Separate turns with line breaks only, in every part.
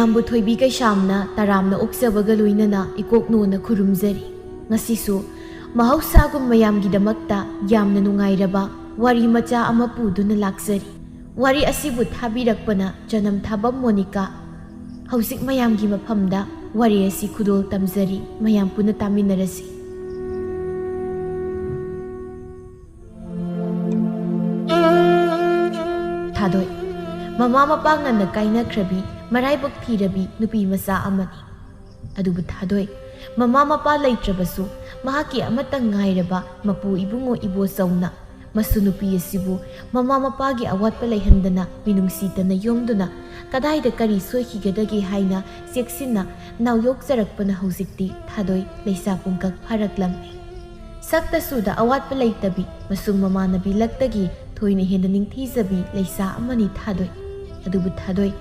ꯃꯌꯥꯝꯕꯨ ꯊꯣꯏꯕꯤ ꯀꯩꯁꯥꯝꯅ ꯇꯔꯥꯝꯅ ꯑꯣꯛꯆꯕꯒ ꯂꯣꯏꯅꯅ ꯏꯀꯣꯛꯅꯣꯅ ꯈꯨꯔꯨꯝꯖꯔꯤ꯫ ꯉꯁꯤꯁꯨ ꯃꯍꯧꯁꯥꯒꯨꯝ ꯃꯌꯥꯝꯒꯤꯗꯃꯛꯇ ꯌꯥꯝꯅ ꯅꯨꯡꯉꯥꯏꯔꯕ ꯋꯥꯔꯤ ꯃꯆꯥ ꯑꯃ ꯄꯨꯗꯨꯅ ꯂꯥꯛꯆꯔꯤ꯫ ꯋꯥꯔꯤ ꯑꯁꯤꯕꯨ ꯊꯥꯕꯤꯔꯛꯄꯅ ꯆꯅꯝꯊꯥꯕꯝ ꯃꯣꯅꯤꯀꯥ꯫ ꯍꯧꯖꯤꯛ ꯃꯌꯥꯝꯒꯤ ꯃꯐꯝꯗ ꯋꯥꯔꯤ ꯑꯁꯤ ꯈꯨꯗꯣꯜ ꯇꯝꯖꯔꯤ, ꯃꯌꯥꯝ ꯄꯨꯟꯅ ꯇꯥꯃꯤꯟꯅꯔꯁꯤ꯫ ꯊꯥꯗꯣꯏ ꯃꯃꯥ ꯃꯄꯥ ꯉꯟꯅ ꯀꯥꯏꯅꯈ꯭ꯔꯕꯤ ꯃꯔꯥꯏꯕꯛ ꯊꯤꯔꯕꯤ ꯅꯨꯄꯤ ꯃꯆꯥ ꯑꯃꯅꯤ꯫ ꯑꯗꯨꯕꯨ ꯊꯥꯗꯣꯏ ꯃꯃꯥ ꯃꯄꯥ ꯂꯩꯇ꯭ꯔꯕꯁꯨ ꯃꯍꯥꯛꯀꯤ ꯑꯃꯠꯇ ꯉꯥꯏꯔꯕ ꯃꯄꯨ ꯏꯕꯨꯡꯉꯣ ꯏꯕꯣꯆꯧꯅ ꯃꯁꯨ ꯅꯨꯄꯤ ꯑꯁꯤꯕꯨ ꯃꯃꯥ ꯃꯄꯥꯒꯤ ꯑꯋꯥꯠꯄ ꯂꯩꯍꯟꯗꯅ ꯃꯤꯅꯨꯡꯁꯤꯇꯅ ꯌꯣꯝꯗꯨꯅ ꯀꯗꯥꯏꯗ ꯀꯔꯤ ꯁꯣꯏꯈꯤꯒꯗꯒꯦ ꯍꯥꯏꯅ ꯆꯦꯛꯁꯤꯟꯅ ꯅꯥꯎꯌꯣꯛꯆꯔꯛꯄꯅ ꯍꯧꯖꯤꯛꯇꯤ ꯊꯥꯗꯣꯏ ꯂꯩꯁꯥ ꯄꯨꯡꯀꯛ ꯐꯥꯔꯛꯂꯝꯃꯤ꯫ ꯁꯛꯇꯁꯨꯗ ꯑꯋꯥꯠꯄ ꯂꯩꯇꯕꯤ ꯃꯁꯨꯡ ꯃꯃꯥꯟꯅꯕꯤ ꯂꯛꯇꯒꯤ ꯊꯣꯏꯅ ꯍꯦꯟꯅ ꯅꯤꯡꯊꯤꯖꯕꯤ ꯂꯩꯁꯥ ꯑꯃꯅꯤ ꯊꯥꯗꯣꯏ꯫ ꯑꯗꯨꯕꯨ ꯊꯥꯗꯣꯏ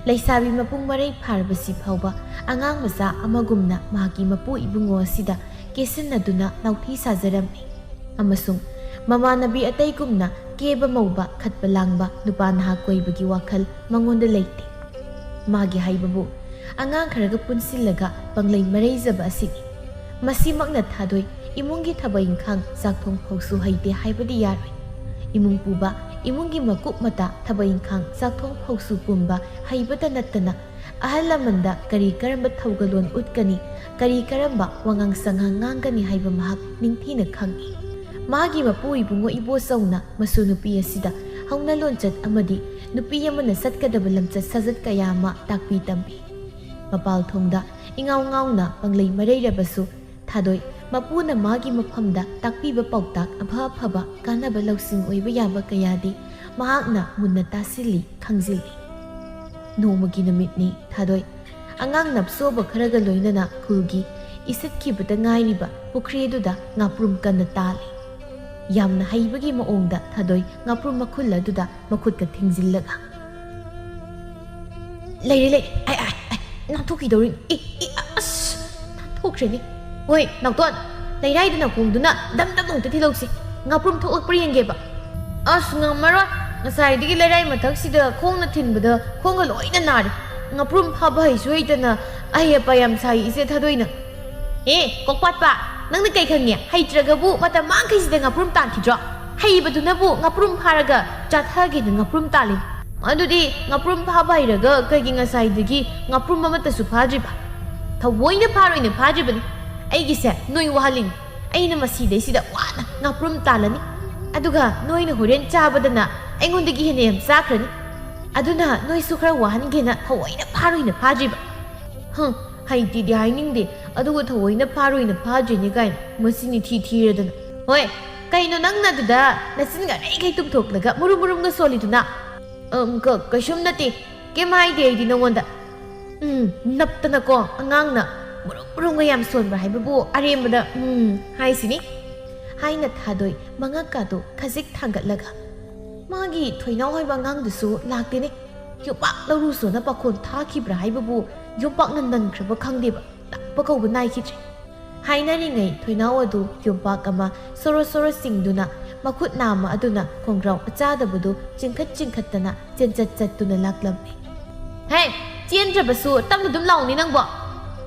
ꯂꯩꯁꯥꯕꯤ ꯃꯄꯨꯡ ꯃꯔꯩ ꯐꯥꯔꯕꯁꯤ ꯐꯥꯎꯕ ꯑꯉꯥꯡ ꯃꯆꯥ ꯑꯃꯒꯨꯝꯅ ꯃꯍꯥꯛꯀꯤ ꯃꯄꯨ ꯏꯕꯨꯡꯉꯣ ꯑꯁꯤꯗ ꯀꯦꯁꯤꯟꯅꯗꯨꯅ ꯅꯥꯎꯊꯤ ꯁꯥꯖꯔꯝꯃꯤ꯫ ꯑꯃꯁꯨꯡ ꯃꯃꯥꯟꯅꯕꯤ ꯑꯇꯩꯒꯨꯝꯅ ꯀꯦꯕ ꯃꯧꯕ ꯈꯠꯄ ꯂꯥꯡꯕ ꯅꯨꯄꯥ ꯅꯍꯥ ꯀꯣꯏꯕꯒꯤ ꯋꯥꯈꯜ ꯃꯉꯣꯟꯗ ꯂꯩꯇꯦ꯫ ꯃꯥꯒꯤ ꯍꯥꯏꯕꯕꯨ ꯑꯉꯥꯡ ꯈꯔꯒ ꯄꯨꯟꯁꯤꯜꯂꯒ ꯄꯪꯂꯩ ꯃꯔꯩꯖꯕ ꯑꯁꯤꯅꯤ꯫ ꯃꯁꯤꯃꯛꯅ ꯊꯥꯗꯣꯏ ꯏꯃꯨꯡꯒꯤ ꯊꯕꯛ ꯏꯪꯈꯥꯡ ꯆꯥꯛꯊꯣꯡ ꯐꯥꯎꯁꯨ ꯍꯩꯇꯦ ꯍꯥꯏꯕꯗꯤ ꯌꯥꯔꯣꯏ꯫ ꯏꯃꯨꯡ ꯄꯨꯕ ꯏꯃꯨꯡꯒꯤ ꯃꯀꯨꯞ ꯃꯇꯥ ꯊꯕꯛ ꯏꯪꯈꯥꯡ ꯆꯥꯛꯊꯣꯡ ꯐꯥꯎꯁꯨ ꯄꯨꯝꯕ ꯍꯩꯕꯇ ꯅꯠꯇꯅ ꯑꯍꯜ ꯂꯃꯟꯗ ꯀꯔꯤ ꯀꯔꯝꯕ ꯊꯧꯒꯜꯂꯣꯟ ꯎꯠꯀꯅꯤ, ꯀꯔꯤ ꯀꯔꯝꯕ ꯋꯥꯉꯥꯡ ꯁꯉꯥꯡ ꯉꯥꯡꯒꯅꯤ ꯍꯥꯏꯕ ꯃꯍꯥꯛ ꯅꯤꯡꯊꯤꯅ ꯈꯪꯏ꯫ ꯃꯥꯒꯤ ꯃꯄꯨ ꯏꯕꯨꯡꯉꯣ ꯏꯕꯣꯆꯧꯅ ꯃꯁꯨ ꯅꯨꯄꯤ ꯑꯁꯤꯗ ꯍꯧꯅ ꯂꯣꯟꯆꯠ ꯑꯃꯗꯤ ꯅꯨꯄꯤ ꯑꯃꯅ ꯆꯠꯀꯗꯕ ꯂꯝꯆꯠ ꯁꯥꯖꯠ ꯀꯌా ꯑꯃ ꯇꯥꯛꯄꯤ ꯇꯝꯕꯤ꯫ ꯃꯄꯥꯜ ꯊꯣꯡꯗ ꯏꯉꯥꯎ ꯉꯥꯎꯅ ꯄꯪꯂꯩ ꯃꯔꯩꯔꯕꯁꯨ ꯊꯥꯗꯣꯏ ꯃꯄꯨꯅ ꯃꯥꯒꯤ ꯃꯐꯝꯗ ꯇꯥꯛꯄꯤꯕ ꯄꯥꯎꯇꯥꯛ ꯑꯐ ꯑꯐꯕ ꯀꯥꯟꯅꯕ ꯂꯧꯁꯤꯡ ꯑꯣꯏꯕ ꯌꯥꯕ ꯀꯌꯥꯗꯤ ꯃꯍꯥꯛꯅ ꯃꯨꯟꯅ ꯇꯥꯁꯤꯜꯂꯤ, ꯈꯪꯖꯤꯜꯂꯤ꯫ ꯅꯣꯡꯃꯒꯤ ꯅꯨꯃꯤꯠꯅꯤ ꯊꯥꯗꯣꯏ ꯑꯉꯥꯡ ꯅꯞꯁꯣꯕ ꯈꯔꯒ ꯂꯣꯏꯅꯅ ꯈꯨꯜꯒꯤ ꯏꯁꯤꯠꯈꯤꯕꯗ ꯉꯥꯏꯔꯤꯕ ꯄꯨꯈ꯭ꯔꯤ ꯑꯗꯨꯗ ꯉꯥꯄ꯭ꯔꯨꯝ ꯀꯟꯅ ꯇꯥꯜꯂꯤ꯫ ꯌꯥꯝꯅ ꯍꯩꯕꯒꯤ ꯃꯑꯣꯡꯗ ꯊꯥꯗꯣꯏ ꯉꯥꯄ꯭ꯔꯨꯝ ꯃꯈꯨꯜ ꯑꯗꯨꯗ ꯃꯈꯨꯠꯀ ꯊꯤꯡꯖꯤꯜꯂꯒ ꯂꯩꯔꯦ ꯑꯩ ꯅꯥꯟꯊꯣꯛꯈꯤꯗꯧꯔꯤ ꯑꯁ ꯅꯥꯟꯊꯣꯛꯈ꯭ꯔꯦꯅꯤ꯫ ꯍꯣꯏ ꯅꯥꯎꯇꯣꯟ ꯂꯩꯔꯥꯏꯗ ꯅꯥꯀꯣꯡꯗꯨꯅ ꯗꯝ ꯗꯝ ꯑꯃꯨꯛꯇ ꯊꯤꯜꯍꯧꯁꯤ, ꯉꯥꯄ꯭ꯔꯨꯝ ꯊꯣꯛꯂꯛꯄ꯭ꯔꯥ ꯌꯦꯡꯒꯦꯕ꯫ ꯑꯁ ꯉꯝꯃꯔꯣꯏ, ꯉꯁꯥꯏꯗꯒꯤ ꯂꯩꯔꯥꯏ ꯃꯊꯛꯁꯤꯗ ꯈꯣꯡꯅ ꯊꯤꯟꯕꯗ ꯈꯣꯡꯒ ꯂꯣꯏꯅ ꯅꯥꯔꯦ꯫ ꯉꯥꯄ꯭ꯔꯨꯝ ꯐꯥꯕ ꯍꯩꯁꯨ ꯍꯩꯇꯅ ꯑꯍꯩ ꯑꯄꯥ ꯌꯥꯝ ꯁꯥꯏ ꯏꯆꯦ ꯊꯥꯗꯣꯏꯅ꯫ ꯀꯣꯛꯄꯥꯠꯄ ꯅꯪꯅ ꯀꯩ ꯈꯪꯉꯦ? ꯍꯩꯇ꯭ꯔꯒꯕꯨ ꯃꯇꯝ ꯃꯥꯡꯈꯩꯁꯤꯗ ꯉꯥꯄ꯭ꯔꯨꯝ ꯇꯥꯟꯈꯤꯗ꯭ꯔꯣ? ꯍꯩꯕꯗꯨꯅꯕꯨ ꯉꯥꯄ꯭ꯔꯨꯝ ꯐꯥꯔꯒ ꯆꯥꯊꯒꯦꯅ ꯉꯥꯄ꯭ꯔꯨꯝ ꯇꯥꯜꯂꯤ꯫ ꯑꯗꯨꯗꯤ ꯉꯥꯄ꯭ꯔꯨꯝ ꯐꯥꯕ ꯍꯩꯔꯒ ꯀꯩꯒꯤ ꯉꯁꯥꯏꯗꯒꯤ ꯉꯥꯄ꯭ꯔꯨꯝ ꯑꯃꯠꯇꯁꯨ ꯐꯥꯗ꯭ꯔꯤꯕ? ꯊꯑꯣꯏꯅ ꯐꯥꯔꯣꯏꯅ ꯐꯥꯗ꯭ꯔꯤꯕꯅꯤ꯫ ꯑꯩꯒꯤꯁꯦ ꯅꯣꯏ ꯋꯥꯍꯜꯂꯤꯅꯤ꯫ ꯑꯩꯅ ꯃꯁꯤꯗꯩꯁꯤꯗ ꯋꯥꯅ ꯉꯥꯄ꯭ꯔꯨꯝ ꯇꯥꯜꯂꯅꯤ, ꯑꯗꯨꯒ ꯅꯣꯏꯅ ꯍꯣꯔꯦꯟ ꯆꯥꯕꯗꯅ ꯑꯩꯉꯣꯟꯗꯒꯤ ꯍꯦꯟꯅ ꯌꯥꯝ ꯆꯥꯈ꯭ꯔꯅꯤ꯫ ꯑꯗꯨꯅ ꯅꯣꯏꯁꯨ ꯈꯔ ꯋꯥꯍꯟꯒꯦꯅ ꯊꯑꯣꯏꯅ ꯐꯥꯔꯣꯏꯅ ꯐꯥꯗ꯭ꯔꯤꯕ꯫ ꯍꯩꯇꯦꯗꯤ ꯍꯥꯏꯅꯤꯡꯗꯦ, ꯑꯗꯨꯒ ꯊꯑꯣꯏꯅ ꯐꯥꯔꯣꯏꯅ ꯐꯥꯗ꯭ꯔꯤꯅꯤ ꯀꯥꯏꯅ ꯃꯁꯤꯅꯤ ꯊꯤ ꯊꯤꯔꯗꯅ꯫ ꯍꯣꯏ ꯀꯩꯅꯣ ꯅꯪꯅ ꯑꯗꯨꯗ ꯅꯆꯤꯟꯒ ꯑꯔꯩꯈꯩ ꯇꯨꯝꯊꯣꯛꯂꯒ ꯃꯨꯔꯨꯝ ꯃꯨꯔꯨꯝꯒ ꯁꯣꯜꯂꯤꯗꯨꯅ? ꯀꯩꯁꯨꯝ ꯅꯠꯇꯦ, ꯀꯩꯝ ꯍꯥꯏꯗꯦ ꯑꯩꯗꯤ ꯅꯉꯣꯟꯗ꯫ ꯅꯞꯇꯅꯀꯣ ꯑꯉꯥꯡꯅ ꯃꯨꯔꯨꯝ ꯃꯨꯔꯨꯝꯒ ꯌꯥꯝ ꯁꯣꯟꯕ꯭ꯔꯥ ꯍꯥꯏꯕꯕꯨ ꯑꯔꯦꯝꯕꯗ ꯍꯥꯏꯁꯤꯅꯤ ꯍꯥꯏꯅ ꯊꯥꯗꯣꯏ ꯃꯉꯛꯀꯥꯗꯣ ꯈꯖꯤꯛ ꯊꯥꯡꯒꯠꯂꯒ ꯃꯥꯒꯤ ꯊꯣꯏꯅꯥꯎ ꯍꯥꯏꯕ ꯑꯉꯥꯡꯗꯨꯁꯨ ꯂꯥꯛꯇꯦꯅꯦ꯫ ꯌꯣꯄꯥꯛ ꯂꯧꯔꯨꯁꯣꯅ ꯄꯥꯈꯣꯟ ꯊꯥꯈꯤꯕ꯭ꯔꯥ ꯍꯥꯏꯕꯕꯨ ꯌꯣꯝꯄꯥꯛꯅ ꯅꯟꯈ꯭ꯔꯕ ꯈꯪꯗꯦꯕ, ꯂꯥꯛꯄ ꯀꯧꯕ ꯅꯥꯏꯈꯤꯗ꯭ꯔꯦ꯫ ꯍꯥꯏꯅꯔꯤꯉꯩ ꯊꯣꯏꯅꯥꯎ ꯑꯗꯨ ꯌꯣꯝꯄꯥꯛ ꯑꯃ ꯁꯣꯔꯣ ꯁꯣꯔꯣ ꯆꯤꯡꯗꯨꯅ ꯃꯈꯨꯠ ꯅꯥꯝꯃ ꯑꯗꯨꯅ ꯈꯣꯡꯒ꯭ꯔꯥꯎ ꯑꯆꯥꯗꯕꯗꯨ ꯆꯤꯡꯈꯠ ꯆꯤꯡꯈꯠꯇꯅ ꯆꯦꯟꯆꯠ ꯆꯠꯇꯨꯅ ꯂꯥꯛꯂꯝꯃꯤ꯫ ꯍꯦ ꯆꯦꯟꯗ꯭ꯔꯕꯁꯨ ꯇꯞꯅ ꯑꯗꯨꯝ ꯂꯥꯎꯅꯤ ꯅꯪꯕꯣ꯫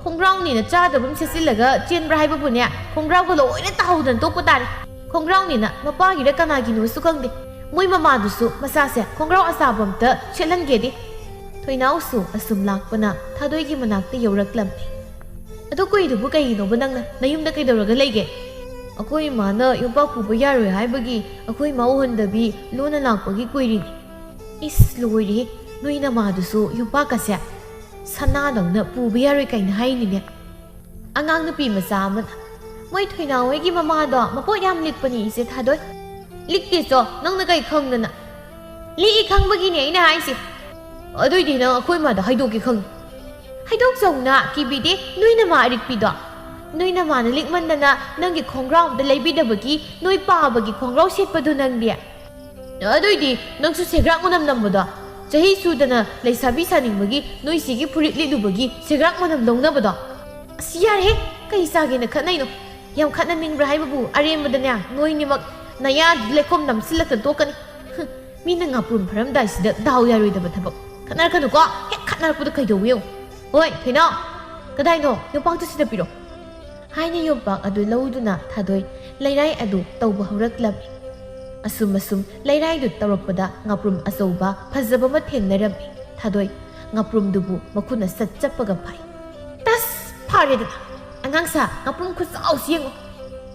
ꯈꯣꯡꯒ꯭ꯔꯥꯎꯅꯤꯅ ꯆꯥꯗꯕꯝ ꯁꯦꯠꯆꯤꯜꯂꯒ ꯆꯦꯟꯕ꯭ꯔꯥ ꯍꯥꯏꯕꯕꯨꯅꯦ ꯈꯣꯡꯒ꯭ꯔꯥꯎꯒ ꯂꯣꯏꯅ ꯇꯥꯍꯧꯗꯅ ꯇꯣꯛꯄ ꯇꯥꯔꯦ꯫ ꯈꯣꯡꯒ꯭ꯔꯥꯎꯅꯤꯅ ꯃꯄꯥꯒꯤꯔ ꯀꯅꯥꯒꯤꯅꯣꯁꯨ ꯈꯪꯗꯦ, ꯃꯣꯏ ꯃꯃꯥꯗꯨꯁꯨ ꯃꯆꯥꯁꯦ ꯈꯣꯡꯒ꯭ꯔꯥꯎ ꯑꯆꯥꯕ ꯑꯝꯇ ꯁꯦꯠꯍꯟꯒꯦꯗꯤ꯫ ꯊꯣꯏꯅꯥꯎꯁꯨ ꯑꯁꯨꯝ ꯂꯥꯛꯄꯅ ꯊꯥꯗꯣꯏꯒꯤ ꯃꯅꯥꯛꯇ ꯌꯧꯔꯛꯂꯝꯃꯤ꯫ ꯑꯗꯨ ꯀꯨꯏꯗꯨꯕꯨ ꯀꯩꯒꯤꯅꯣꯕ ꯅꯪꯅ ꯅꯌꯨꯝꯗ ꯀꯩꯗꯧꯔꯒ ꯂꯩꯒꯦ? ꯑꯩꯈꯣꯏ ꯏꯃꯥꯅ ꯌꯣꯝꯄꯥꯛ ꯄꯨꯕ ꯌꯥꯔꯣꯏ ꯍꯥꯏꯕꯒꯤ ꯑꯩꯈꯣꯏ ꯏꯃꯥ ꯎꯍꯟꯗꯕꯤ ꯂꯣꯟꯅ ꯂꯥꯛꯄꯒꯤ ꯀꯨꯏꯔꯤꯅꯤ꯫ ꯏꯁ ꯂꯣꯏꯔꯦ, ꯅꯣꯏ ꯅꯃꯥꯗꯨꯁꯨ ꯌꯣꯝꯄꯥꯛꯀꯁꯦ ꯁꯅꯥꯗꯧꯅ ꯄꯨꯕ ꯌꯥꯔꯣꯏ ꯀꯥꯏꯅ ꯍꯥꯏꯅꯤꯅꯦ꯫ ꯑꯉꯥꯡ ꯅꯨꯄꯤ ꯃꯆꯥ ꯑꯃꯅ ꯃꯣꯏ ꯊꯣꯏꯅꯥꯎ ꯍꯣꯏꯒꯤ ꯃꯃꯥꯗꯣ ꯃꯄꯣꯠ ꯌꯥꯝ ꯂꯤꯛꯄꯅꯤ ꯏꯆꯦ ꯊꯥꯗꯣꯏ꯫ ꯂꯤꯛꯇꯦꯆꯣ, ꯅꯪꯅ ꯀꯩ ꯈꯪꯗꯅ? ꯂꯤꯛꯏ ꯈꯪꯕꯒꯤꯅꯦ ꯑꯩꯅ ꯍꯥꯏꯁꯦ꯫ ꯑꯗꯨꯏꯗꯤ ꯅꯪ ꯑꯩꯈꯣꯏ ꯏꯃꯥꯗ ꯍꯥꯏꯗꯣꯛꯀꯦ ꯈꯪꯉꯤ꯫ ꯍꯥꯏꯗꯣꯛꯆꯧꯅ ꯀꯤꯕꯤꯗꯦ, ꯅꯣꯏ ꯅꯃꯥ ꯑꯔꯤꯛꯄꯤꯗꯣ꯫ ꯅꯣꯏ ꯅꯃꯥꯅ ꯂꯤꯛꯃꯟꯗꯅ ꯅꯪꯒꯤ ꯈꯣꯡꯒ꯭ꯔꯥꯎ ꯑꯝꯇ ꯂꯩꯕꯤꯗꯕꯒꯤ ꯅꯣꯏ ꯄꯥꯕꯒꯤ ꯈꯣꯡꯒ꯭ꯔꯥꯎ ꯁꯦꯠꯄꯗꯨ ꯅꯪꯗꯤ꯫ ꯑꯗꯨꯏꯗꯤ ꯅꯪꯁꯨ ꯁꯦꯒ꯭ꯔꯥꯛ ꯃꯅꯝ ꯅꯝꯕꯗꯣ, ꯆꯍꯤ ꯁꯨꯗꯅ ꯂꯩꯁꯥꯕꯤ ꯁꯥꯅꯤꯡꯕꯒꯤ ꯅꯣꯏ ꯁꯤꯒꯤ ꯐꯨꯔꯤꯠ ꯂꯤꯠꯂꯨꯕꯒꯤ ꯁꯦꯒ꯭ꯔꯥꯛ ꯃꯅꯝ ꯂꯧꯅꯕꯗꯣ꯫ ꯑꯁ ꯌꯥꯔꯦꯍꯦ, ꯀꯩ ꯆꯥꯒꯦꯅ ꯈꯠꯅꯩꯅꯣ? ꯌꯥꯝ ꯈꯠꯅꯅꯤꯡꯕ꯭ꯔꯥ ꯍꯥꯏꯕꯕꯨ ꯑꯔꯦꯝꯕꯗꯅꯦ ꯅꯣꯏꯅꯤꯃꯛ ꯅꯌꯥꯗꯨ ꯂꯩꯈꯣꯝ ꯅꯝꯁꯤꯜꯂꯛꯇ ꯇꯣꯛꯀꯅꯤ꯫ ꯃꯤꯅ ꯉꯥꯄ꯭ꯔꯨꯝ ꯐꯥꯔꯝꯗꯥꯏꯁꯤꯗ ꯗꯥꯎ ꯌꯥꯔꯣꯏꯗꯕ ꯊꯕꯛ ꯈꯠꯅꯔꯛꯀꯅꯨꯀꯣ, ꯍꯦꯛ ꯈꯠꯅꯔꯛꯄꯗ ꯀꯩꯗꯧꯋꯤ ꯌꯦꯡꯉꯨ꯫ Oi, Thainao, kadaino yompaktu sida piro. Haina yompak adu lauduna thadoi leirai adu tauba hauraklammi. Asum leirai du taurakpada ngaprum achouba phajaba ma thengnarammi. Thadoi ngaprum dubu makuna satchapaga phai. Tas pharedana. Angangsa ngaprum khu chau siengo.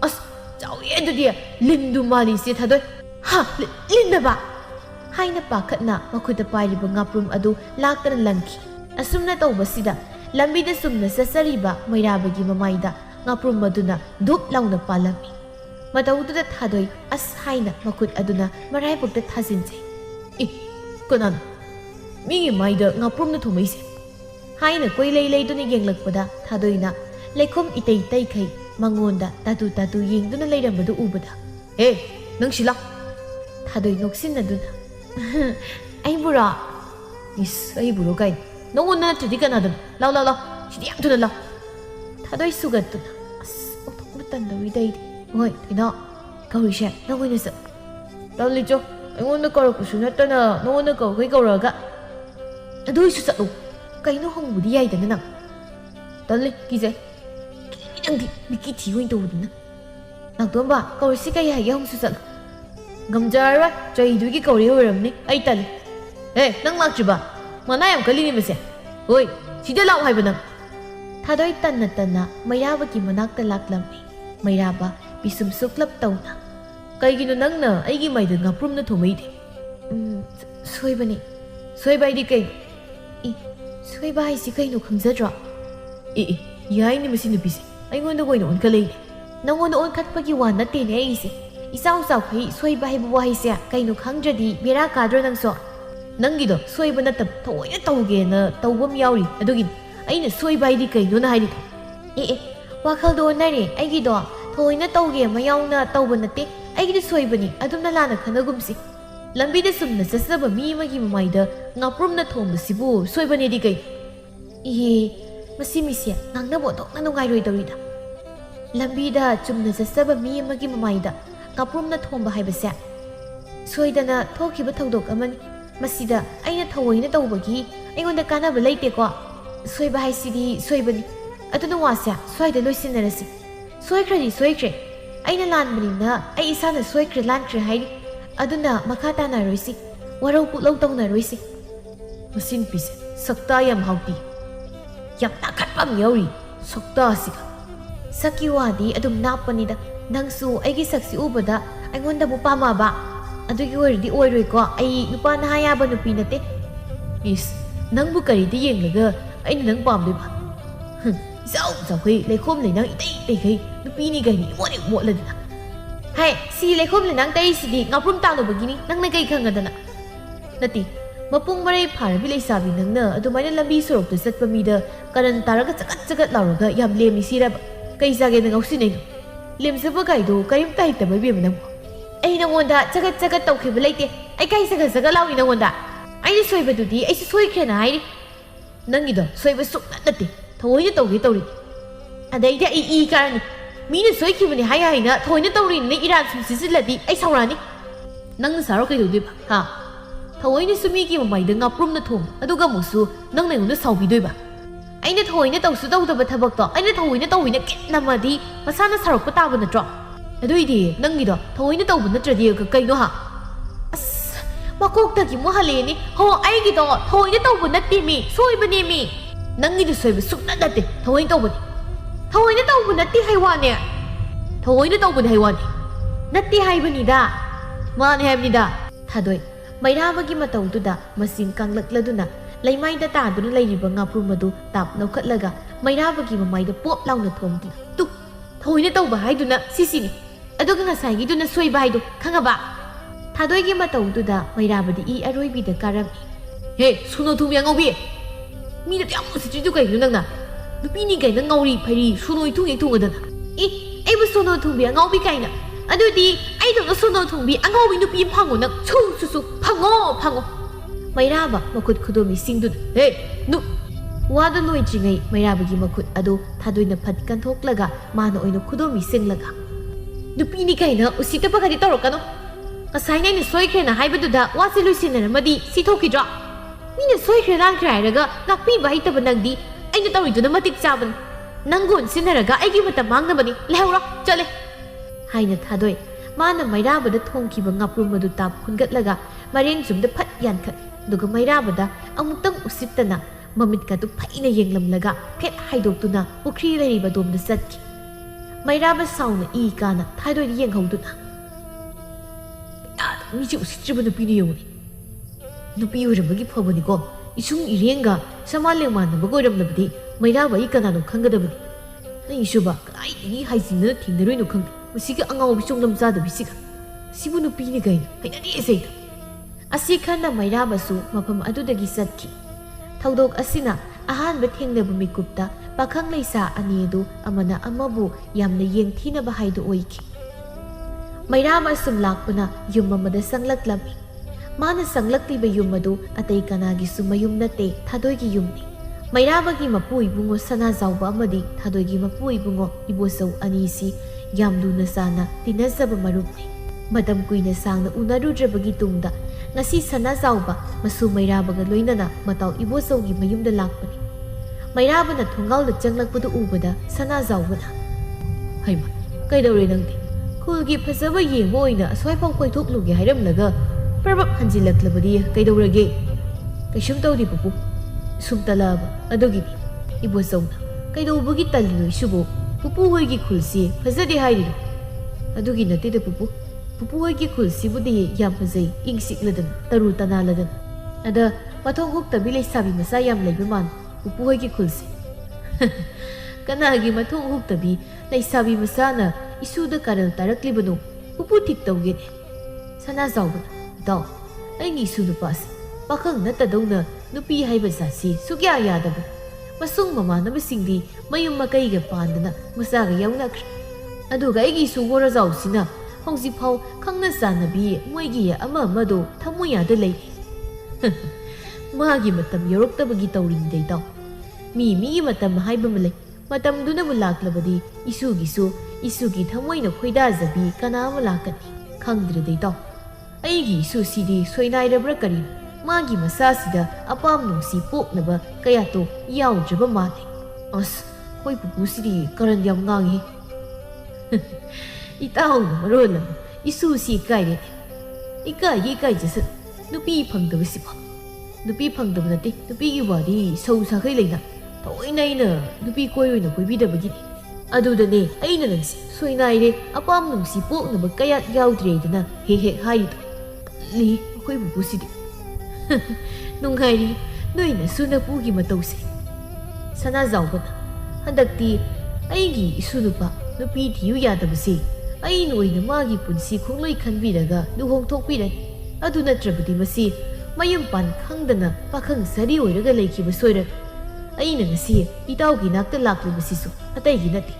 As chau ye du dia lindu mali se thadoi. Ha lindaba. Haina pakhatna makuda pairiba ngaprum adu laktana langki. Asumna tawbasida lambida sumna sasariba mairabagi mamaida ngaprum maduna dup launa palami matawuda thadoi as haina makut aduna marai bukta thasinjai I konan mi maida ngaprum na thumaise haina koilei leiduni yenglakpada thadoina leikhom itei tai khai mangonda tatu yengduna leirambadu ubada nang sila thadoi noksin aduna ai bura is ai buru kai nongona tudi kanadun law sidi yam tuna law thadoi sugatuna as othok tan dawi dai hoi ina kaurisha nongona sa lali jo aingona karakpusu natana nongona kai kauraga adui su satlu kaino hongbudi yai dana nang tanle kije kidangdi miki thiwin tawduna nangtomba kaurisi kai hai hong su satlu gamjara chai dugi kauri horamni ai tal nang lakjiba mana yam kalini mase oi sida law haiba nang thadoi tanna mairaba ki manakta laklammi mairaba bisum suklap tawna kaigino nangna aigi maida ngaprum na thomai de soibani soibai di kai I soibai si kai no khamjadra yai ni masi nupise aingonda goina on kalei nangonda on khatpagi wa natte ne aise isau khai soibai bu wai se kai no khangjadi bera kadro nang so nangido soiba natab thoina tawge na tawbam yauri adugin aina soibai di kaino na haidi wakhal do nare aigido thoina tawge mayauna tawba natte aigidi soibani adumna lana khanagumsi lambida sumna sasaba mi magi maida ngaprum na thomba sibu soibani di kai masi misia nangna bo tok na nungai roi tawida lambida chumna sasaba mi magi maida ngaprum na thomba haibase soidana thokiba thawdok amani masida aina thawoina tawbagi aingonda kanaba leite ko soiba haisidi soibani aduna wasa soida loisinarasi soikre aina lanbani ai isana soikre lankre haini aduna makata na roisi warau pu lau tawna roisi masin pise sakta yam hauti yam nakatpam yauri sakta siga saki wadi adum napanida nangsu aigi saksi ubada aingonda bu pama ba adugi wardi oiroi ko ai nupa na hayaba nupi nate is nangbu kari di yenglaga aina nang pamde ba zau kai leikhom le nang itei kai nupi ni gai ni mo ladina hai si leikhom le nang tai sidi ngaprum tang no bagini nang na kai khangadana nati mapung marai pharabi leisabi nangna adumaina lambi sorok ta satpa mi da karan taraga chakat lauraga yam lemni siraba kai jage na ngausi nei lemsaba gai do karim tai ta bai bem nang ai nangonda chagat tawkhiba leite ai kai saga lawi nangonda ai soibadudi ai soikhena hai nangido soiba sukna nate thoina tawgi tawri adaida I karani mina soikhibani hai na thoina tawri ne iran sum sisiladi ai saurani nang saro kai doi ba ha thoina sumi ki mai da ngaprum na thom aduga musu nang ne unda saubi doi ba aina thoina tawsu tawdaba thabak to aina thoina tawina kitnamadi masana sarok pa taba na tro aduidi nangido thoina tawbu natradi ka kaino ha as makok tagi mo haleni ho aigido thoina tawbu natti mi soibani mi nangido soiba sukna natte thoina tawbu natti haiwane thoina tawbu haiwane natti haibani da mane haibni da thadoi mairabagi matawduda masing kanglakladuna leimaida taduna leiriba ngaprum madu tap naukhatlaga mairabagi mamaida pop launa thomdi tu thoina tawba haiduna sisini aduga ngasai duna soiba haidu khangaba thadoi gi matawduda mairabadi I aroibida karami suno thum yang ngobi mi da yam si ju kai nang na nupi ni kai nang ngauri phari suno thung ek thung adana ai bu suno thum bi ngaubi kai na adudi ai do suno thum bi angaubi nupi phango na su phango mairaba makut khudomi singdu nu wada noi jingai mairabagi makut adu thadoina phat kan thoklaga mana oina khudomi singlaga nupi ni kai na usita pagadi torokano kasaina ni soikhena haibaduda wasi luisinara madi si thokidra mina soikhre lang krairaga nakpi bai tabnagdi ꯑꯩꯅ ꯇꯧꯔꯤꯗꯨꯅ ꯃꯇꯤꯛ ꯆꯥꯕꯅꯤ ꯅꯪꯒꯣꯟ ꯁꯤꯟꯅꯔꯒ ꯑꯩꯒꯤ ꯃꯇꯝ ꯃꯥꯡꯅꯕꯅꯤ ꯂꯩꯍꯧꯔꯣ ꯆꯠꯂꯦ ꯍꯥꯏꯅ ꯊꯥꯗꯣꯏ ꯃꯥꯅ ꯃꯩꯔꯥꯕꯗ ꯊꯣꯡꯈꯤꯕ ꯉꯥꯄ꯭ꯔꯨꯝ ꯑꯗꯨ ꯇꯥꯞ ꯈꯨꯟꯒꯠꯂꯒ ꯃꯔꯦꯡꯖꯨꯝꯗ ꯐꯠ ꯌꯥꯟꯈꯠ ꯑꯗꯨꯒ ꯃꯩꯔꯥꯕꯗ ꯑꯃꯨꯛꯇꯪ ꯎꯁꯤꯠꯇꯅ ꯃꯃꯤꯠꯀꯗꯨ ꯐꯩꯅ ꯌꯦꯡꯂꯝꯂꯒ ꯐꯦꯠ ꯍꯥꯏꯗꯣꯛꯇꯨꯅ ꯄꯨꯈ꯭ꯔꯤ ꯂꯩꯔꯤꯕ ꯑꯗꯣꯝꯗ ꯆꯠꯈꯤ ꯃꯩꯔꯥꯕ ꯁꯥꯎꯅ ꯏ ꯀꯥꯅ ꯊꯥꯗꯣꯏꯗ ꯌꯦꯡꯍꯧꯗꯨꯅ ꯃꯤꯁꯦ ꯎꯁꯤꯠꯇ꯭ꯔꯤꯕ ꯅꯨꯄꯤꯅ ꯌꯦꯡꯉꯨꯅꯤ ꯅꯨꯄꯤ ꯑꯣꯏꯔꯝꯕꯒꯤ ꯐꯕꯅꯤꯀꯣ ꯏꯁꯨꯡ ꯏꯔꯦꯡꯒ ꯁꯃꯥꯂꯦꯡ ꯃꯥꯟꯅꯕꯒ ꯑꯣꯏꯔꯝꯂꯕꯗꯤ ꯃꯩꯔꯥꯕ ꯑꯩ ꯀꯅꯥꯅꯣ ꯈꯪꯒꯗꯕꯅꯤ ꯑꯩꯁꯨꯕ ꯀꯗꯥꯏꯗꯒꯤ ꯍꯥꯏꯖꯤꯟꯅꯅ ꯊꯦꯡꯅꯔꯣꯏꯅꯣ ꯈꯪꯗꯦ ꯃꯁꯤꯒꯤ ꯑꯉꯥꯎꯕꯤ ꯆꯣꯡꯂꯝ ꯆꯥꯗꯕꯤꯁꯤꯒ ꯁꯤꯕꯨ ꯅꯨꯄꯤꯅꯤ ꯀꯩꯅꯣ ꯍꯩꯅꯗꯦꯁꯩꯗ ꯑꯁꯤ ꯈꯟꯅ ꯃꯩꯔꯥꯕꯁꯨ ꯃꯐꯝ ꯑꯗꯨꯗꯒꯤ ꯆꯠꯈꯤ ꯊꯧꯗꯣꯛ ꯑꯁꯤꯅ ꯑꯍꯥꯟꯕ ꯊꯦꯡꯅꯕ ꯃꯤꯀꯨꯞꯇ ꯄꯥꯈꯪ ꯂꯩꯁꯥ ꯑꯅꯤ ꯑꯗꯨ ꯑꯃꯅ ꯑꯃꯕꯨ ꯌꯥꯝꯅ ꯌꯦꯡꯊꯤꯅꯕ ꯍꯥꯏꯗꯨ ꯑꯣꯏꯈꯤ ꯃꯩꯔꯥꯕ ꯑꯁꯨꯝ ꯂꯥꯛꯄꯅ ꯌꯨꯝ ꯑꯃꯗ ꯆꯪꯂꯛꯂꯝꯃꯤ ꯃꯥꯅ ꯆꯪꯂꯛꯂꯤꯕ ꯌꯨꯝ ꯑꯗꯨ ꯑꯇꯩ ꯀꯅꯥꯒꯤꯁꯨ ꯃꯌꯨꯝ ꯅꯠꯇꯦ ꯊꯥꯗꯣꯏꯒꯤ ꯌꯨꯝꯅꯤ ꯃꯩꯔꯥꯕꯒꯤ ꯃꯄꯨ ꯏꯕꯨꯡꯉꯣ ꯁꯅꯥꯖꯥꯎꯕ ꯑꯃꯗꯤ ꯊꯥꯗꯣꯏꯒꯤ ꯃꯄꯨ ꯏꯕꯨꯡꯉꯣ ꯏꯕꯣꯆꯧ ꯑꯅꯤꯁꯤ ꯌꯥꯝ ꯂꯨꯅ ꯆꯥꯅ ꯇꯤꯟꯅꯖꯕ ꯃꯔꯨꯞꯅꯤ ꯃꯇꯝ ꯀꯨꯏꯅ ꯁꯥꯡꯅ ꯎꯅꯔꯨꯗ꯭ꯔꯕꯒꯤ ꯇꯨꯡꯗ ꯉꯁꯤ ꯁꯅꯥꯖꯥꯎꯕ ꯃꯁꯨ ꯃꯩꯔꯥꯕꯒ ꯂꯣꯏꯅꯅ ꯃꯇꯥꯎ ꯏꯕꯣꯆꯧꯒꯤ ꯃꯌꯨꯝꯗ ꯂꯥꯛꯄꯅꯤ ꯃꯩꯔꯥꯕꯅ ꯊꯣꯡꯒꯥꯎꯗ ꯆꯪꯂꯛꯄꯗꯨ ꯎꯕꯗ ꯁꯅꯥꯖꯥꯎꯕꯅ ꯍꯩꯃ ꯀꯩꯗꯧꯔꯦ ꯅꯪꯗꯤ ꯈꯨꯜꯒꯤ ꯐꯖꯕ ꯌꯦꯡꯕ ꯑꯣꯏꯅ ꯑꯁ꯭ꯋꯥꯏꯐꯥꯎ ꯀꯣꯏꯊꯣꯛꯂꯨꯒꯦ ꯍꯥꯏꯔꯝꯂꯒ ꯄ꯭ꯔꯕꯞ ꯍꯟꯖꯤꯜꯂꯛꯂꯕꯗꯤ ꯀꯩꯗꯧꯔꯒꯦ ꯀꯩꯁꯨꯝ ꯇꯧꯗꯦ ꯄꯨꯄꯨ ꯁꯨꯝ ꯇꯜꯂꯛꯑꯕ ꯑꯗꯨꯒꯤꯅꯤ ꯏꯕꯣꯆꯧꯅ ꯀꯩꯗꯧꯕꯒꯤ ꯇꯜꯂꯤꯅꯣ ꯏꯁꯨꯕꯨ ꯄꯨꯄꯨ ꯍꯣꯏꯒꯤ ꯈꯨꯜꯁꯤ ꯐꯖꯗꯦ ꯍꯥꯏꯔꯤꯔꯣ ꯑꯗꯨꯒꯤ ꯅꯠꯇꯦꯗ ꯄꯨꯄꯨ ꯍꯣꯏꯒꯤ ꯈꯨꯜꯁꯤꯕꯨꯗꯤ ꯌꯥꯝ ꯐꯖꯩ ꯏꯪ ꯆꯤꯛꯂꯗꯅ ꯇꯔꯨ ꯇꯅꯥꯜꯂꯗꯅ ꯑꯗ ꯃꯊꯣꯡ ꯍꯨꯛꯇꯕꯤ ꯂꯩꯁꯥꯕꯤ ꯃꯆꯥ ꯌꯥꯝ ꯂꯩꯕ ꯃꯥꯟ ꯄꯨꯄꯨ ꯍꯣꯏꯒꯤ ꯈꯨꯜꯁꯤ ꯀꯅꯥꯒꯤ ꯃꯊꯣꯡ ꯍꯨꯛꯇꯕꯤ ꯂꯩꯁꯥꯕꯤ ꯃꯆꯥꯅ 이수도 가를 따르클리브노 우푸틱 떠오게네 사나자오브나 더 ꯑꯩꯒꯤ 이수 누빠시 ꯄꯥꯈꯪ ꯅꯠꯇꯗꯧꯅ ꯅꯨꯄꯤ ꯍꯥꯏꯕ ꯖꯥꯠꯁꯤ ꯁꯨꯛꯌꯥ ꯌꯥꯗꯕ ꯃꯁꯨꯡ ꯃꯃꯥꯟꯅꯕꯁꯤꯡꯗꯤ ꯃꯌꯨꯝ ꯃꯀꯩꯒ ꯄꯥꯟꯗꯅ ꯃꯆꯥꯒ ꯌꯥꯎꯅꯈ꯭ꯔꯦ ꯑꯗꯨꯒ ꯑꯩꯒꯤ 이수 ꯒꯣꯔꯖꯥꯎꯁꯤꯅ ꯍꯧꯖꯤꯛꯐꯥꯎ ꯈꯪꯅ ꯆꯥꯟꯅꯕꯤ ꯃꯣꯏꯒꯤ ꯑꯃꯗꯣ ꯊꯃꯣꯏꯌꯥꯗ ꯂꯩ ꯃꯥꯒꯤ ꯃꯇꯝ ꯌꯧꯔꯛꯇꯕꯒꯤ ꯇꯧꯔꯤꯅꯤꯗ ꯏꯇꯥꯎ ꯃꯤꯒꯤ ꯃꯇꯝ ꯍꯥꯏꯕ ꯑꯃ ꯂꯩ ꯃꯇꯝꯗꯨꯅꯕꯨ ꯂꯥꯛꯂꯕꯗꯤ 이수기 ꯊꯃꯣꯏꯅ ꯈꯣꯏꯗꯥꯖꯕꯤ ꯀꯅꯥ ꯑꯃ ꯂꯥꯛꯀꯅꯤ ꯈꯪꯗ꯭ꯔꯦꯗ ꯏꯇꯥꯎ ꯑꯩꯒꯤ 이수ꯁꯤꯗꯤ ꯁꯣꯏꯅꯥꯏꯔꯕ꯭ꯔꯥ ꯀꯔꯤꯅꯣ 마기 마사시다 아빠암 농시 뽁나바 까야또 야우즈바 마네 어스 호이 부부시리 그런 영광이 이따오는 머롤라 이수시 까이네 이까이지스 누비 펑더비시바 누비 펑더브나데 누비기 와리 서우사ꯈꯩ ꯂꯩꯅ ꯊꯑꯣꯏꯅ ꯑꯩꯅ ꯅꯨꯄꯤ ꯀꯣꯏꯔꯣꯏꯅ ꯀꯣꯏꯕꯤꯗꯕꯒꯤꯅꯤ ꯑꯗꯨꯗꯅꯦ ꯑꯩꯅ ꯅꯪꯁꯤ ꯁꯣꯏꯅꯥꯏꯔꯦ ꯑꯄꯥꯝ ꯅꯨꯡꯁꯤ ꯄꯣꯛꯅꯕ ꯀꯌꯥ ꯌꯥꯎꯗ꯭ꯔꯦꯗꯅ ꯍꯦꯛ ꯍꯥꯏꯔꯤꯗꯣ ꯂꯤ ꯑꯩꯈꯣꯏ ꯕꯨꯕꯨꯁꯤꯗꯤ ꯅꯨꯡꯉꯥꯏꯔꯤ ꯅꯣꯏꯅꯁꯨ ꯅꯄꯨꯒꯤ ꯃꯇꯧꯁꯦ ꯁꯅꯥꯖꯥꯎꯕꯅ ꯍꯟꯗꯛꯇꯤ ꯑꯩꯒꯤ 이수 ꯅꯨꯄꯥ ꯅꯨꯄꯤ ꯊꯤꯌꯨ ꯌꯥꯗꯕꯁꯦ ꯑꯩꯅ ꯑꯣꯏꯅ ꯃꯥꯒꯤ ꯄꯨꯟꯁꯤ ꯈꯣꯡꯂꯣꯏ ꯈꯟꯕꯤꯔꯒ ꯂꯨꯍꯣꯡꯊꯣꯛꯄꯤꯔꯅꯤ ꯑꯗꯨ ꯅꯠꯇ꯭ꯔꯕꯗꯤ ꯃꯁꯤ ꯃꯌꯨꯝ ꯄꯥꯟ ꯈꯪꯗꯅ ꯄꯥꯈꯪ ꯁꯥꯔꯤ ꯑꯣꯏꯔꯒ ꯂꯩꯈꯤꯕ ꯁꯣꯏꯔꯣꯏ ꯑꯩꯅ ꯉꯁꯤ ꯏꯇꯥꯎꯒꯤ ꯅꯥꯛꯇ ꯂꯥꯛꯂꯤꯕꯁꯤꯁꯨ ꯑꯇꯩꯒꯤ ꯅꯠꯇꯦ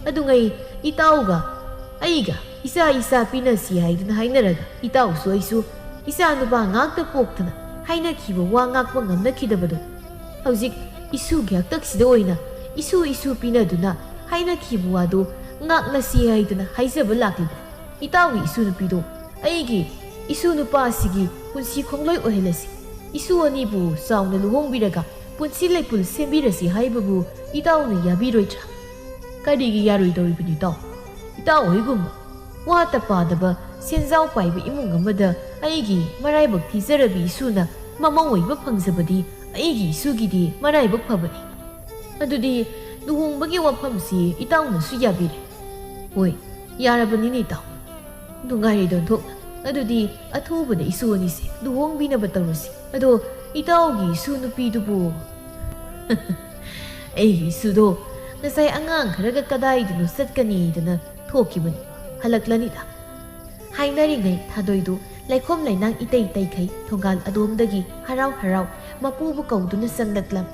ꯑꯗꯨꯉꯩ ꯏꯇꯥꯎꯒ ꯑꯩꯒ ꯏꯆꯥ ꯄꯤꯅꯁꯤ ꯍꯥꯏꯗꯨꯅ ꯍꯥꯏꯅꯔꯒ ꯏꯇꯥꯎꯁꯨ ꯑꯩꯁꯨ 이사 누바 ngakta poktana haina kiba wa ngakpa ngamna kidabado hauzik isu gyaktak sida oina isu pinaduna haina kibu wadu ngakna si haiduna haizaba lakliba itawi isu nupido aigi isu nupa sigi punsi khongloi ohelasi isu ani bu sauna luhongbiraga punsi leipul sembirasi haibabu itawna yabiroitra kadigi yaroi doribini itaw hoigum wata padaba ꯁꯦꯟꯖꯥꯎ ꯄꯥꯏꯕ ꯏꯃꯨꯡ ꯑꯃꯗ ꯑꯩꯒꯤ ꯃꯔꯥꯏꯕꯛ ꯊꯤꯖꯔꯕꯤ 이수ꯅ ꯃꯃꯧ ꯑꯣꯏꯕ ꯐꯪꯖꯕꯗꯤ ꯑꯩꯒꯤ 이수ꯒꯤꯗꯤ ꯃꯔꯥꯏꯕꯛ ꯐꯕꯅꯤ ꯑꯗꯨꯗꯤ ꯂꯨꯍꯣꯡꯕꯒꯤ ꯋꯥꯐꯝꯁꯤ ꯏꯇꯥꯎꯅꯁꯨ ꯌꯥꯕꯤꯔꯦ ꯍꯣꯏ ꯌꯥꯔꯕꯅꯤꯅꯦ ꯏꯇꯥꯎ ꯅꯨꯡꯉꯥꯏꯔꯦ ꯗꯣꯟꯊꯣꯛꯅ ꯑꯗꯨꯗꯤ ꯑꯊꯨꯕꯗ 이수 ꯑꯅꯤꯁꯦ ꯂꯨꯍꯣꯡꯕꯤꯅꯕ ꯇꯧꯔꯁꯤ ꯑꯗꯣ ꯏꯇꯥꯎꯒꯤ 이수 ꯅꯨꯄꯤꯗꯨꯕꯨ ꯑꯩꯒꯤ 이수ꯗꯣ ꯉꯁꯥꯏ ꯑꯉꯥꯡ ꯈꯔꯒ ꯀꯗꯥꯏꯗꯅꯣ ꯆꯠꯀꯅꯤꯗꯅ ꯊꯣꯛꯈꯤꯕꯅꯤ ꯍꯜꯂꯛꯂꯅꯤꯗ 하이나리ngay 타도이도 라이콤 라이낭 이때이때이kai 통갈 아돔다기 하라우 마푸부 거우두나 쌍락람이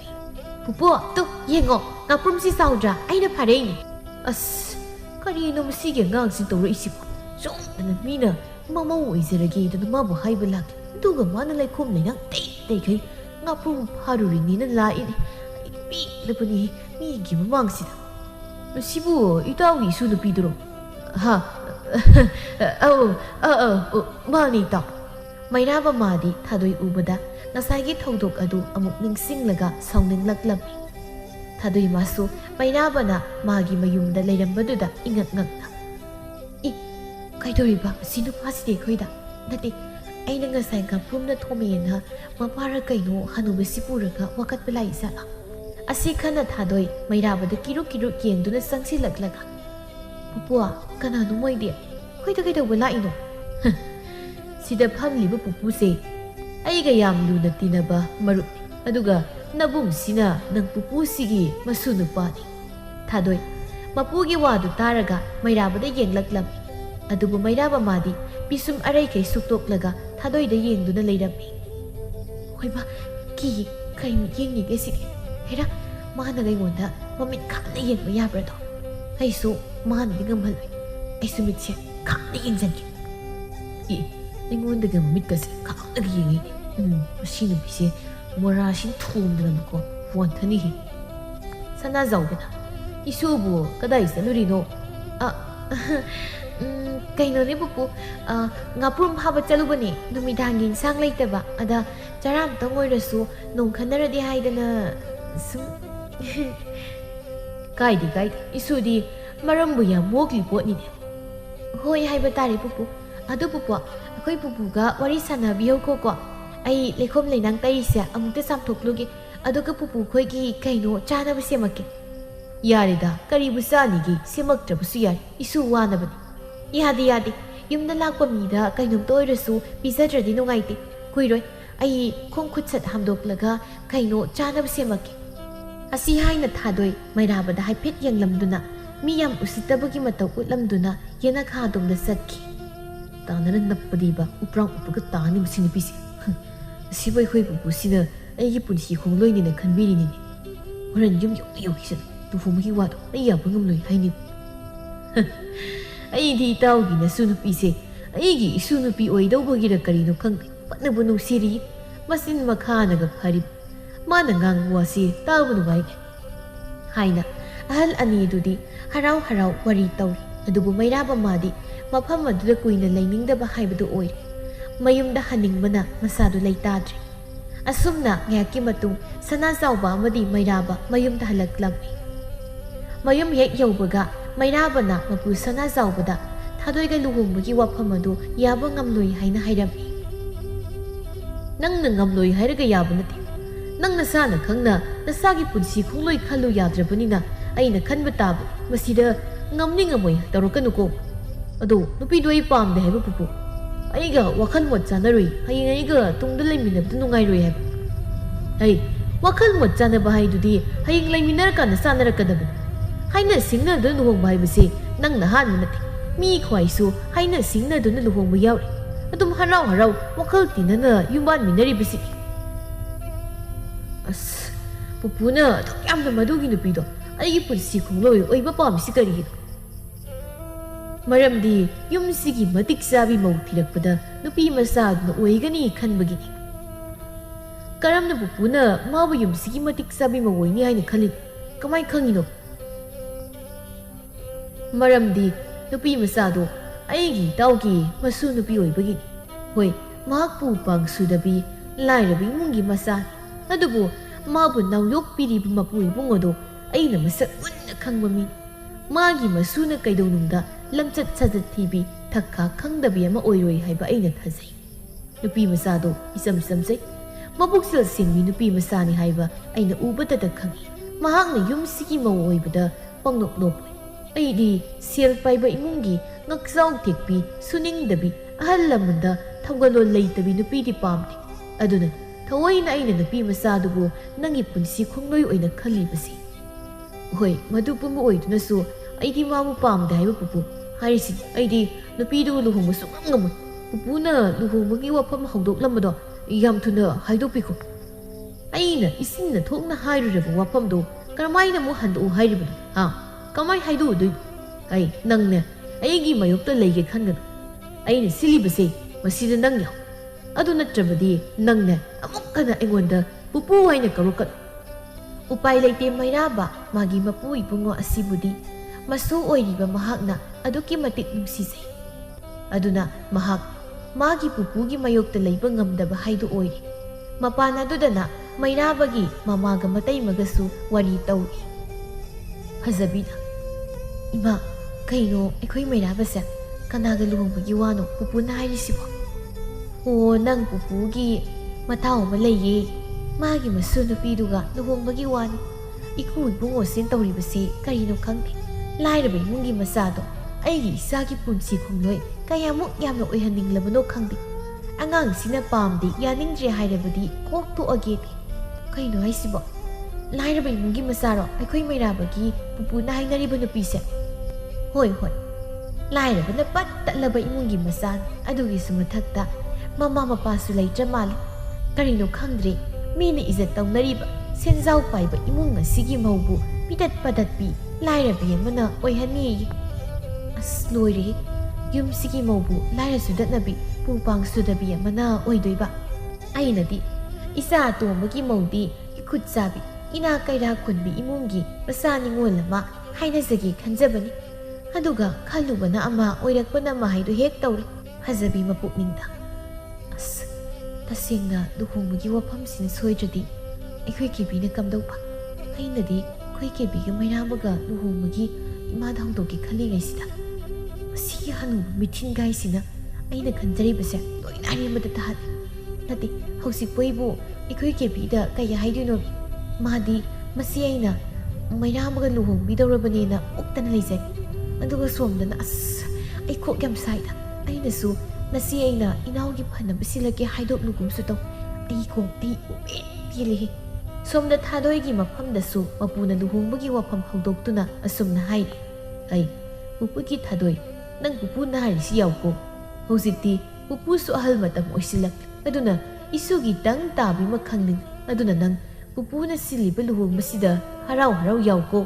부부 또 예ngo ngaprumsi saudra aina phareini as karino musige ngangsin tawra isip somdana mina mamau oizarage dana mabu haibalak duga mana laikom lainang tei ngaprum pharurini na laini pi lapani mi gi mamangsida sibu itawi su nupidro ha 마니 ꯇꯥꯎ ꯃꯩꯔꯥꯕ ꯃꯥꯗꯤ ꯊꯥꯗꯣꯏ ꯎꯕꯗ ꯉꯁꯥꯏꯒꯤ ꯊꯧꯗꯣꯛ ꯑꯗꯨ ꯑꯃꯨꯛ ꯅꯤꯡꯁꯤꯡꯂꯒ ꯁꯥꯎꯅꯤꯡꯂꯛꯂꯝꯃꯤ Thadoi masu Mairabana magi mayumda leirambaduda ingat ngakna. I kaidoriba sinu paside khoida. Nati aina ngasai ngaprum na thomena mapara kaino hanubasi puraga wakat belai sala. Asi khana thadoi Mairabada kiru yengduna sangsi laglaga. Pupua kananu moide khoida kaida wala ino. Sida phamliba pupu se aiga yam luna tinaba marup aduga nabum sina nang pupu sigi masu nupani. Thadoi mapugi wadu taraga Mairabada yenglaklam. Adubu Mairaba madi pisum arai kai suktoklaga thadoi da yengduna leirami. Hoiba ki kai yengi gesigi. Hera mana gaimonda mamit khana yengba yabra do. Aisu mana dingamhaloi. Aisu mitse khana yengjanki. I ningonda ga mamit kasi khana yengi. Masinu bise Morashin thumdramko wanthani hi. Sana zaubena. Isubu kadai salurino. Kaino ne pupu ngaprum haba chalubani numidangin sang laitaba ada charam tangoirasu nong khanaradi haidana sum kaidi isudi marambu ya mogli potni ne. Hoi haiba tari pupu adu pupu akoi pupu ga wari sanabiyo ko ai lekhom leinang taise amukta samthoklugi aduga pupu khoigi kaino chanaba semake yarida karibu sanigi semaktrabusu yari isu wanabani yadi yumda lakpa mida kainom toirasu pisadradi nungaite kuiroi ai khongkhut sat hamdoklaga kaino chanaba semake asi haina thadoi Mairabada haipet yanglamduna miyam usitabagi matau utlamduna yana khadumda satki tanara nappadiba uprang upaga tani musini pisi Sibai khoi pupu sina ai punsi khongloi ni na khanbiri ni horan yum yok sin tu fu mi wa do ai ya bangam loi hai ni ai di taw gi na sunu pi se ai gi sunu pi oi do bagi ra kari no khang patna bunu siri masin makha na ga phari mana ngang wa si taw bunu bai haina ahal ani du di harau wari taw adubu Mairaba madi mafam adu da kuina laining da ba haibadu oi mayumda haningbana masadu leitadri asumna ngaki matung sana zawba amadi Mairaba mayumda halaklami mayum hek yaubaga Mairaba na mapu sana zawbada thadoiga luhungbagi wafam adu yaba ngamloi haina hairami nangna ngamloi hairaga yaba nati nangna sana khangna nasagi punsi khongloi khalu yadrabanina aina khanba tabu masida ngamni ngamoi tarokanuko adu nupi doi pamde haiba pupu aiga wakhal mot chanarui hayeng aiga tungda laiminabdu nungairoi hab ai wakhal mot chanaba haidudi hayeng laiminar kana sanarakadab haina singna du nuhong bai base nang na han nati mi khwaisu haina singna du nuhong bu yaw adum harau wakhal tinana yumban minari bisi as pupuna thokyam na madugi nupi do aigi pulsi khongloi oiba pamsi kari Maramdi yumsigi matik sabi mau thirakpada nupi masad na oigani khanbagini karamna pupuna mabu yumsigi matik sabi mau oini haina khalin kamai khangino maramdi nupi masado aigi taugi masu nupi oibagini hoi mahakpu pangsudabi lairabi mungi masa adubu mabu nawyok piribu mapu ibungodo aina masak unna khangba magi masuna kaidonungda lamchat sajat thibi thakka khangdabi ama oiroi haiba aina thazai nupi masado isam samsai mabuksil singmi nupi masani haiba aina ubata da khangi mahakna yumsigi mau oibada pangnok nopoi aidi sel paiba imungi ngaksaw tekpi suningdabi ahal lamanda thawgalo leitabi nupi di pamni aduna thawaina aina nupi masadubu nangi punsi khongloi oina khalibasi hoi madupuma oiduna aidi mamu pamda haiba pupu hairisi aidi nupidu luhungba sukangam pupuna luhungbagi wafam hawdoklamado yam thuna haidokpiko aina isinna thokna hairureba wafamdo karamaina mu handu hairibado ha kamai haidu dui ai nangne aigi mayokta leige khangana aina silibase masida nang yaw adu natrabadi nangne amukkana aingonda pupu haina karukat upai leite Mairaba magi mapu ibungo asibudi masu oiriba mahakna aduki matik nungsisai aduna mahak magi pupugi mayokta leiba ngamdaba haidu oiri mapana dudana Mairabagi mamaga matai magasu wari tauri ꯐꯖꯕꯤꯅ ꯏꯃꯥ ꯀꯩꯅꯣ ꯑꯩꯈꯣꯏ ꯃꯩꯔꯥꯕꯁꯦ ꯀꯅꯥꯒ ꯂꯨꯍꯣꯡꯕꯒꯤ ꯋꯥꯅꯣ ꯄꯨꯄꯨꯅ ꯍꯥꯏꯔꯤꯁꯤꯕꯣ? ꯑꯣ ꯅꯪ ꯄꯨꯄꯨꯒꯤ ꯃꯇꯥꯎ ꯑꯃ ꯂꯩꯌꯦ, ꯃꯥꯒꯤ ꯃꯁꯨ ꯅꯨꯄꯤꯗꯨꯒ ꯂꯨꯍꯣꯡꯕꯒꯤ ꯋꯥꯅꯤ꯫ ꯏꯀꯨ ꯏꯕꯨꯡꯉꯣꯁꯤꯅ ꯇꯧꯔꯤꯕꯁꯤ ꯀꯔꯤꯅꯣ ꯈꯪꯗꯦ, ꯂꯥꯏꯔꯕ ꯏꯃꯨꯡꯒꯤ ꯃꯆꯥꯗꯣ ꯑꯩꯒꯤ ꯏꯆꯥꯒꯤ ꯄꯨꯟꯁꯤ ꯈꯣꯡꯂꯣꯏ ꯀꯌꯥꯃꯨꯛ ꯌꯥꯝꯅ ꯑꯣꯏꯍꯟꯅꯤꯡꯂꯕꯅꯣ ꯈꯪꯗꯦ꯫ ꯑꯉꯥꯡꯁꯤꯅ ꯄꯥꯝꯗꯦ ꯌꯥꯅꯤꯡꯗ꯭ꯔꯦ ꯍꯥꯏꯔꯕꯗꯤ ꯀꯣꯛ ꯇꯣꯛꯑꯒꯦꯗꯤ꯫ ꯀꯩꯅꯣ ꯍꯥꯏꯁꯤꯕꯣ? ꯂꯥꯏꯔꯕ ꯏꯃꯨꯡꯒꯤ ꯃꯆꯥꯔꯣ ꯑꯩꯈꯣꯏ ꯃꯩꯔꯥꯕꯒꯤ ꯄꯨꯄꯨꯅ ꯍꯥꯏꯅꯔꯤꯕ ꯅꯨꯄꯤꯁꯦ? ꯍꯣꯏ ꯍꯣꯏ, ꯂꯥꯏꯔꯕꯅ ꯄꯠ ꯇꯠꯂꯕ ꯏꯃꯨꯡꯒꯤ ꯃꯆꯥꯅꯤ, ꯑꯗꯨꯒꯤꯁꯨ ꯃꯊꯛꯇ ꯃꯃꯥ ꯃꯄꯥꯁꯨ ꯂꯩꯇ꯭ꯔ ꯃꯥꯜꯂꯤ꯫ ꯀꯔꯤꯅꯣ ꯈꯪꯗ꯭ꯔꯦ, ꯃꯤꯅ ꯏꯖꯠ ꯇꯧꯅꯔꯤꯕ ꯁꯦꯟꯖꯥꯎ ꯄꯥꯏꯕ ꯏꯃꯨꯡ ꯑꯁꯤꯒꯤ ꯃꯧꯕꯨ ꯄꯤꯇꯠ ꯄꯇꯠꯄꯤ ꯂꯥꯏꯔꯕꯤ ꯑꯃꯅ ꯑꯣꯏꯍꯟꯅꯤꯌꯦ꯫ ꯑꯁ ꯂꯣꯏꯔꯦ, ꯌꯨꯝꯁꯤꯒꯤ ꯃꯧꯕꯨ ꯂꯥꯏꯔ ꯁꯨꯗꯠꯅꯕꯤ ꯄꯨꯄꯥꯡ ꯁꯨꯗꯕꯤ ꯑꯃꯅ ꯑꯣꯏꯗꯣꯏꯕ꯫ ꯑꯩꯅꯗꯤ ꯏꯆꯥ ꯑꯇꯣꯝꯕꯒꯤ ꯃꯧꯗꯤ ꯏꯈꯨꯠ ꯆꯥꯕꯤ ꯏꯅꯥ ꯀꯩꯔꯥꯛ ꯈꯨꯟꯕꯤ ꯏꯃꯨꯡꯒꯤ ꯃꯆꯥ ꯅꯤꯉꯣꯜ ꯑꯃ ꯍꯥꯏꯅꯖꯒꯦ ꯈꯟꯖꯕꯅꯤ, ꯑꯗꯨꯒ ꯈꯜꯂꯨꯕꯅ ꯑꯃ ꯑꯣꯏꯔꯛꯄꯅ ꯃꯍꯩꯗꯨ ꯍꯦꯛ ꯇꯧꯔꯦ ꯐꯖꯕꯤ ꯃꯄꯨꯛꯅꯤꯡꯗ꯫ ꯑꯁ ꯇꯁꯦꯡꯅ ꯂꯨꯍꯣꯡꯕꯒꯤ ꯋꯥꯐꯝꯁꯤꯅ ꯁꯣꯏꯗ꯭ꯔꯗꯤ ꯑꯩꯈꯣꯏ ꯀꯦꯕꯤꯅ ꯀꯝꯗꯧꯕ? ꯑꯩꯅꯗꯤ ꯑꯩꯈꯣꯏ ꯀꯦꯕꯤꯒ ꯃꯩꯔꯥꯕꯒ ꯂꯨꯍꯣꯡꯕꯒꯤ ꯏꯃꯥꯗ ꯍꯧꯗꯣꯛꯀꯦ ꯈꯜꯂꯤꯉꯩꯁꯤꯗ ꯃꯁꯤꯒꯤ ꯍꯅꯨꯕ ꯃꯤꯊꯤꯟꯒꯥꯏꯁꯤꯅ ꯑꯩꯅ ꯈꯟꯖꯔꯤꯕꯁꯦ ꯂꯣꯏꯅ ꯑꯔꯦꯝꯕꯗ ꯇꯥꯍꯜꯂꯤ꯫ ꯅꯠꯇꯦ, ꯍꯧꯖꯤꯛꯄꯨ ꯑꯩꯕꯨ ꯑꯩꯈꯣꯏ ꯀꯦꯕꯤꯗ ꯀꯩ ꯍꯥꯏꯗꯣꯏꯅꯣ? ꯃꯥꯗꯤ ꯃꯁꯤ ꯑꯩꯅ ꯃꯩꯔꯥꯕꯒ ꯂꯨꯍꯣꯡꯕꯤꯗꯧꯔꯕꯅꯦꯅ ꯑꯣꯛꯇꯅ ꯂꯩꯖꯩ, ꯑꯗꯨꯒ ꯁꯣꯝꯗꯅ ꯑꯁ ꯑꯩ ꯀꯣꯛ ꯌꯥꯝ ꯁꯥꯏꯗ꯫ ꯑꯩꯅꯁꯨ ꯉꯁꯤ ꯑꯩꯅ ꯏꯅꯥꯎꯒꯤ ꯐꯅꯕ ꯁꯤꯜꯂꯛꯀꯦ ꯍꯥꯏꯗꯣꯛꯂꯨꯒꯨꯝꯁꯨ ꯇꯧ꯫ ꯑꯩ ꯎꯃꯦꯟ ꯄꯦꯜꯂꯤꯍꯦ꯫ ꯁꯣꯝꯗ ꯊꯥꯗꯣꯏꯒꯤ ꯃꯐꯝꯗꯁꯨ ꯃꯄꯨꯅ ꯂꯨꯍꯣꯡꯕꯒꯤ ꯋꯥꯐꯝ ꯍꯧꯗꯣꯛꯇꯨꯅ ꯑꯁꯨꯝꯅ ꯍꯥꯏꯔꯤ: ꯑꯩ ꯄꯨꯄꯨꯒꯤ ꯊꯥꯗꯣꯏ, ꯅꯪ ꯄꯨꯄꯨꯅ ꯍꯥꯏꯔꯤꯁꯤ ꯌꯥꯎꯀꯣ꯫ ꯍꯧꯖꯤꯛꯇꯤ ꯄꯨꯄꯨꯁꯨ ꯑꯍꯜ ꯃꯇꯝ ꯑꯣꯏꯁꯤꯜꯂꯛꯂꯦ, ꯑꯗꯨꯅ ꯏꯁꯨꯒꯤ ꯇꯪ ꯇꯥꯕꯤꯃ ꯈꯪꯅꯤꯡꯉꯤ, ꯑꯗꯨꯅ ꯅꯪ ꯄꯨꯄꯨꯅ ꯁꯤꯜꯂꯤꯕ ꯂꯨꯍꯣꯡꯕꯁꯤꯗ ꯍꯔꯥꯎ ꯍꯔꯥꯎ ꯌꯥꯎꯀꯣ꯫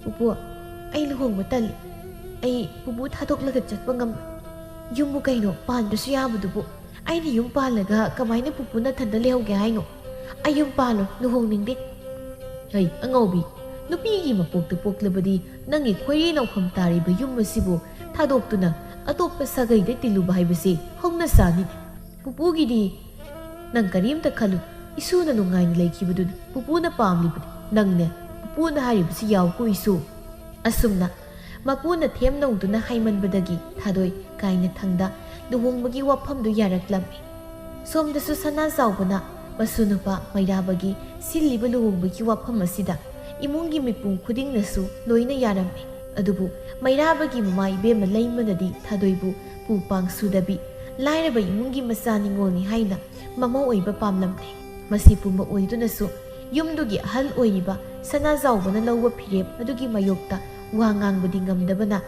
ꯄꯨꯄꯨ, ꯑꯩ ꯂꯨꯍꯣꯡꯕ ꯇꯜꯂꯤ, ꯑꯩ ꯄꯨꯄꯨ ꯊꯥꯗꯣꯛꯂꯒ ꯆꯠꯄ ꯉꯝꯃꯣꯏ꯫ ꯌꯨꯝꯕꯨ ꯀꯩꯅꯣ ꯄꯥꯟꯗ꯭ꯔꯁꯨ ꯌꯥꯕꯗꯨꯕꯨ, ꯑꯩꯅ ꯌꯨꯝ ꯄꯥꯜꯂꯒ ꯀꯃꯥꯏꯅ ꯄꯨꯄꯨꯅ ꯊꯟꯗ ꯂꯩꯍꯧꯒꯦ ꯍꯥꯏꯅꯣ? ꯑꯩ ꯌꯨꯝ ꯄꯥꯜꯂꯣꯏ, ꯂꯨꯍꯣꯡꯅꯤꯡꯗꯦ꯫ ꯍꯩ ꯑꯉꯥꯎꯕꯤ, ꯅꯨꯄꯤꯒꯤ ꯃꯄꯣꯛꯇ ꯄꯣꯛꯂꯕꯗꯤ ꯅꯪꯒꯤ ꯈꯣꯏꯔꯤ ꯅꯧꯐꯝ ꯇꯥꯔꯤꯕ ꯌꯨꯝ ꯑꯁꯤꯕꯨ ꯊꯥꯗꯣꯛꯇꯨꯅ ꯑꯇꯣꯞꯄ ꯁꯥꯒꯩꯗ ꯇꯤꯜꯂꯨꯕ ꯍꯥꯏꯕꯁꯤ ꯍꯧꯅ ꯁꯥꯅꯤꯅꯦ꯫ ꯄꯨꯄꯨꯒꯤꯗꯤ ꯅꯪ ꯀꯔꯤꯝꯇ ꯈꯜꯂꯨ, ꯏꯁꯨꯅ ꯅꯨꯡꯉꯥꯏꯅ ꯂꯩꯈꯤꯕꯗꯨꯅꯤ ꯄꯨꯄꯨꯅ ꯄꯥꯝꯂꯤꯕꯅꯤ꯫ ꯅꯪꯅꯦ ꯄꯨꯄꯨꯅ ꯍꯥꯏꯔꯤꯕꯁꯤ ꯌꯥꯎꯀꯣ ꯏꯁꯨ꯫ ꯑꯁꯨꯝꯅ ꯃꯄꯨꯅ ꯊꯦꯝ ꯅꯧꯗꯨꯅ ꯍꯥꯏꯃꯟꯕꯗꯒꯤ ꯊꯥꯗꯣꯏ ꯀꯥꯏꯅꯊꯪꯗ ꯂꯨꯍꯣꯡꯕꯒꯤ ꯋꯥꯐꯝꯗꯨ ꯌꯥꯔꯛꯂꯝꯃꯤ꯫ ꯁꯣꯝꯗꯁꯨ ꯁꯅꯥ ꯆꯥꯎꯕꯅ ꯃꯁꯨꯅꯨꯄꯥ ꯃꯩꯔꯥꯕꯒꯤ ꯁꯤꯜꯂꯤꯕ ꯂꯨꯍꯣꯡꯕꯒꯤ ꯋꯥꯐꯝ ꯑꯁꯤꯗ ꯏꯃꯨꯡꯒꯤ ꯃꯤꯄꯨꯝ ꯈꯨꯗꯤꯡꯅꯁꯨ ꯂꯣꯏꯅ ꯌꯥꯔꯝꯃꯤ꯫ ꯑꯗꯨꯕꯨ ꯃꯩꯔꯥꯕꯒꯤ ꯃꯃꯥ ꯏꯕꯦꯝꯃ ꯂꯩꯃꯅꯗꯤ ꯊꯥꯗꯣꯏꯕꯨ ꯄꯨꯄꯥꯡ ꯁꯨꯗꯕꯤ ꯂꯥꯏꯔꯕ ꯏꯃꯨꯡꯒꯤ ꯃꯆꯥ ꯅꯤꯉꯣꯜꯅꯤ ꯍꯥꯏꯅ ꯃꯃꯧ ꯑꯣꯏꯕ ꯄꯥꯝꯂꯝꯗꯦ꯫ ꯃꯁꯤ ꯄꯨꯝꯕ ꯑꯣꯏꯗꯨꯅꯁꯨ ꯌꯨꯝꯗꯨꯒꯤ ꯑꯍꯜ ꯑꯣꯏꯔꯤꯕ ꯁꯅꯥꯖꯥꯎꯕꯅ ꯂꯧꯕ ꯐꯤꯔꯦꯞ ꯑꯗꯨꯒꯤ ꯃꯥꯌꯣꯛꯇ ꯋꯥ ꯉꯥꯡꯕꯗꯤ ꯉꯝꯗꯕꯅ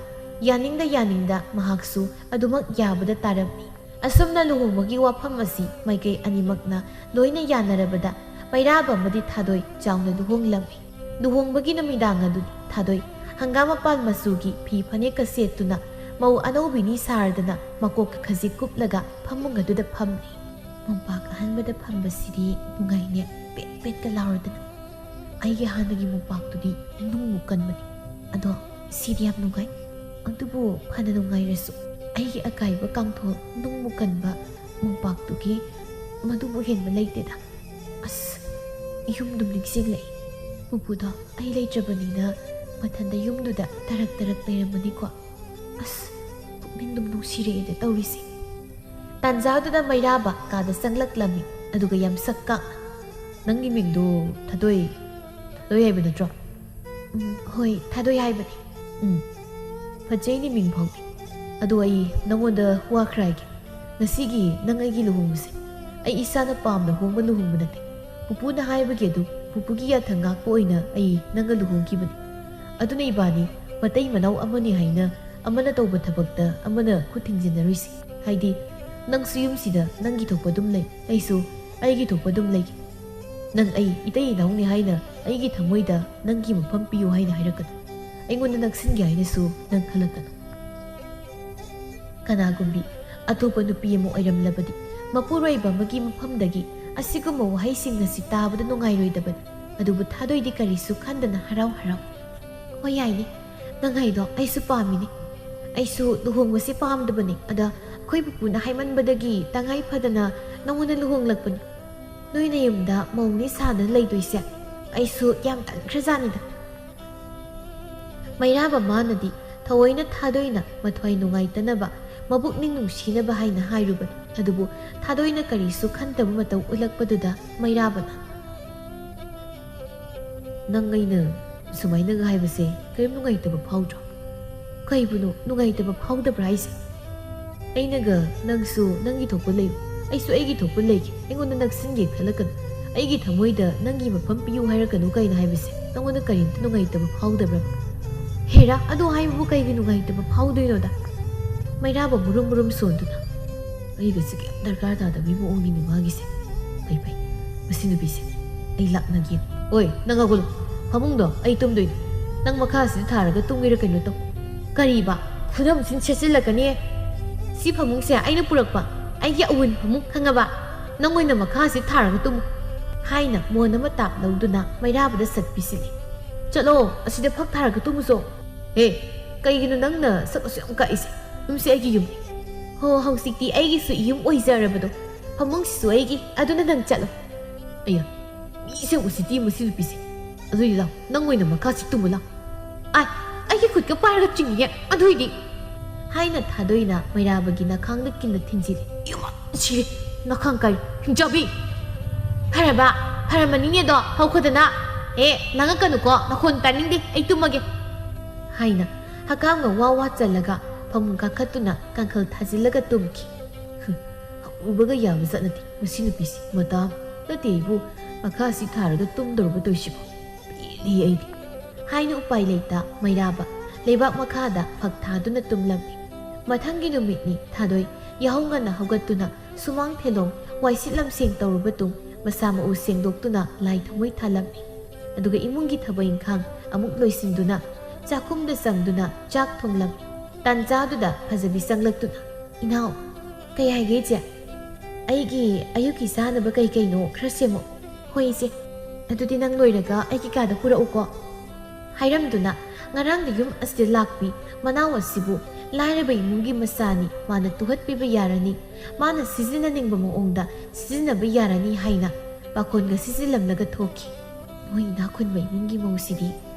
ꯌꯥꯅꯤꯡꯗ ꯃꯍꯥꯛꯁꯨ ꯑꯗꯨꯃꯛ ꯌꯥꯕꯗ ꯇꯥꯔꯝꯃꯤ꯫ ꯑꯁꯨꯝꯅ ꯂꯨꯍꯣꯡꯕꯒꯤ ꯋꯥꯐꯝ ꯑꯁꯤ ꯃꯥꯏꯀꯩ ꯑꯅꯤꯃꯛꯅ ꯂꯣꯏꯅ ꯌꯥꯅꯔꯕꯗ ꯃꯩꯔꯥꯕ ꯑꯃꯗꯤ ꯊꯥꯗꯣꯏ ꯆꯥꯎꯅ ꯂꯨꯍꯣꯡꯂꯝꯃꯤ꯫ ꯂꯨꯍꯣꯡꯕꯒꯤ ꯅꯨꯃꯤꯗꯥꯡ ꯑꯗꯨꯗꯤ ꯊꯥꯗꯣꯏ ꯍꯪꯒꯥꯝ ꯃꯄꯥꯟ ꯃꯆꯨꯒꯤ ꯐꯤ ꯐꯅꯦꯛꯀ ꯁꯦꯠꯇꯨꯅ ꯃꯧ ꯑꯅꯧꯕꯤꯅꯤ ꯁꯥꯔꯗꯅ ꯃꯀꯣꯛꯀ ꯈꯖꯤꯛ ꯀꯨꯞꯂꯒ ꯐꯃꯨꯡ ꯑꯗꯨꯗ ꯐꯝꯂꯤ꯫ ꯃꯣꯝꯄꯥꯛ ꯑꯍꯟꯕꯗ ꯐꯝꯕꯁꯤꯗꯤ ꯅꯨꯡꯉꯥꯏꯅꯦ, ꯄꯦꯠ ꯄꯦꯠꯀ ꯂꯥꯎꯔꯗꯅ꯫ ꯑꯩꯒꯤ ꯍꯥꯟꯅꯒꯤ ꯃꯣꯝꯄꯥꯛꯇꯨꯗꯤ ꯅꯨꯡꯃꯨꯛ ꯀꯟꯕꯅꯤ, ꯑꯗꯣ ꯁꯤꯗꯤ ꯌꯥꯝ ꯅꯨꯡꯉꯥꯏ꯫ ꯑꯗꯨꯕꯨ ꯐꯅ ꯅꯨꯡꯉꯥꯏꯔꯁꯨ ꯑꯩꯒꯤ ꯑꯀꯥꯏꯕ ꯀꯥꯡꯊꯣꯜ ꯅꯨꯡꯃꯨꯛ ꯀꯟꯕ ꯃꯣꯝꯄꯥꯛꯇꯨꯒꯤ ꯃꯗꯨꯕꯨ ꯍꯦꯟꯕ ꯂꯩꯇꯦꯗ꯫ ꯑꯁ ꯌꯨꯝꯗꯨꯝ ꯅꯤꯡꯁꯤꯡꯂꯛꯏ꯫ ꯄꯨꯄꯨꯗꯣ ꯑꯩ ꯂꯩꯇ꯭ꯔꯕꯅꯤꯅ ꯃꯊꯟꯗ ꯌꯨꯝꯗꯨꯗ ꯇꯔꯛ ꯇꯔꯛ ꯂꯩꯔꯝꯃꯅꯤꯀꯣ꯫ ꯑꯁ ꯄꯨꯛꯅꯤꯡꯗꯨꯝ ꯅꯨꯡꯁꯤꯔꯛꯑꯦꯗ ꯇꯧꯔꯤꯁꯦ꯫ ꯇꯥꯟꯖꯥꯗꯨꯗ ꯃꯩꯔꯥꯕ ꯀꯥꯗ ꯆꯪꯂꯛꯂꯝꯃꯤ, ꯑꯗꯨꯒ ꯌꯥꯝ ꯁꯛ ꯀꯥꯛꯅ: ꯅꯪꯒꯤ ꯃꯤꯡꯗꯣ ꯊꯥꯗꯣꯏ ꯍꯥꯏꯕ ꯅꯠꯇ꯭ꯔꯣ? ꯍꯣꯏ ꯊꯥꯗꯣꯏ ꯍꯥꯏꯕꯅꯤ꯫ ꯐꯖꯩꯅꯤ ꯃꯤꯡ ꯐꯥꯎꯗꯤ꯫ ꯑꯗꯣ ꯑꯩ ꯅꯪꯉꯣꯟꯗ ꯋꯥ ꯈꯔ ꯍꯥꯏꯒꯦ꯫ ꯉꯁꯤꯒꯤ ꯅꯪ ꯑꯩꯒꯤ ꯂꯨꯍꯣꯡꯕꯁꯦ ꯑꯩ ꯏꯁꯥꯅ ꯄꯥꯝꯅ ꯍꯣꯡꯕ ꯂꯨꯍꯣꯡꯕ ꯅꯠꯇꯦ꯫ ꯄꯨꯄꯨꯅ ꯍꯥꯏꯕꯒꯤ ꯑꯗꯨ ꯄꯨꯄꯨꯒꯤ ꯌꯥꯊꯪ ꯉꯥꯛꯄ ꯑꯣꯏꯅ ꯑꯩ ꯅꯪꯒ ꯂꯨꯍꯣꯡꯈꯤꯕꯅꯤ꯫ ꯑꯗꯨꯅ ꯏꯕꯥꯅꯤ ꯃꯇꯩ ꯃꯅꯥꯎ ꯑꯃꯅꯤ ꯍꯥꯏꯅ ꯑꯃꯅ ꯇꯧꯕ ꯊꯕꯛꯇ ꯑꯃꯅ ꯈꯨꯠ ꯊꯤꯡꯖꯤꯟꯅꯔꯣꯏꯁꯤ꯫ ꯍꯥꯏꯗꯤ ꯅꯪꯁꯨ ꯌꯨꯝꯁꯤꯗ ꯅꯪꯒꯤ ꯊꯣꯛꯄ ꯑꯗꯨꯝ ꯂꯩ, ꯑꯩꯁꯨ ꯑꯩꯒꯤ ꯊꯣꯛꯄ ꯑꯗꯨꯝ ꯂꯩꯒꯦ꯫ ꯅꯪ ꯑꯩ ꯏꯇꯩ ꯏꯅꯥꯎꯅꯤ ꯍꯥꯏꯅ ꯑꯩꯒꯤ ꯊꯃꯣꯏꯗ ꯅꯪꯒꯤ ꯃꯐꯝ ꯄꯤꯌꯨ ꯍꯥꯏꯅ ꯍꯥꯏꯔꯛꯀꯅꯨ, ꯑꯩꯉꯣꯟꯗ ꯅꯛꯁꯤꯟꯒꯦ ꯍꯥꯏꯅꯁꯨ ꯅꯪ ꯈꯜꯂꯛꯀꯅꯨ꯫ ꯀꯅꯥꯒꯨꯝꯕꯤ ꯑꯇꯣꯞꯄ ꯅꯨꯄꯤ ꯑꯃ ꯑꯣꯏꯔꯝꯂꯕꯗꯤ ꯃꯄꯨꯔꯣꯏꯕ ꯑꯃꯒꯤ ꯃꯐꯝꯗꯒꯤ ꯑꯁꯤꯒꯨꯝꯕ ꯋꯥꯍꯩꯁꯤꯡ ꯑꯁꯤ ꯇꯥꯕꯗ ꯅꯨꯡꯉꯥꯏꯔꯣꯏꯗꯕꯅꯤ꯫ ꯑꯗꯨꯕꯨ ꯊꯥꯗꯣꯏꯗꯤ ꯀꯔꯤꯁꯨ ꯈꯟꯗꯅ ꯍꯔꯥꯎ ꯍꯔꯥꯎ: ꯍꯣꯏ ꯌꯥꯏꯅꯦ, ꯅꯪ ꯍꯥꯏꯗꯣ ꯑꯩꯁꯨ ꯄꯥꯝꯃꯤꯅꯦ꯫ ꯑꯩꯁꯨ ꯂꯨꯍꯣꯡꯕꯁꯦ ꯄꯥꯝꯗꯕꯅꯤ, ꯑꯗ ꯑꯩꯈꯣꯏ ꯄꯨꯄꯨꯅ ꯍꯥꯏꯃꯟꯕꯗꯒꯤ ꯇꯉꯥꯏ ꯐꯗꯅ ꯅꯉꯣꯟꯗ ꯂꯨꯍꯣꯡꯂꯛꯄꯅꯤ꯫ ꯅꯣꯏꯅ ꯌꯨꯝꯗ ꯃꯧꯅꯤ ꯁꯥꯗꯅ ꯂꯩꯗꯣꯏꯁꯦ ꯑꯩꯁꯨ ꯌꯥꯝ ꯇꯟꯈ꯭ꯔꯖꯥꯠꯅꯤꯗ꯫ ꯃꯩꯔꯥꯕ ꯃꯥꯅꯗꯤ ꯊꯑꯣꯏꯅ ꯊꯥꯗꯣꯏꯅ ꯃꯊ꯭ꯋꯥꯏ ꯅꯨꯡꯉꯥꯏꯇꯅꯕ ꯃꯕꯨꯛꯅꯤꯡ ꯅꯨꯡꯁꯤꯅꯕ ꯍꯥꯏꯅ ꯍꯥꯏꯔꯨꯕꯅꯤ ꯑꯗꯨꯕꯨ ꯊꯥꯗꯣꯏꯅ ꯀꯔꯤꯁꯨ ꯈꯟꯗꯕ ꯃꯇꯧ ꯎꯠꯂꯛꯄꯗꯨꯗ ꯃꯩꯔꯥꯕꯅ ꯅꯪ ꯑꯩꯅ ꯁꯨꯃꯥꯏꯅꯒ ꯍꯥꯏꯕꯁꯦ ꯀꯔꯤꯝ ꯅꯨꯡꯉꯥꯏꯇꯕ ꯐꯥꯎꯗ꯭ꯔꯣ ꯀꯩꯕꯨꯅꯣ ꯅꯨꯡꯉꯥꯏꯇꯕ ꯐꯥꯎꯗꯕ꯭ꯔꯥ ꯍꯥꯏꯁꯦ ꯑꯩꯅꯒ ꯅꯪꯁꯨ ꯅꯪꯒꯤ ꯊꯣꯛꯄ ꯂꯩꯌꯨ ꯑꯩꯁꯨ ꯑꯩꯒꯤ ꯊꯣꯛꯄ ꯂꯩꯒꯦ ꯑꯩꯉꯣꯟꯗ ꯅꯛꯁꯤꯟꯒꯦ ꯈꯜꯂꯛꯀꯅꯨ ꯑꯩꯒꯤ ꯊꯃꯣꯏꯗ ꯅꯪꯒꯤ ꯃꯐꯝ ꯄꯤꯌꯨ ꯍꯥꯏꯔꯛꯀꯅꯨ ꯀꯩꯅ ꯍꯥꯏꯕꯁꯦ ꯅꯪꯉꯣꯟꯗ ꯀꯔꯤꯝꯇ ꯅꯨꯡꯉꯥꯏꯇꯕ ꯐꯥꯎꯗꯕ꯭ꯔꯥ ꯍꯦꯔꯥ ꯑꯗꯨ ꯍꯥꯏꯕꯕꯨ ꯀꯩꯒꯤ ꯅꯨꯡꯉꯥꯏꯇꯕ ꯐꯥꯎꯗꯣꯏꯅꯣꯗ ꯃꯩꯔꯥꯕ ꯃꯨꯔꯨꯝ ꯃꯨꯔꯨꯝ ꯁꯣꯟꯗꯨꯅ ꯑꯩꯒꯁꯦ ꯀꯌꯥꯝ ꯗꯔꯀꯥꯔ ꯇꯥꯗꯕꯒꯤ ꯃꯑꯣꯡꯅꯤꯅꯦ ꯃꯥꯒꯤꯁꯦ ꯐꯩ ꯐꯩ ꯃꯁꯤ ꯅꯨꯄꯤꯁꯦ ꯑꯩ ꯂꯥꯛꯅꯒꯦ ꯑꯣꯏ ꯅꯪ ꯍꯧꯒꯠꯂꯨ ꯐꯃꯨꯡꯗꯣ ꯑꯩ ꯇꯨꯝꯗꯣꯏꯅꯤ ꯅꯪ ꯃꯈꯥꯁꯤꯗ ꯊꯥꯔꯒ ꯇꯨꯝꯒꯦꯔꯥ ꯀꯩꯅꯣ ꯇꯧ ꯀꯔꯤꯕ ꯈꯨꯗꯝꯁꯤꯟ ꯁꯦꯠꯆꯤꯜꯂꯛꯀꯅꯤ ꯁꯤ ꯐꯃꯨꯡꯁꯦ ꯑꯩꯅ ꯄꯨꯔꯛꯄ ꯑꯩꯒꯤ ꯑꯋꯨꯟ ꯐꯃꯨꯡ ꯈꯪꯉꯕ ꯅꯪ ꯑꯣꯏꯅ ꯃꯈꯥꯁꯤ ꯊꯥꯔꯒ ꯇꯨꯝꯃꯨ ꯍꯥꯏꯅ ꯃꯣꯟ ꯑꯃ ꯇꯥꯞ ꯂꯧꯗꯨꯅ ꯃꯩꯔꯥꯕꯗ ꯁꯠ ꯄꯤꯁꯤꯜꯂꯤ ꯆꯠꯂꯣ ꯑꯁꯤꯗ ꯐꯛ ꯊꯥꯔꯒ ꯇꯨꯝꯃꯨꯁꯣ ꯍꯦ ꯀꯩꯒꯤꯅꯣ ꯅꯪꯅ ꯁꯛ ꯑꯁꯨ ꯌꯥꯝ ꯀꯛꯏꯁꯦ ꯌꯨꯝꯁꯦ ꯑꯩꯒꯤ ꯌꯨꯝꯅꯤ ꯍꯣ ꯍꯧꯖꯤꯛꯇꯤ ꯑꯩꯒꯤꯁꯨ ꯌꯨꯝ ꯑꯣꯏꯖꯔꯕꯗꯣ ꯐꯃꯨꯡꯁꯤꯁꯨ ꯑꯩꯒꯤ ꯑꯗꯨꯅ ꯅꯪ ꯆꯠꯂꯣ ꯑయ్ꯌꯥ ꯃꯤꯁꯦ ꯎꯁꯤꯗꯤ ꯃꯁꯤ ꯅꯨꯄꯤꯁꯦ ꯑꯗꯨꯏꯗꯤ ꯂꯥꯎ ꯅꯪ ꯑꯣꯏꯅ ꯃꯈꯥꯁꯤ ꯇꯨꯝꯃꯨ ꯂꯥꯎ ꯑꯥꯏ ꯑꯩꯒꯤ ꯈꯨꯠꯀ ꯄꯥꯏꯔꯒ ꯆꯤꯡꯉꯦ ꯑꯗꯨꯏꯗꯤ ꯍꯥꯏꯅ ꯊꯥꯗꯣꯏꯅ ꯃꯩꯔꯥꯕꯒꯤ ꯅꯈꯥꯡꯗ ꯀꯤꯟꯅ ꯊꯤꯟꯖꯤꯜꯂꯤ ꯏꯃꯥ ꯁꯤꯔꯦ ꯅꯈꯥꯡ ꯀꯥꯏ ꯍꯤꯡꯆꯥꯕꯤ ꯐꯔꯝꯃꯅꯤꯅꯦꯗꯣ ꯍꯧꯈꯗꯅ ꯂꯥꯡꯉꯛꯀꯅꯨꯀꯣ ꯅꯈꯣꯟ ꯇꯥꯅꯤꯡꯗꯦ ꯑꯩ ꯇꯨꯝꯃꯒꯦ ꯍꯥꯏꯅ ꯍꯀꯥꯝꯒ ꯋꯥ ꯋꯥ ꯆꯜꯂꯒ ꯐꯃꯨꯡ ꯀꯥꯈꯠꯇꯨꯅ ꯀꯥꯡꯈꯜ ꯊꯥꯖꯤꯜꯂꯒ ꯇꯨꯝꯈꯤ ꯎꯕꯒ ꯌꯥꯕ ꯆꯠꯅꯗꯦ ꯃꯁꯤ ꯅꯨꯄꯤꯁꯤ ꯃꯇꯥ ꯅꯠꯇꯦ ꯑꯩꯕꯨ ꯃꯈꯥꯁꯤ ꯊꯥꯔꯒ ꯇꯨꯝꯗꯧꯔꯕ ꯇꯣꯏꯁꯤꯕꯨ ꯄꯦꯜꯂꯤ ꯑꯩꯗꯤ ꯍꯥꯏꯅ ꯎꯄꯥꯏ ꯂꯩꯇ ꯃꯩꯔꯥꯕ ꯂꯩꯕꯥꯛ ꯃꯈꯥꯗ ꯐꯛ ꯊꯥꯗꯨꯅ ꯇꯨꯝꯂꯝꯃꯤ ꯃꯊꯪꯒꯤ ꯅꯨꯃꯤꯠꯅꯤ ꯊꯥꯗꯣꯏ ꯌꯥꯍꯧ ꯉꯟꯅ ꯍꯧꯒꯠꯇꯨꯅ ꯁꯨꯃꯥꯡ ꯊꯦꯂꯣꯡ ꯋꯥꯏꯁꯤꯠ ꯂꯝꯁꯦꯡ ꯇꯧꯔꯕ ꯇꯨꯡ ꯃꯁꯥ ꯃꯎ ꯁꯦꯡꯗꯣꯛꯇꯨꯅ ꯂꯥꯏ ꯊꯥꯎꯃꯩ ꯊꯥꯂꯝꯃꯤ ꯑꯗꯨꯒ ꯏꯃꯨꯡꯒꯤ ꯊꯕꯛ ꯏꯪꯈꯥꯡ ꯑꯃꯨꯛ ꯂꯣꯏꯁꯤꯟꯗꯨꯅ ꯆꯥꯛꯈꯨꯝꯗ ꯆꯪꯗꯨꯅ ꯆꯥꯛ ꯊꯣꯡꯂꯝꯃꯤ ꯇꯥꯟꯖꯥꯗꯨꯗ ꯐꯖꯕꯤ ꯆꯪꯂꯛꯇꯨꯅ ꯏꯅꯥꯎ ꯀꯩ ꯍꯥꯏꯒꯦ ꯏꯆꯦ ꯑꯩꯒꯤ ꯑꯌꯨꯛꯀꯤ ꯆꯥꯅꯕ ꯀꯩ ꯀꯩꯅꯣ ꯈꯔ ꯁꯦꯝꯃꯣ ꯍꯣꯏ ꯏꯆꯦ ꯑꯗꯨꯗꯤ ꯅꯪ ꯂꯣꯏꯔꯒ ꯑꯩꯒꯤ ꯀꯥꯗ ꯄꯨꯔꯛꯎꯀꯣ ꯍꯥꯏꯔꯝꯗꯨꯅ ꯉꯔꯥꯡꯗ ꯌꯨꯝ ꯑꯁꯤꯗ ꯂꯥꯛꯄꯤ ꯃꯅꯥꯎ ꯑꯁꯤꯕꯨ ꯂꯥꯏꯔꯕ ꯏꯃꯨꯡꯒꯤ ꯃꯆꯥꯅꯤ ꯃꯥꯅ ꯇꯨꯍꯠꯄꯤꯕ ꯌꯥꯔꯅꯤ ꯃꯥꯅ ꯁꯤꯖꯤꯟꯅꯅꯤꯡꯕ ꯃꯑꯣꯡꯗ ꯁꯤꯖꯤꯟꯅꯕ ꯌꯥꯔꯅꯤ ꯍꯥꯏꯅ ꯄꯥꯈꯣꯟꯒ ꯁꯤꯖꯤꯜꯂꯝꯂꯒ ꯊꯣꯛꯈꯤ ꯃꯣꯏ ꯏꯅꯥꯈꯨꯟꯕ ꯏꯃꯨꯡꯒꯤ ꯃꯧꯁꯤꯗꯤ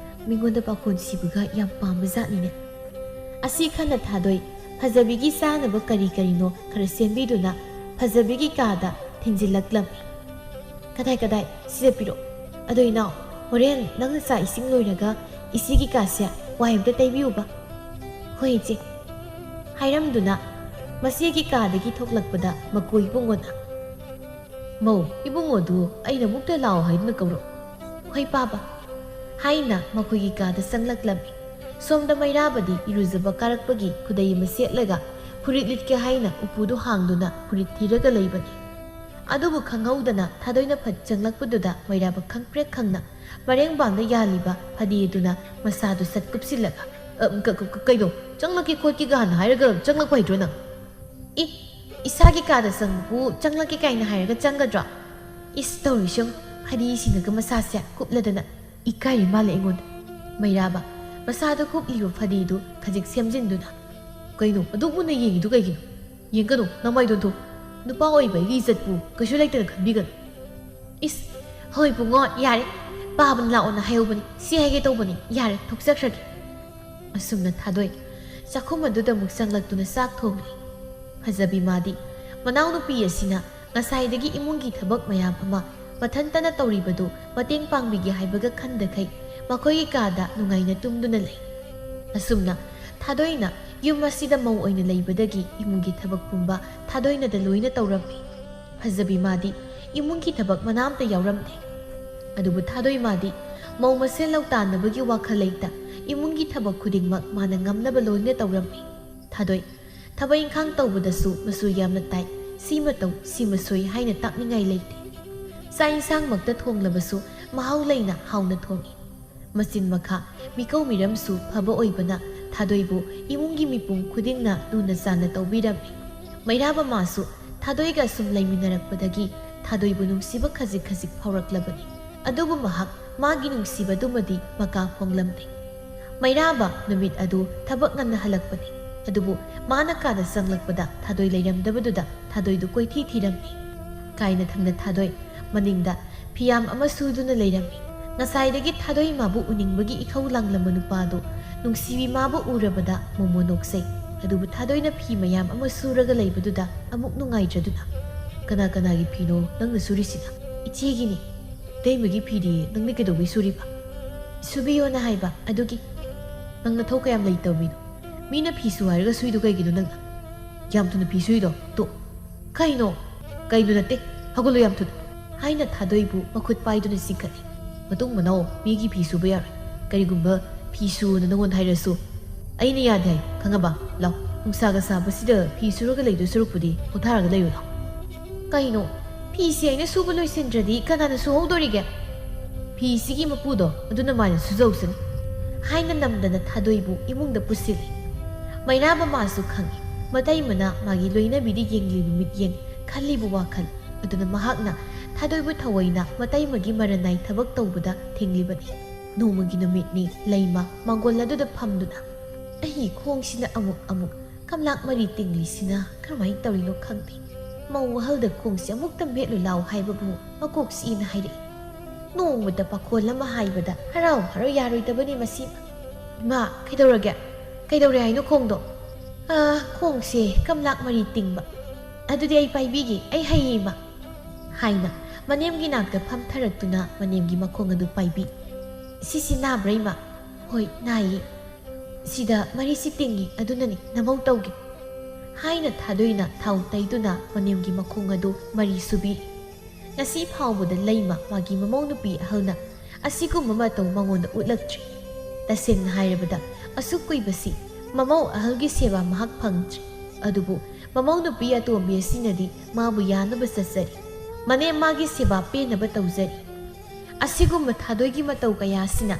ꯃꯤꯉꯣꯟꯗ ꯄꯥꯈꯣꯟ ꯁꯤꯕꯒ ꯌꯥꯝ ꯄꯥꯝꯕ ꯖꯥꯠꯅꯤꯅꯦ ꯑꯁꯤ ꯈꯟꯅ ꯊꯥꯗꯣꯏ ꯐꯖꯕꯤꯒꯤ ꯆꯥꯅꯕ ꯀꯔꯤ ꯀꯔꯤꯅꯣ ꯈꯔ ꯁꯦꯝꯕꯤꯗꯨꯅ ꯐꯖꯕꯤꯒꯤ ꯀꯥꯗ ꯊꯤꯟꯖꯤꯜꯂꯛꯂꯝꯃꯤ ꯀꯗꯥꯏ ꯁꯤꯗ ꯄꯤꯔꯛꯑꯣ ꯑꯗꯣ ꯏꯅꯥꯎ ꯍꯣꯔꯦꯟ ꯅꯪꯅ ꯆꯥꯛ ꯏꯁꯤꯡ ꯂꯣꯏꯔꯒ ꯏꯆꯦꯒꯤ ꯀꯥꯁꯦ ꯋꯥꯏ ꯑꯝꯇ ꯇꯩꯕꯤꯌꯨꯕ ꯍꯣꯏ ꯏꯆꯦ ꯍꯥꯏꯔꯝꯗꯨꯅ ꯃꯆꯦꯒꯤ ꯀꯥꯗꯒꯤ ꯊꯣꯛꯂꯛꯄꯗ ꯃꯀꯨ ꯏꯕꯨꯡꯉꯣꯅ ꯃꯧ ꯏꯕꯨꯡꯉꯣꯗꯨ ꯑꯩꯅ ꯑꯃꯨꯛꯇ ꯂꯥꯛꯑꯣ ꯍꯥꯏꯗꯨꯅ ꯀꯧꯔꯛꯎ ꯍꯣꯏ ꯄꯥꯕ ꯍꯥꯏꯅ ꯃꯈꯣꯏꯒꯤ ꯀꯥꯗ ꯆꯪꯂꯛꯂꯝꯃꯤ ꯁꯣꯝꯗ ꯃꯩꯔꯥꯕꯗꯤ ꯏꯔꯨꯖꯕ ꯀꯥꯔꯛꯄꯒꯤ ꯈꯨꯗꯩ ꯑꯃ ꯁꯦꯠꯂꯒ ꯐꯨꯔꯤꯠ ꯂꯤꯠꯀꯦ ꯍꯥꯏꯅ ꯎꯄꯨꯗꯨ ꯍꯥꯡꯗꯨꯅ ꯐꯨꯔꯤꯠ ꯊꯤꯔꯒ ꯂꯩꯕꯅꯤ ꯑꯗꯨꯕꯨ ꯈꯪꯍꯧꯗꯅ ꯊꯥꯗꯣꯏꯅ ꯐꯠ ꯆꯪꯂꯛꯄꯗꯨꯗ ꯃꯩꯔꯥꯕ ꯈꯪꯄ꯭ꯔꯦꯛ ꯈꯪꯅ ꯃꯔꯦꯡꯕꯥꯡꯗ ꯌꯥꯜꯂꯤꯕ ꯐꯗꯤ ꯑꯗꯨꯅ ꯃꯁꯥꯗꯨ ꯁꯠ ꯀꯨꯞꯁꯤꯜꯂꯒ ꯀꯩꯅꯣ ꯆꯪꯂꯛꯀꯦ ꯈꯣꯠꯀꯦꯒ ꯍꯥꯟꯅ ꯍꯥꯏꯔꯒ ꯆꯪꯂꯛꯄ ꯍꯩꯇ꯭ꯔꯣ ꯅꯪ ꯏꯁꯥꯒꯤ ꯀꯥꯗ ꯆꯪꯕꯕꯨ ꯆꯪꯂꯛꯀꯦ ꯀꯥꯏꯅ ꯍꯥꯏꯔꯒ ꯆꯪꯒꯗ꯭ꯔꯣ ꯏꯁ ꯇꯧꯔꯤꯁꯨꯝ ꯐꯗꯤꯁꯤꯅꯒ ꯃꯁꯥꯁꯦ ꯀꯨꯞꯂꯗꯅ ꯏꯀꯥꯏꯔꯤ ꯃꯥꯜꯂꯦ ꯑꯩꯉꯣꯟꯗ ꯃꯩꯔꯥꯕ ꯃꯁꯥꯗ ꯀꯨꯞꯂꯤꯕ ꯐꯗꯤꯗꯨ ꯈꯖꯤꯛ ꯁꯦꯝꯖꯤꯟꯗꯨꯅ ꯀꯩꯅꯣ ꯑꯗꯨꯛ ꯃꯨꯟꯅ ꯌꯦꯡꯉꯤꯗꯨ ꯀꯩꯒꯤꯅꯣ ꯌꯦꯡꯒꯅꯨ ꯅꯃꯥꯏꯗꯣꯟꯊꯣ ꯅꯨꯄꯥ ꯑꯣꯏꯕ ꯑꯩꯒꯤ ꯏꯖꯠꯄꯨ ꯀꯩꯁꯨ ꯂꯩꯇꯅ ꯈꯟꯕꯤꯒꯅꯨ ꯏꯁ ꯍꯣꯏ ꯕꯨꯡꯉꯣ ꯌꯥꯔꯦ ꯄꯥꯕꯅ ꯂꯥꯛꯑꯣꯅ ꯍꯥꯏꯍꯧꯕꯅꯤ ꯁꯤ ꯍꯥꯏꯒꯦ ꯇꯧꯕꯅꯤ ꯌꯥꯔꯦ ꯊꯣꯛꯆꯈ꯭ꯔꯒꯦ ꯑꯁꯨꯝꯅ ꯊꯥꯗꯣꯏ ꯆꯥꯛꯈꯨꯝ ꯑꯗꯨꯗ ꯑꯃꯨꯛ ꯆꯪꯂꯛꯇꯨꯅ ꯆꯥꯛ ꯊꯣꯡꯂꯤ ꯐꯖꯕꯤ ꯃꯥꯗꯤ ꯃꯅꯥꯎꯅꯨꯄꯤ ꯑꯁꯤꯅ ꯉꯁꯥꯏꯗꯒꯤ ꯏꯃꯨꯡꯒꯤ ꯊꯕꯛ ꯃꯌꯥꯝ ꯑꯃ ꯃꯊꯟꯇꯅ ꯇꯧꯔꯤꯕꯗꯨ ꯃꯇꯦꯡ ꯄꯥꯡꯕꯤꯒꯦ ꯍꯥꯏꯕꯒ ꯈꯟꯗꯈꯩ ꯃꯈꯣꯏꯒꯤ ꯀꯥꯗ ꯅꯨꯡꯉꯥꯏꯅ ꯇꯨꯝꯗꯨꯅ ꯂꯩ ꯑꯁꯨꯝꯅ ꯊꯥꯗꯣꯏꯅ ꯌꯨꯝ ꯑꯁꯤꯗ ꯃꯧ ꯑꯣꯏꯅ ꯂꯩꯕꯗꯒꯤ ꯏꯃꯨꯡꯒꯤ ꯊꯕꯛ ꯄꯨꯝꯕ ꯊꯥꯗꯣꯏꯅꯗ ꯂꯣꯏꯅ ꯇꯧꯔꯝꯃꯤ ꯐꯖꯕꯤ ꯃꯥꯗꯤ ꯏꯃꯨꯡꯒꯤ ꯊꯕꯛ ꯃꯅꯥꯝꯇ ꯌꯥꯎꯔꯝꯗꯦ ꯑꯗꯨꯕꯨ ꯊꯥꯗꯣꯏ ꯃꯥꯗꯤ ꯃꯧ ꯃꯁꯦꯜ ꯂꯧꯇꯥꯟꯅꯕꯒꯤ ꯋꯥꯈꯜ ꯂꯩꯇ ꯏꯃꯨꯡꯒꯤ ꯊꯕꯛ ꯈꯨꯗꯤꯡꯃꯛ ꯃꯥꯅ ꯉꯝꯅꯕ ꯂꯣꯏꯅ ꯇꯧꯔꯝꯃꯤ ꯊꯥꯗꯣꯏ ꯊꯕꯛ ꯏꯪꯈꯥꯡ ꯇꯧꯕꯗꯁꯨ ꯃꯆꯨ ꯌꯥꯝꯅ ꯇꯥꯏ ꯁꯤꯃ ꯇꯧ ꯁꯤꯃ ꯁꯣꯏ ꯍꯥꯏꯅ ꯇꯥꯛꯅꯤꯡꯉꯥꯏ ꯂꯩꯇꯦ ꯆꯥꯛ ꯏꯟꯁꯥꯡꯃꯛꯇ ꯊꯣꯡꯂꯕꯁꯨ ꯃꯍꯥꯎ ꯂꯩꯅ ꯍꯥꯎꯅ ꯊꯣꯡꯏ ꯃꯆꯤꯟ ꯃꯈꯥ ꯃꯤꯀꯧ ꯃꯤꯔꯝꯁꯨ ꯐꯕ ꯑꯣꯏꯕꯅ ꯊꯥꯗꯣꯏꯕꯨ ꯏꯃꯨꯡꯒꯤ ꯃꯤꯄꯨꯝ ꯈꯨꯗꯤꯡꯅ ꯂꯨꯅ ꯆꯥꯟꯅ ꯇꯧꯕꯤꯔꯝꯃꯤ ꯃꯩꯔꯥꯕ ꯃꯥꯁꯨ ꯊꯥꯗꯣꯏꯒ ꯁꯨꯝ ꯂꯩꯃꯤꯟꯅꯔꯛꯄꯗꯒꯤ ꯊꯥꯗꯣꯏꯕꯨ ꯅꯨꯡꯁꯤꯕ ꯈꯖꯤꯛ ꯈꯖꯤꯛ ꯐꯥꯎꯔꯛꯂꯕꯅꯤ ꯑꯗꯨꯕꯨ ꯃꯍꯥꯛ ꯃꯥꯒꯤ ꯅꯨꯡꯁꯤꯕꯗꯨꯃꯗꯤ ꯃꯀꯥ ꯐꯣꯡꯂꯝꯗꯦ ꯃꯩꯔꯥꯕ ꯅꯨꯃꯤꯠ ꯑꯗꯨ ꯊꯕꯛ ꯉꯟꯅ ꯍꯜꯂꯛꯄꯅꯤ ꯑꯗꯨꯕꯨ ꯃꯥꯅ ꯀꯥꯗ ꯆꯪꯂꯛꯄꯗ ꯊꯥꯗꯣꯏ ꯂꯩꯔꯝꯗꯕꯗꯨꯗ ꯊꯥꯗꯣꯏꯗꯨ ꯀꯣꯏꯊꯤ ꯊꯤꯔꯝꯃꯤ ꯀꯥꯏꯅ ꯊꯪꯅ ꯊꯥꯗꯣꯏ ꯃꯅꯤꯡꯗ ꯐꯤꯌꯥꯝ ꯑꯃ ꯁꯨꯗꯨꯅ ꯂꯩꯔꯝꯃꯤ ꯉꯁꯥꯏꯗꯒꯤ ꯊꯥꯗꯣꯏ ꯃꯥꯕꯨ ꯎꯅꯤꯡꯕꯒꯤ ꯏꯈꯧ ꯂꯥꯡꯂꯝꯕ ꯅꯨꯄꯥꯗꯨ ꯅꯨꯡꯁꯤꯕꯤ ꯃꯥꯕꯨ ꯎꯔꯕꯗ ꯃꯣꯃꯣ ꯅꯣꯛꯆꯩ ꯑꯗꯨꯕꯨ ꯊꯥꯗꯣꯏꯅ ꯐꯤ ꯃꯌꯥꯝ ꯑꯃ ꯁꯨꯔꯒ ꯂꯩꯕꯗꯨꯗ ꯑꯃꯨꯛ ꯅꯨꯡꯉꯥꯏꯇ꯭ꯔꯗꯨꯅ ꯀꯅꯥ ꯀꯅꯥꯒꯤ ꯐꯤꯅꯣ ꯅꯪꯅ ꯁꯨꯔꯤꯁꯤꯅ ꯏꯆꯦꯒꯤꯅꯤ ꯏꯇꯩꯃꯒꯤ ꯐꯤꯗꯤ ꯅꯪꯅ ꯀꯩꯗꯧꯕꯩ ꯁꯨꯔꯤꯕ ꯁꯨꯕꯤꯌꯣꯅ ꯍꯥꯏꯕ ꯑꯗꯨꯒꯤ ꯅꯪꯅ ꯊꯧ ꯀꯌꯥꯝ ꯂꯩꯇꯕ ꯃꯤꯅꯣ ꯃꯤꯅ ꯐꯤ ꯁꯨ ꯍꯥꯏꯔꯒ ꯁꯨꯏꯗꯣ ꯀꯩꯒꯤꯅꯣ ꯅꯪꯅ ꯌꯥꯝ ꯊꯨꯅ ꯐꯤ ꯁꯨꯏꯗꯣ ꯇꯣ ꯀꯩꯅꯣ ꯀꯩꯅꯣ ꯅꯠꯇꯦ ꯍꯧꯒꯠꯂꯣ ꯌꯥꯝ ꯊꯨꯅ ꯍꯥꯏꯅ ꯊꯥꯗꯣꯏꯕꯨ ꯃꯈꯨꯠ ꯄꯥꯏꯗꯨꯅ ꯆꯤꯡꯈꯠꯂꯤ ꯃꯇꯨꯡ ꯃꯅꯥꯎ ꯃꯤꯒꯤ ꯐꯤ ꯁꯨꯕ ꯌꯥꯔꯣꯏ ꯀꯔꯤꯒꯨꯝꯕ ꯐꯤ ꯁꯨꯅ ꯅꯪꯉꯣꯟꯗ ꯍꯥꯏꯔꯁꯨ ꯑꯩꯅ ꯌꯥꯗꯦ ꯍꯥꯏ ꯈꯪꯉꯕ ꯂꯥꯎ ꯅꯨꯡꯁꯥꯒ ꯁꯥꯕꯁꯤꯗ ꯐꯤ ꯁꯨꯔꯒ ꯂꯩꯗꯣꯏ ꯁꯨꯔꯛꯄꯨꯗꯤ ꯄꯣꯊꯥꯔꯒ ꯂꯩꯌꯨ ꯂꯥꯎ ꯀꯩꯅꯣ ꯐꯤꯁꯤ ꯑꯩꯅ ꯁꯨꯕ ꯂꯣꯏꯁꯤꯟꯗ꯭ꯔꯗꯤ ꯀꯅꯥꯅ ꯁꯨꯍꯧꯗꯣꯔꯤꯒꯦ ꯐꯤꯁꯤꯒꯤ ꯃꯄꯨꯗꯣ ꯑꯗꯨꯅ ꯃꯥꯅ ꯁꯨꯖꯧꯁꯅꯤ ꯍꯥꯏꯅ ꯅꯝꯗꯅ ꯊꯥꯗꯣꯏꯕꯨ ꯏꯃꯨꯡꯗ ꯄꯨꯁꯤꯜꯂꯤ ꯃꯩꯔꯥꯕ ꯃꯥꯁꯨ ꯈꯪꯉꯤ ꯃꯇꯩꯃꯅ ꯃꯥꯒꯤ ꯂꯣꯏꯅꯕꯤꯗ ꯌꯦꯡꯂꯤꯕ ꯃꯤꯠꯌꯦꯡ ꯈꯜꯂꯤꯕ ꯋꯥꯈꯜ ꯑꯗꯨꯅ ꯃꯍꯥꯛꯅ ꯊꯥꯗꯣꯏꯕꯨ ꯊꯑꯣꯏꯅ ꯃꯇꯩꯃꯒꯤ ꯃꯔꯟꯅꯥꯏ ꯊꯕꯛ ꯇꯧꯕꯗ ꯊꯤꯡꯂꯤꯕꯅꯤ ꯅꯣꯡꯃꯒꯤ ꯅꯨꯃꯤꯠꯅꯤ ꯂꯩꯃ ꯃꯥꯡꯒꯣꯜ ꯑꯗꯨꯗ ꯐꯝꯗꯨꯅ ꯑꯩꯒꯤ ꯈꯣꯡꯁꯤꯅ ꯑꯃꯨꯛ ꯀꯝꯂꯥꯛ ꯃꯔꯤ ꯇꯤꯡꯂꯤꯁꯤꯅ ꯀꯔꯝꯍꯥꯏꯅ ꯇꯧꯔꯤꯅꯣ ꯈꯪꯗꯦ ꯃꯧ ꯋꯥꯍꯜꯗ ꯈꯣꯡꯁꯤ ꯑꯃꯨꯛꯇ ꯃꯦꯠꯂꯨ ꯂꯥꯎ ꯍꯥꯏꯕꯕꯨ ꯃꯀꯣꯛꯁꯤꯅ ꯍꯥꯏꯔꯛꯏ ꯅꯣꯡꯃꯗ ꯄꯥꯈꯣꯜ ꯑꯃ ꯍꯥꯏꯕꯗ ꯍꯔꯥꯎ ꯌꯥꯔꯣꯏꯗꯕꯅꯤ ꯃꯁꯤ ꯏꯃꯥ ꯀꯩꯗꯧꯔꯒꯦ ꯀꯩꯗꯧꯔꯦ ꯍꯥꯏꯅꯣ ꯈꯣꯡꯗꯣ ꯈꯣꯡꯁꯦ ꯀꯝꯂꯥꯛ ꯃꯔꯤ ꯇꯤꯡꯕ ꯑꯗꯨꯗꯤ ꯑꯩ ꯄꯥꯏꯕꯤꯒꯦ ꯑꯩ ꯍꯩꯌꯦ ꯏꯃꯥ ꯍꯥꯏꯅ ꯃꯅꯦꯝꯒꯤ ꯅꯥꯛꯇ ꯐꯝꯊꯔꯛꯇꯨꯅ ꯃꯅꯦꯝꯒꯤ ꯃꯈꯣꯡ ꯑꯗꯨ ꯄꯥꯏꯕꯤ ꯁꯤꯁꯤ ꯅꯥꯕ꯭ꯔꯥ ꯏꯃꯥ ꯍꯣꯏ ꯅꯥꯏꯌꯦ ꯁꯤꯗ ꯃꯔꯤꯁꯤ ꯇꯤꯡꯉꯤ ꯑꯗꯨꯅꯅꯤ ꯅꯃꯧ ꯇꯧꯒꯦ ꯍꯥꯏꯅ ꯊꯥꯗꯣꯏꯅ ꯊꯥꯎ ꯇꯩꯗꯨꯅ ꯃꯅꯦꯝꯒꯤ ꯃꯈꯣꯡ ꯑꯗꯨ ꯃꯔꯤ ꯁꯨꯕꯤꯔꯤ ꯉꯁꯤ ꯐꯥꯎꯕꯗ ꯂꯩꯃ ꯃꯥꯒꯤ ꯃꯃꯧ ꯅꯨꯄꯤ ꯑꯍꯜꯅ ꯑꯁꯤꯒꯨꯝꯕ ꯃꯇꯧ ꯃꯉꯣꯟꯗ ꯎꯠꯂꯛꯇ꯭ꯔꯤ ꯇꯁꯦꯡꯅ ꯍꯥꯏꯔꯕꯗ ꯑꯁꯨꯛ ꯀꯨꯏꯕꯁꯤ ꯃꯃꯧ ꯑꯍꯜꯒꯤ ꯁꯦꯕꯥ ꯃꯍꯥꯛ ꯐꯪꯗ꯭ꯔꯤ ꯑꯗꯨꯕꯨ ꯃꯃꯧ ꯅꯨꯄꯤ ꯑꯇꯣꯝꯕꯤ ꯑꯁꯤꯅꯗꯤ ꯃꯥꯕꯨ ꯌꯥꯅꯕ ꯆꯠꯆꯔꯤ ꯃꯅꯦꯝ ꯃꯥꯒꯤ ꯁꯦꯕꯥ ꯄꯦꯟꯅꯕ ꯇꯧꯖꯔꯤ ꯑꯁꯤꯒꯨꯝꯕ ꯊꯥꯗꯣꯏꯒꯤ ꯃꯇꯧ ꯀꯌꯥꯁꯤꯅ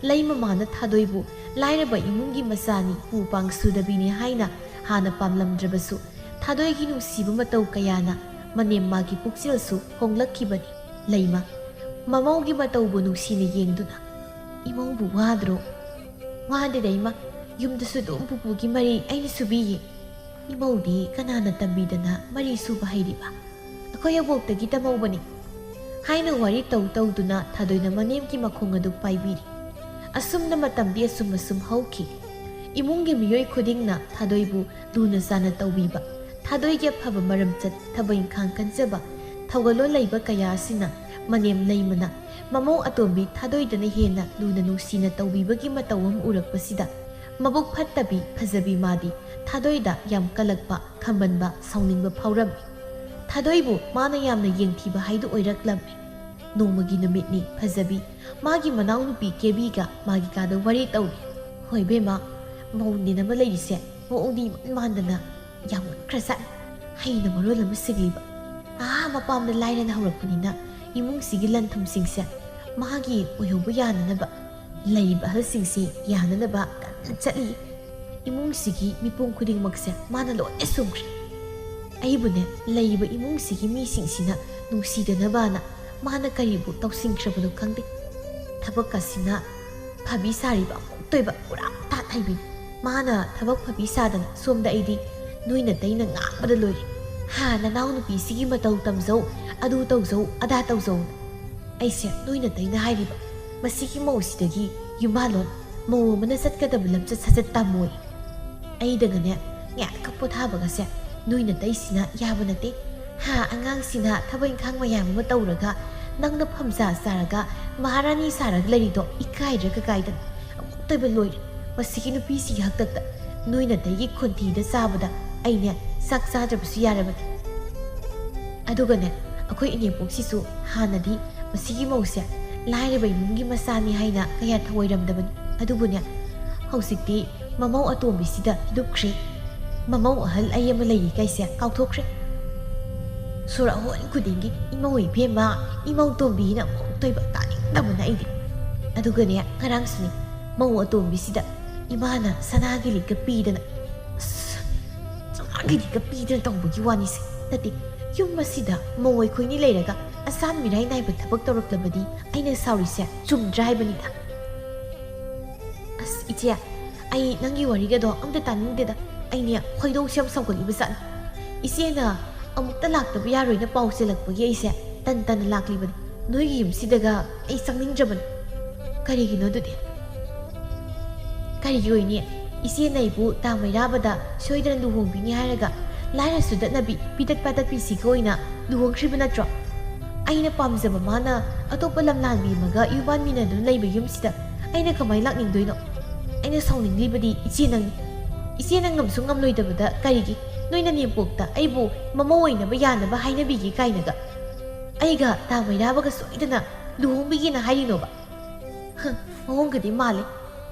ꯂꯩꯃꯃꯥꯅ ꯊꯥꯗꯣꯏꯕꯨ ꯂꯥꯏꯔꯕ ꯏꯃꯨꯡꯒꯤ ꯃꯆꯥꯅꯤ ꯎ ꯄꯥꯡ ꯁꯨꯗꯕꯤꯅꯤ ꯍꯥꯏꯅ ꯍꯥꯟꯅ ꯄꯥꯝꯂꯝꯗ꯭ꯔꯕꯁꯨ ꯊꯥꯗꯣꯏꯒꯤ ꯅꯨꯡꯁꯤꯕ ꯃꯇꯧ ꯀꯌꯥꯅ ꯃꯅꯦꯝ ꯃꯥꯒꯤ ꯄꯨꯛꯆꯦꯜꯁꯨ ꯍꯣꯡꯂꯛꯈꯤꯕꯅꯤ ꯂꯩꯃ ꯃꯃꯧꯒꯤ ꯃꯇꯧꯕꯨ ꯅꯨꯡꯁꯤꯅ ꯌꯦꯡꯗꯨꯅ ꯏꯃꯧꯕꯨ ꯋꯥꯗ꯭ꯔꯣ ꯋꯥꯗꯦꯗ ꯏꯃꯥ ꯌꯨꯝꯗꯁꯨ ꯑꯗꯨꯝ ꯄꯨꯄꯨꯒꯤ ꯃꯔꯤ ꯑꯩꯅ ꯁꯨꯕꯤꯌꯦ ꯏꯃꯧꯗꯤ ꯀꯅꯥꯅ ꯇꯝꯕꯤꯗꯅ ꯃꯔꯤ ꯁꯨꯕ ꯍꯩꯔꯤꯕ ꯑꯩꯈꯣꯏ ꯑꯕꯣꯛꯇꯒꯤ ꯇꯝꯍꯧꯕꯅꯤ ꯍꯥꯏꯅ ꯋꯥꯔꯤ ꯇꯧꯗꯨꯅ ꯊꯥꯗꯣꯏꯅ ꯃꯅꯦꯝꯒꯤ ꯃꯈꯣꯡ ꯑꯗꯨ ꯄꯥꯏꯕꯤꯔꯤ ꯑꯁꯨꯝꯅ ꯃꯇꯝꯗꯤ ꯑꯁꯨꯝ ꯍꯧꯈꯤ ꯏꯃꯨꯡꯒꯤ ꯃꯤꯑꯣꯏ ꯈꯨꯗꯤꯡꯅ ꯊꯥꯗꯣꯏꯕꯨ ꯂꯨꯅ ꯆꯥꯅ ꯇꯧꯕꯤꯕ ꯊꯥꯗꯣꯏꯒꯤ ꯑꯐꯕ ꯃꯔꯝꯆꯠ ꯊꯕꯛ ꯏꯪꯈꯥꯡ ꯀꯟꯖꯕ ꯊꯧꯒꯜꯂꯣꯟ ꯂꯩꯕ ꯀꯌా ꯑꯁꯤꯅ ꯃꯅꯦꯝ ꯂꯩꯃꯅ ꯃꯃꯧ ꯑꯇꯣꯝꯕꯤ ꯊꯥꯗꯣꯏꯗꯅ ꯍꯦꯟꯅ ꯂꯨꯅ ꯅꯨꯡꯁꯤꯅ ꯇꯧꯕꯤꯕꯒꯤ ꯃꯇꯧ ꯑꯃ ꯎꯔꯛꯄꯁꯤꯗ ꯃꯕꯨꯛ ꯐꯠꯇꯕꯤ ꯐꯖꯕꯤ ꯃꯥꯗꯤ ꯊꯥꯗꯣꯏꯗ ꯌꯥꯝ ꯀꯜꯂꯛꯄ ꯈꯝꯕꯟꯕ ꯁꯥꯎꯅꯤꯡꯕ ꯐꯥꯎꯔꯝꯃꯤ ꯊꯥꯗꯣꯏꯕꯨ ꯃꯥꯅ ꯌꯥꯝꯅ ꯌꯦꯡꯊꯤꯕ ꯍꯥꯏꯗꯨ ꯑꯣꯏꯔꯛꯂꯝꯃꯤ ꯅꯣꯡꯃꯒꯤ ꯅꯨꯃꯤꯠꯅꯤ ꯐꯖꯕꯤ ꯃꯥꯒꯤ ꯃꯅꯥꯎꯅꯨꯄꯤ ꯀꯦꯕꯤꯒ ꯃꯥꯒꯤ ꯀꯥꯗ ꯋꯥꯔꯤ ꯇꯧꯔꯤ ꯍꯣꯏ ꯕꯦꯝꯃ ꯃꯧꯅꯦ ꯑꯃ ꯂꯩꯔꯤꯁꯦ ꯃꯑꯣꯡꯗꯤ ꯃꯥꯟꯗꯅ ꯌꯥꯝ ꯉꯛꯈ꯭ꯔꯖꯥꯠꯅꯤ ꯍꯩꯅ ꯃꯔꯣꯜ ꯑꯃ ꯁꯤꯡꯂꯤꯕ ꯃꯄꯥꯝꯗ ꯂꯥꯏꯔꯅ ꯍꯧꯔꯛꯄꯅꯤꯅ ꯏꯃꯨꯡꯁꯤꯒꯤ ꯂꯟ ꯊꯨꯝꯁꯤꯡꯁꯦ ꯃꯥꯒꯤ ꯑꯣꯏꯍꯧꯕ ꯌꯥꯅꯅꯕ ꯂꯩꯔꯤꯕ ꯑꯍꯜꯁꯤꯡꯁꯤ ꯌꯥꯅꯅꯕ ꯀꯟꯅ ꯆꯠꯂꯤ ꯏꯃꯨꯡꯁꯤꯒꯤ ꯃꯤꯄꯨꯝ ꯈꯨꯗꯤꯡꯃꯛꯁꯦ ꯃꯥꯅ ꯂꯣꯏꯅ ꯁꯨꯝꯈ꯭ꯔꯦ ꯑꯩꯕꯨꯅꯦ ꯂꯩꯔꯤꯕ ꯏꯃꯨꯡꯁꯤꯒꯤ ꯃꯤꯁꯤꯡꯁꯤꯅ ꯅꯨꯡꯁꯤꯗꯅꯕꯅ ꯃꯥꯅ ꯀꯔꯤꯕꯨ ꯇꯧꯁꯤꯟꯈ꯭ꯔꯕꯅꯣ ꯈꯪꯗꯦ ꯊꯕꯛꯀꯁꯤꯅ ꯐꯕꯤ ꯁꯥꯔꯤꯕ ꯑꯃꯨꯛꯇꯣꯏꯕ ꯄꯨꯔꯥ ꯇꯥꯠ ꯍꯩꯕꯤꯅꯤ ꯃꯥꯅ ꯊꯕꯛ ꯐꯕꯤ ꯁꯥꯗꯅ ꯁꯣꯝꯗ ꯑꯩꯗꯤ ꯅꯣꯏꯅ ꯇꯩꯅ ꯉꯥꯡꯕꯗ ꯂꯣꯏꯔꯦ ꯅꯅꯥꯎ ꯅꯨꯄꯤꯁꯤꯒꯤ ꯃꯇꯧ ꯇꯝꯖꯧ ꯑꯗꯨ ꯇꯧꯖꯧ ꯑꯗꯥ ꯇꯧꯖꯧ ꯑꯩꯁꯦ ꯅꯣꯏꯅ ꯇꯩꯅ ꯍꯥꯏꯔꯤꯕ ꯃꯁꯤꯒꯤ ꯃꯧꯁꯤꯗꯒꯤ ꯌꯨꯝꯕꯥꯂꯣꯟ ꯃꯧ ꯑꯃꯅ ꯆꯠꯀꯗꯕ ꯂꯝꯆꯠ ꯁꯥꯖꯠ ꯇꯝꯃꯣꯏ ꯑꯩꯗꯒꯅꯦ ꯉꯥꯛꯀ ꯄꯣꯊꯥꯕꯒꯁꯦ ꯅꯣꯏꯅ ꯇꯩꯁꯤꯅ ꯌꯥꯕ ꯅꯠꯇꯦ ꯑꯉꯥꯡꯁꯤꯅ ꯊꯕꯛ ꯏꯪꯈꯥꯡ ꯃꯌꯥꯝ ꯑꯃ ꯇꯧꯔꯒ ꯅꯪꯅ ꯐꯝꯖꯥ ꯆꯥꯔꯒ ꯃꯍꯥꯔꯥꯅꯤ ꯁꯥꯔꯒ ꯂꯩꯔꯤꯗꯣ ꯏꯀꯥꯏꯗ꯭ꯔꯒ ꯀꯥꯏꯗꯅ ꯑꯃꯨꯛꯇꯣꯏꯕ ꯂꯣꯏꯔꯦ ꯃꯁꯤꯒꯤ ꯅꯨꯄꯤꯁꯤꯒꯤ ꯍꯥꯛꯇꯛꯇ ꯅꯣꯏꯅ ꯇꯩꯒꯤ ꯈꯣꯟꯊꯤꯗ ꯆꯥꯕꯗ ꯑꯩꯅꯦ ꯆꯥꯛ ꯆꯥꯗ꯭ꯔꯕꯁꯨ ꯌꯥꯔꯕꯅꯤ ꯑꯗꯨꯒꯅꯦ ꯑꯩꯈꯣꯏ ꯏꯅꯦꯄꯣꯛꯁꯤꯁꯨ ꯍꯥꯟꯅꯗꯤ ꯃꯁꯤꯒꯤ ꯃꯧꯁꯦ ꯂꯥꯏꯔꯕ ꯏꯃꯨꯡꯒꯤ ꯃꯆꯥꯅꯤ ꯍꯥꯏꯅ ꯀꯌꯥ ꯊꯑꯣꯏꯔꯝꯗꯕꯅꯤ ꯑꯗꯨꯕꯨꯅꯦ ꯍꯧꯖꯤꯛꯇꯤ ꯃꯃꯧ ꯑꯇꯣꯝꯕꯤꯁꯤꯗ ꯂꯨꯞꯈ꯭ꯔꯦ ꯃꯃꯧ ꯑꯍꯜ ꯑꯩ ꯑꯃ ꯂꯩꯔꯤ ꯀꯩꯁꯦ ꯀꯥꯎꯊꯣꯛꯈ꯭ꯔꯦ ꯁꯣꯔꯍꯣꯟ ꯈꯨꯗꯤꯡꯒꯤ ꯏꯃꯧ ꯏꯕꯦꯝꯃ ꯏꯃꯧ ꯇꯣꯝꯕꯤꯅ ꯑꯃꯨꯛꯇꯣꯏꯕ ꯇꯥꯅꯤꯡꯗꯕꯅ ꯑꯩꯗꯤ ꯑꯗꯨꯒꯅꯦ ꯉꯔꯥꯡꯁꯨꯅꯤ ꯃꯧ ꯑꯇꯣꯝꯕꯤꯁꯤꯗ ꯏꯃꯥꯅ ꯁꯅꯥꯒꯤ ꯂꯤꯛꯀ ꯄꯤꯗꯅ ꯁꯅꯥꯒꯤ ꯂꯤꯛꯀ ꯄꯤꯗꯅ ꯇꯧꯕꯒꯤ ꯋꯥꯅꯤꯁꯦ ꯅꯠꯇꯦ ꯌꯨꯝ ꯑꯁꯤꯗ ꯃꯧ ꯑꯩꯈꯣꯏꯅꯤ ꯂꯩꯔꯒ ꯑꯁꯥꯟ ꯃꯤꯔꯥꯏ ꯅꯥꯏꯕ ꯊꯕꯛ ꯇꯧꯔꯛꯂꯕꯗꯤ ꯑꯩꯅ ꯁꯥꯎꯔꯤꯁꯦ ꯆꯨꯝꯗ꯭ꯔꯥ ꯍꯥꯏꯕꯅꯤꯗ ꯏꯆꯦ ꯑꯩ ꯅꯪꯒꯤ ꯋꯥꯔꯤꯒꯗꯣ ꯑꯝꯇ ꯇꯥꯅꯤꯡꯗꯦꯗ ꯑꯩꯅꯦ ꯈꯣꯏꯗꯧꯁꯦ ꯌꯥꯝ ꯁꯥꯎꯒꯠꯂꯤꯕ ꯖꯥꯠꯅꯤ ꯏꯆꯦꯅ ꯑꯃꯨꯛꯇ ꯂꯥꯛꯇꯕ ꯌꯥꯔꯣꯏꯅ ꯄꯥꯎ ꯆꯦꯜꯂꯛꯄꯒꯤ ꯑꯩꯁꯦ ꯇꯟꯅ ꯂꯥꯛꯂꯤꯕꯅꯤ ꯅꯣꯏꯒꯤ ꯌꯨꯝꯁꯤꯗꯒ ꯑꯩ ꯆꯪꯅꯤꯡꯗ꯭ꯔꯕꯅꯤ ꯀꯔꯤꯒꯤꯅꯣ ꯑꯗꯨꯗꯤ ꯀꯔꯤꯒꯤ ꯑꯣꯏꯅꯤ ꯏꯆꯦꯅ ꯑꯩꯕꯨ ꯇꯥꯡ ꯃꯩꯔꯥꯕꯗ ꯁꯣꯏꯗꯅ ꯂꯨꯍꯣꯡꯕꯤꯅꯤ ꯍꯥꯏꯔꯒ ꯂꯥꯏꯔꯁꯨ ꯗꯠꯅꯕꯤ ꯄꯤꯇꯛ ꯄꯥꯇꯛꯄꯤꯁꯤꯒ ꯑꯣꯏꯅ ꯂꯨꯍꯣꯡꯈ꯭ꯔꯤꯕ ꯅꯠꯇ꯭ꯔꯣ? ꯑꯩꯅ ꯄꯥꯝꯖꯕ ꯃꯥꯅ ꯑꯇꯣꯞꯄ ꯂꯝꯂꯥꯟꯕꯤ ꯑꯃꯒ ꯌꯨꯝꯕꯥꯟꯃꯤꯟꯅꯗꯨꯅ ꯂꯩꯕ ꯌꯨꯝꯁꯤꯗ ꯑꯩꯅ ꯀꯃꯥꯏꯅ ꯂꯥꯛꯅꯤꯡꯗꯣꯏꯅꯣ? ꯑꯩꯅ ꯁꯥꯎꯅꯤꯡꯂꯤꯕꯗꯤ ꯏꯆꯦ ꯅꯪꯅꯤ. ꯏꯆꯦꯅ ꯉꯝꯁꯨ ꯉꯝꯂꯣꯏꯗꯕꯗ ꯀꯔꯤꯒꯤ ꯅꯣꯏꯅ ꯅꯦꯝꯄꯣꯛꯇ ꯑꯩꯕꯨ ꯃꯃꯧ ꯑꯣꯏꯅꯕ ꯌꯥꯅꯕ ꯍꯥꯏꯅꯕꯤꯒꯦ ꯀꯥꯏꯅꯒ ꯑꯩꯒ ꯇꯥꯡ ꯃꯩꯔꯥꯕꯒ ꯁꯣꯏꯗꯅ ꯂꯨꯍꯣꯡꯕꯤꯒꯦꯅ ꯍꯥꯏꯔꯤꯅꯣꯕ? ꯃꯑꯣꯡꯒꯗꯤ ꯃꯥꯜꯂꯦ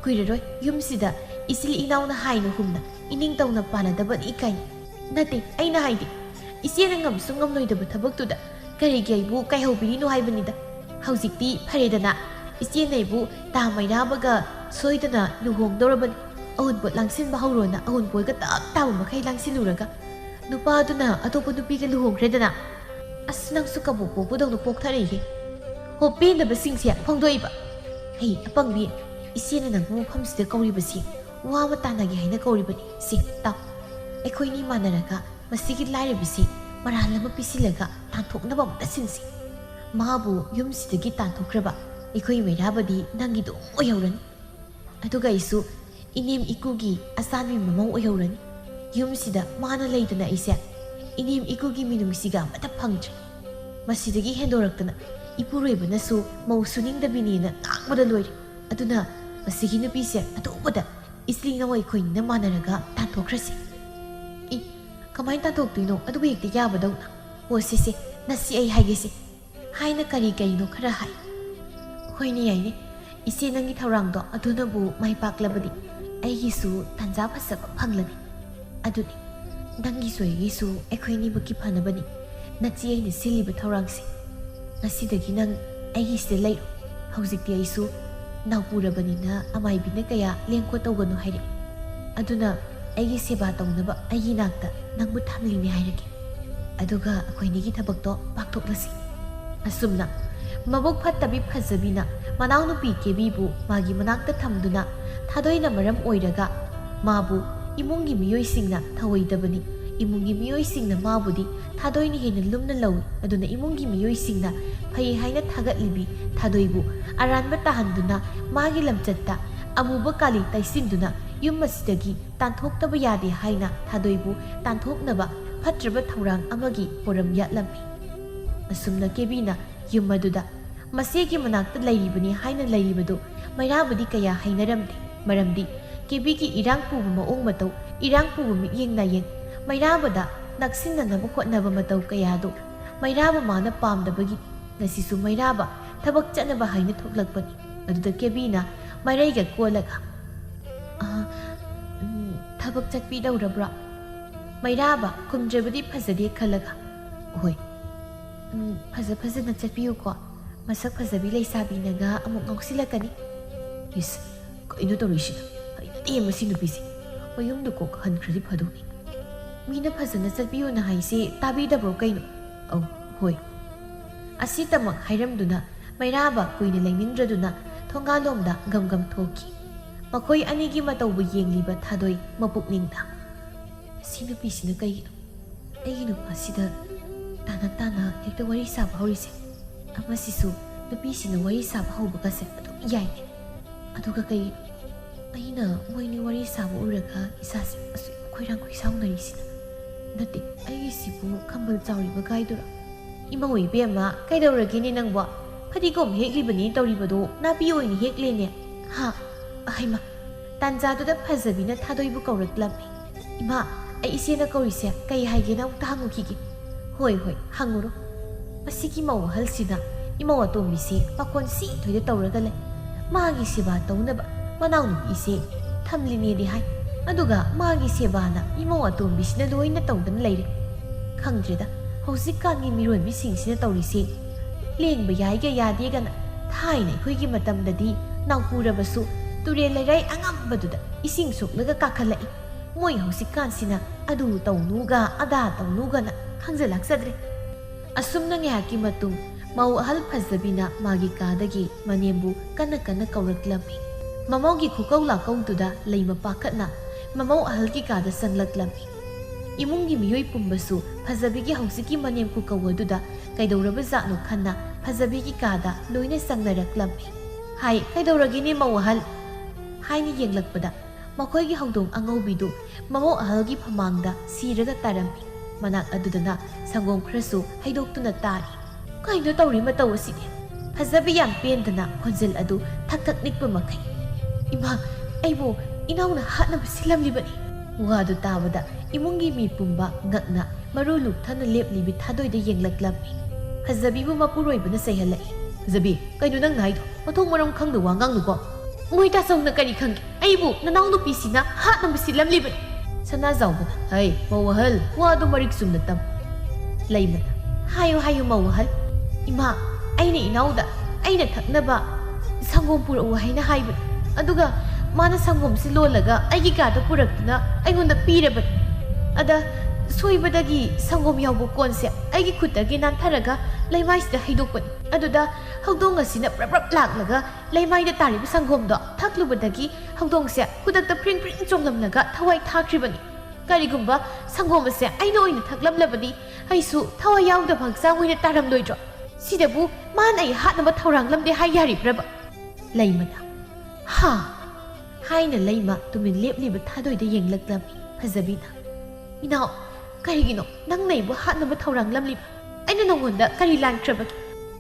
ꯀꯨꯏꯔꯔꯣꯏ ꯌꯨꯝꯁꯤꯗ ꯏꯆꯤꯜ ꯏꯅꯥꯎꯅ ꯍꯥꯏꯅ ꯍꯨꯝꯅ ꯏꯅꯤꯡ ꯇꯧꯅ ꯄꯥꯟꯅꯗꯕꯅꯤ ꯀꯥꯏꯅ. ꯅꯠꯇꯦ ꯑꯩꯅ ꯍꯥꯏꯗꯤ ꯏꯆꯦꯅ ꯉꯝꯁꯨ ꯉꯝꯂꯣꯏꯗꯕ ꯊꯕꯛꯇꯨꯗ ꯀꯔꯤꯒꯤ ꯑꯩꯕꯨ ꯀꯥꯏꯍꯧꯕꯤꯔꯤꯅꯣ ꯍꯥꯏꯕꯅꯤꯗ. ꯍꯧꯖꯤꯛꯇꯤ ꯐꯔꯦꯗꯅ ꯏꯆꯦꯅ ꯑꯩꯕꯨ ꯇꯥꯡ ꯃꯩꯔꯥꯕꯒ ꯁꯣꯏꯗꯅ ꯂꯨꯍꯣꯡꯗꯧꯔꯕꯅꯤ. ꯑꯎꯟꯄꯣꯠ ꯂꯥꯡꯁꯤꯟꯕ ꯍꯧꯔꯣꯅ ꯑꯎꯟꯄꯣꯠꯒ ꯇꯞ ꯇꯥꯕ ꯃꯈꯩ ꯂꯥꯡꯁꯤꯜꯂꯨꯔꯒ ꯅꯨꯄꯥꯗꯨꯅ ꯑꯇꯣꯞꯄ ꯅꯨꯄꯤꯒ ꯂꯨꯍꯣꯡꯈ꯭ꯔꯦꯗꯅ. ꯑꯁ ꯅꯪꯁꯨ ꯀꯕꯣꯛ ꯄꯣꯛꯄꯗꯧꯅ ꯄꯣꯛꯊꯔꯛꯏꯍꯦ. ꯍꯣ ꯄꯦꯟꯗꯕꯁꯤꯡꯁꯦ ꯐꯣꯡꯗꯣꯛꯏꯕ. ꯍꯩ ꯑꯄꯪꯕꯤ ꯏꯆꯦꯅ ꯅꯪꯕꯨ ꯃꯐꯝꯁꯤꯗ ꯀꯧꯔꯤꯕꯁꯤ ꯋꯥ ꯑꯃ ꯇꯥꯟꯅꯒꯦ ꯍꯥꯏꯅ ꯀꯧꯔꯤꯕꯅꯤ. ꯁꯤ ꯇꯥꯎ ꯑꯩꯈꯣꯏꯅꯤ ꯃꯥꯟꯅꯔꯒ ꯃꯁꯤꯒꯤ ꯂꯥꯏꯔꯕꯤꯁꯤ ꯃꯔꯥꯜ ꯑꯃ ꯄꯤꯁꯤꯜꯂꯒ ꯇꯥꯟꯊꯣꯛꯅꯕ ꯑꯃꯇ ꯁꯤꯟꯁꯤ. ꯃꯥꯕꯨ ꯌꯨꯝꯁꯤꯗꯒꯤ ꯇꯥꯟꯊꯣꯛꯈ꯭ꯔꯕ ꯑꯩꯈꯣꯏ ꯃꯩꯔꯥꯕꯗꯤ ꯅꯪꯒꯤꯗꯨꯝ ꯑꯣꯏꯍꯧꯔꯅꯤ. ꯑꯗꯨꯒ ꯑꯩꯁꯨ ꯏꯅꯦꯝ ꯏꯀꯨꯒꯤ ꯑꯆꯥꯟꯕꯤ ꯃꯃꯧ ꯑꯣꯏꯍꯧꯔꯅꯤ. ꯌꯨꯝꯁꯤꯗ ꯃꯥꯅ ꯂꯩꯗꯅ ꯑꯩꯁꯦ ꯏꯅꯦꯝ ꯏꯀꯨꯒꯤ ꯃꯤꯅꯨꯡꯁꯤꯒ ꯑꯃꯠꯇ ꯐꯪꯗ꯭ꯔꯦ. ꯃꯁꯤꯗꯒꯤ ꯍꯦꯟꯗꯣꯔꯛꯇꯅ ꯏꯄꯨꯔꯣꯏꯕꯅꯁꯨ ꯃꯧ ꯁꯨꯅꯤꯡꯗꯕꯤꯅꯦꯅ ꯉꯥꯡꯕꯗ ꯂꯣꯏꯔꯦ. ꯑꯗꯨꯅ ꯃꯁꯤꯒꯤ ꯅꯨꯄꯤꯁꯦ ꯑꯇꯣꯞꯄꯗ ꯏꯆꯤꯜ ꯏꯅꯥꯎ ꯑꯩꯈꯣꯏꯅꯤꯅ ꯃꯥꯟꯅꯔꯒ ꯇꯥꯟꯊꯣꯛꯈ꯭ꯔꯁꯤ. ꯀꯃꯥꯏꯅ ꯇꯥꯟꯊꯣꯛꯇꯣꯏꯅꯣ? ꯑꯗꯨꯕꯨ ꯍꯦꯛꯇ ꯌꯥꯕꯗꯧꯅ. ꯍꯣ ꯁꯤꯁꯦ ꯅꯁꯤ ꯑꯩ ꯍꯥꯏꯒꯦꯁꯦ ꯍꯥꯏꯅ ꯀꯔꯤ ꯀꯔꯤꯅꯣ ꯈꯔ ꯍꯥꯏ. ꯍꯣꯏꯅꯦ ꯌꯥꯏꯅꯦ ꯏꯆꯦ ꯅꯪꯒꯤ ꯊꯧꯔꯥꯡꯗꯣ ꯑꯗꯨꯅꯕꯨ ꯃꯥꯏ ꯄꯥꯛꯂꯕꯗꯤ ꯑꯩꯒꯤꯁꯨ ꯇꯥꯟꯖꯥ ꯐꯖꯕ ꯐꯪꯂꯅꯤ. ꯑꯗꯨꯅꯤ ꯅꯪꯒꯤꯁꯨ ꯑꯩꯒꯤꯁꯨ ꯑꯩꯈꯣꯏꯅꯤꯃꯛꯀꯤ ꯐꯅꯕꯅꯤ ꯅꯆꯦ ꯑꯩꯅ ꯁꯤꯜꯂꯤꯕ ꯊꯧꯔꯥꯡꯁꯦ. ꯉꯁꯤꯗꯒꯤ ꯅꯪ ꯑꯩꯒꯤꯁꯤꯗ ꯂꯩꯔꯣ. ꯍꯧꯖꯤꯛꯇꯤ ꯑꯩꯁꯨ ꯅꯥꯎꯄꯨꯔꯕꯅꯤꯅ ꯑꯃꯥꯏꯕꯤꯅ ꯀꯌꯥ ꯂꯦꯡꯈꯣꯠ ꯇꯧꯒꯅꯨ ꯍꯥꯏꯔꯛꯏ. ꯑꯗꯨꯅ ꯑꯩꯒꯤ ꯁꯦꯕꯥ ꯇꯧꯅꯕ ꯑꯩꯒꯤ ꯅꯥꯛꯇ ꯅꯪꯕꯨ ꯊꯝꯂꯤꯅꯦ ꯍꯥꯏꯔꯒꯦ. ꯑꯗꯨꯒ ꯑꯩꯈꯣꯏꯅꯤꯒꯤ ꯊꯕꯛꯇꯣ ꯄꯥꯡꯊꯣꯛꯂꯁꯤ. ꯑꯁꯨꯝꯅ ꯃꯕꯨꯛ ꯐꯠꯇꯕꯤ ꯐꯖꯕꯤꯅ ꯃꯅꯥꯎꯅꯨꯄꯤ ꯀꯦꯕꯤꯕꯨ ꯃꯥꯒꯤ ꯃꯅꯥꯛꯇ ꯊꯝꯗꯨꯅ ꯊꯥꯗꯣꯏꯅ ꯃꯔꯝ ꯑꯣꯏꯔꯒ ꯃꯥꯕꯨ ꯏꯃꯨꯡꯒꯤ ꯃꯤꯑꯣꯏꯁꯤꯡꯅ ꯊꯧꯑꯣꯏꯗꯕꯅꯤ. ꯏꯃꯨꯡꯒꯤ ꯃꯤꯑꯣꯏꯁꯤꯡꯅ ꯃꯥꯕꯨꯗꯤ ꯊꯥꯗꯣꯏꯅ ꯍꯦꯟꯅ ꯂꯨꯝꯅ ꯂꯧꯏ. ꯑꯗꯨꯅ ꯏꯃꯨꯡꯒꯤ ꯃꯤꯑꯣꯏꯁꯤꯡꯅ ꯐꯩ ꯍꯥꯏꯅ ꯊꯥꯒꯠꯂꯤꯕꯤ ꯊꯥꯗꯣꯏꯕꯨ ꯑꯔꯥꯟꯕ ꯇꯥꯍꯟꯗꯨꯅ ꯃꯥꯒꯤ ꯂꯝꯆꯠꯇ ꯑꯃꯨꯕ ꯀꯥꯂꯤ ꯇꯩꯁꯤꯟꯗꯨꯅ ꯌꯨꯝ ꯑꯁꯤꯗꯒꯤ ꯇꯥꯟꯊꯣꯛꯇꯕ ꯌꯥꯗꯦ ꯍꯥꯏꯅ ꯊꯥꯗꯣꯏꯕꯨ ꯇꯥꯟꯊꯣꯛꯅꯕ ꯐꯠꯇ꯭ꯔꯕ ꯊꯧꯔꯥꯡ ꯑꯃꯒꯤ ꯄꯣꯔꯝ ꯌꯥꯠꯂꯝꯃꯤ. ꯑꯁꯨꯝꯅ ꯀꯦꯕꯤꯅ ꯌꯨꯝ ꯑꯗꯨꯗ ꯃꯆꯦꯒꯤ ꯃꯅꯥꯛꯇ ꯂꯩꯔꯤꯕꯅꯤ ꯍꯥꯏꯅ ꯂꯩꯔꯤꯕꯗꯨ ꯃꯩꯔꯥꯕꯗꯤ ꯀꯌꯥ ꯍꯩꯅꯔꯝꯗꯦ. ꯃꯔꯝꯗꯤ ꯀꯦꯕꯤꯒꯤ ꯏꯔꯥꯡ ꯄꯨꯕ ꯃꯑꯣꯡ ꯃꯇꯧ, ꯏꯔꯥꯡ ꯄꯨꯕ ꯃꯤꯠꯌꯦꯡ ꯅꯥꯌꯦꯡ, ꯃꯩꯔꯥꯕꯗ ꯅꯛꯁꯤꯟꯅꯅꯕ ꯍꯣꯠꯅꯕ ꯃꯇꯧ ꯀꯌꯥꯗꯨ ꯃꯩꯔꯥꯕ ꯃꯥꯅ ꯄꯥꯝꯗꯕꯒꯤ ꯉꯁꯤꯁꯨ ꯃꯩꯔꯥꯕ ꯊꯕꯛ ꯆꯠꯅꯕ ꯍꯥꯏꯅ ꯊꯣꯛꯂꯛꯄꯅꯤ. ꯑꯗꯨꯗ ꯀꯦꯕꯤꯅ ꯃꯔꯩꯒ ꯀꯣꯜꯂꯒ ꯊꯕꯛ ꯆꯠꯄꯤꯗꯧꯔꯕ꯭ꯔꯥ? ꯃꯩꯔꯥꯕ ꯈꯨꯝꯗ꯭ꯔꯕꯗꯤ ꯐꯖꯗꯦ ꯈꯜꯂꯒ ꯍꯣꯏ ꯐꯖꯅ ꯆꯠꯄꯤꯌꯨꯀꯣ. ꯃꯁꯛ ꯐꯖꯕꯤ ꯂꯩꯁꯥꯕꯤꯅꯒ ꯑꯃꯨꯛ ꯉꯥꯎꯁꯤꯜꯂꯛꯀꯅꯤ. ꯏꯁ ꯀꯩꯅꯣ ꯇꯧꯔꯤꯁꯤꯅ? ꯍꯩꯅꯗꯦ ꯃꯁꯤ ꯅꯨꯄꯤꯁꯦ. ꯃꯌꯨꯝꯗ ꯀꯣꯛ ꯍꯟꯈ꯭ꯔꯗꯤ ꯐꯗꯧꯅꯤ. ꯃꯤꯅ ꯐꯖꯅ ꯆꯠꯄꯤꯌꯨꯅ ꯍꯥꯏꯁꯦ ꯇꯥꯕꯤꯗꯕ꯭ꯔꯣ ꯀꯩꯅꯣ? ꯑꯧ ꯍꯣꯏ. ꯑꯁꯤꯇꯃꯛ ꯍꯥꯏꯔꯝꯗꯨꯅ ꯃꯩꯔꯥꯕ ꯀꯨꯏꯅ ꯂꯩꯅꯤꯡꯗ꯭ꯔꯗꯨꯅ ꯊꯣꯡꯒꯥꯜꯂꯣꯝꯗ ꯒꯝ ꯊꯣꯛꯈꯤ. ꯃꯈꯣꯏ ꯑꯅꯤꯒꯤ ꯃꯇꯧꯕꯨ ꯌꯦꯡꯂꯤꯕ ꯊꯥꯗꯣꯏ ꯃꯄꯨꯛꯅꯤꯡꯗ ꯁꯤ ꯅꯨꯄꯤꯁꯤꯅ ꯀꯩꯒꯤꯅꯣ ꯑꯩꯒꯤ ꯅꯨꯄꯥꯁꯤꯗ ꯇꯥꯅ ꯍꯦꯛꯇ ꯋꯥꯔꯤ ꯁꯥꯕ ꯍꯧꯔꯤꯁꯦ? ꯑꯃꯁꯤꯁꯨ ꯅꯨꯄꯤꯁꯤꯅ ꯋꯥꯔꯤ ꯁꯥꯕ ꯍꯧꯕꯒꯁꯦ ꯑꯗꯨꯝ ꯌꯥꯏꯅꯦ. ꯑꯗꯨꯒ ꯀꯩꯒꯤꯅꯣ ꯑꯩꯅ ꯃꯣꯏꯅꯤ ꯋꯥꯔꯤ ꯁꯥꯕ ꯎꯔꯒ ꯏꯁꯥꯁꯦ ꯑꯁꯨꯛ ꯈꯣꯏꯔꯥꯡ ꯈꯣꯏꯁꯥꯎꯅꯔꯤꯁꯤꯅ? ꯅꯠꯇꯦ ꯑꯩꯒꯤꯁꯤꯕꯨ ꯈꯝꯕꯜ ꯆꯥꯎꯔꯤꯕ ꯒꯥꯏꯗꯨꯔꯥ? ꯏꯃꯧ ꯏꯕꯦꯝꯃ ꯀꯩꯗꯧꯔꯒꯦꯅꯦ ꯅꯪꯕꯣ? ꯐꯗꯤꯒꯣꯝ ꯍꯦꯛꯂꯤꯕꯅꯤ ꯇꯧꯔꯤꯕꯗꯣ ꯅꯥꯄꯤ ꯑꯣꯏꯅ ꯍꯦꯛꯂꯦꯅꯦ. ꯍꯥ ꯑꯍꯩꯃ! ꯇꯥꯟꯖꯥꯗꯨꯗ ꯐꯖꯕꯤꯅ ꯊꯥꯗꯣꯏꯕꯨ ꯀꯧꯔꯛꯂꯝꯃꯤ. ꯏꯃꯥ ꯑꯩ ꯏꯆꯦꯅ ꯀꯧꯔꯤꯁꯦ ꯀꯩ ꯍꯥꯏꯒꯦꯅ ꯑꯃꯨꯛꯇ ꯍꯪꯉꯨꯈꯤꯒꯦ. ꯍꯣꯏ ꯍꯪꯉꯨꯔꯣ. ꯃꯁꯤꯒꯤ ꯃꯧ ꯑꯍꯜꯁꯤꯅ ꯏꯃꯧ ꯑꯇꯣꯝꯕꯤꯁꯦ ꯄꯥꯈꯣꯟ ꯁꯤꯊꯣꯏꯗ ꯇꯧꯔꯒ ꯂꯩ. ꯃꯥꯒꯤ ꯁꯦꯕꯥ ꯇꯧꯅꯕ ꯃꯅꯥꯎꯅꯨꯄꯤꯁꯦ ꯊꯝꯂꯤꯅꯦꯗꯤ ꯍꯥꯏ. ꯑꯗꯨꯒ ꯃꯥꯒꯤ ꯁꯦꯕꯥꯅ ꯏꯃꯧ ꯑꯇꯣꯝꯕꯤꯁꯤꯅ ꯂꯣꯏꯅ ꯇꯧꯗꯅ ꯂꯩꯔꯦ. ꯈꯪꯗ꯭ꯔꯦꯗ ꯍꯧꯖꯤꯛꯀꯥꯟꯒꯤ ꯃꯤꯔꯣꯟꯕꯤꯁꯤꯡꯁꯤꯅ ꯇꯧꯔꯤꯁꯦ. ꯂꯦꯡꯕ ꯌꯥꯏꯒ ꯌꯥꯗꯦꯒꯅ ꯊꯥꯏꯅ ꯑꯩꯈꯣꯏꯒꯤ ꯃꯇꯝꯗꯗꯤ ꯅꯥꯎꯄꯨꯔꯕꯁꯨ ꯇꯨꯔꯦꯜ ꯂꯩꯔꯥꯏ ꯑꯉꯝꯕꯗꯨꯗ ꯏꯁꯤꯡ ꯁꯣꯛꯂꯒ ꯀꯥꯈꯠꯂꯛꯏ. ꯃꯣꯏ ꯍꯧꯖꯤꯛꯀꯥꯟꯁꯤꯅ ꯑꯗꯨ ꯇꯧꯅꯨꯒ ꯑꯗꯥ ꯇꯧꯅꯨꯒꯅ ꯈꯪꯖꯜꯂꯛꯆꯗ꯭ꯔꯦ. ꯑꯁꯨꯝꯅ ꯉꯥꯏꯍꯥꯛꯀꯤ ꯃꯇꯨꯡ ꯃꯧ ꯑꯍꯜ ꯐꯖꯕꯤꯅ ꯃꯥꯒꯤ ꯀꯥꯗꯒꯤ ꯃꯅꯦꯝꯕꯨ ꯀꯟꯅ ꯀꯧꯔꯛꯂꯝꯃꯤ. ꯃꯃꯧꯒꯤ ꯈꯨꯀꯧ ꯂꯥꯀꯧꯗꯨꯗ ꯂꯩꯃ ꯄꯥꯈꯠꯅ ꯃꯃꯧ ꯑꯍꯜꯒꯤ ꯀꯥꯗ ꯆꯪꯂꯛꯂꯝꯃꯤ. ꯏꯃꯨꯡꯒꯤ ꯃꯤꯑꯣꯏ ꯄꯨꯝꯕꯁꯨ ꯐꯖꯕꯤꯒꯤ ꯍꯧꯖꯤꯛꯀꯤ ꯃꯅꯦꯝ ꯈꯨꯀꯧ ꯑꯗꯨꯗ ꯀꯩꯗꯧꯔꯕꯖꯥꯠꯅꯣ ꯈꯟꯅ ꯐꯖꯕꯤꯒꯤ ꯀꯥꯗ ꯂꯣꯏꯅ ꯆꯪꯅꯔꯛꯂꯝꯃꯤ. ꯍꯥꯏ ꯀꯩꯗꯧꯔꯒꯦꯅꯦ ꯃꯧ ꯑꯍꯜ? haina yenglakpada makhoi gi hongdong angaubidu mamo ahalgi phamangda siraga tarami manak adudana sangom khrasu haidoktuna tari kaino tawri ma tawaside fazabi yam pendana khonjel adu thak thak nikpa makai ima aibo inauna hatna basilamlibani wadu tabada imungi mi pumba ngakna marulu thana leplibi thadoida yenglaklammi fazabibu mapuroibana sayhalai fazabi kaino nang naido mathong maram khangda wangang nuko moi ta song na kari khang aibu nanaw nu pisina hatna basilamlibani sana zawbana hai mawahal wadu marik sumna tam laimana hayo mawahal ima aina inauda aina thaknaba sangom pura haina haiba aduga mana sangom si lolaga aigi ka da puraktuna aingonda piraba ada soibadagi sangom yawbo konse aigi khutagi nan tharaga laimai sida haidokpani aduda hawdong asina prap laklaga laimai da tariba sangom do thaklubadagi hawdong se khudakta pring chomlamnaga thawai thakribani karigumba sangom se aina oina thaklamlabadi aisu thawai yawda bhangsa oina taram loidro sidabu man ai hatnaba thorang lamde hayari praba laimana ha haina laima tumin lepliba thadoida yenglaklammi phazabina inao karigino nang naibu hatnaba thorang lamliba aina nongonda kari lankrabagi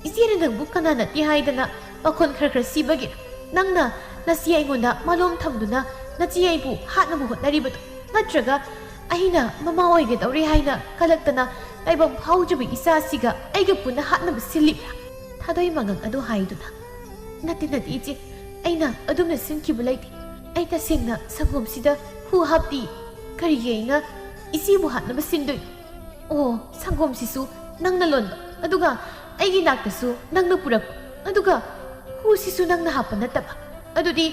isira nangbu kanana ti haidana pakhon khra sibagi nangna nasi aingonda malom thamduna nachi aibu hatnaba hotnaribadu natraga aina mama oige dawri haina kalaktana aibam phaujubi isa siga aiga puna hatnaba silibra thadoi mangang adu haiduna nati ije aina adumna sinkibu laiti ai tasengna sangom sida hu hapti karigeina isibu hatnaba sindoi o sangom sisu nangna londo aduga aigi naktasu nangna purak aduga hu sisu nangna hapana taba adudi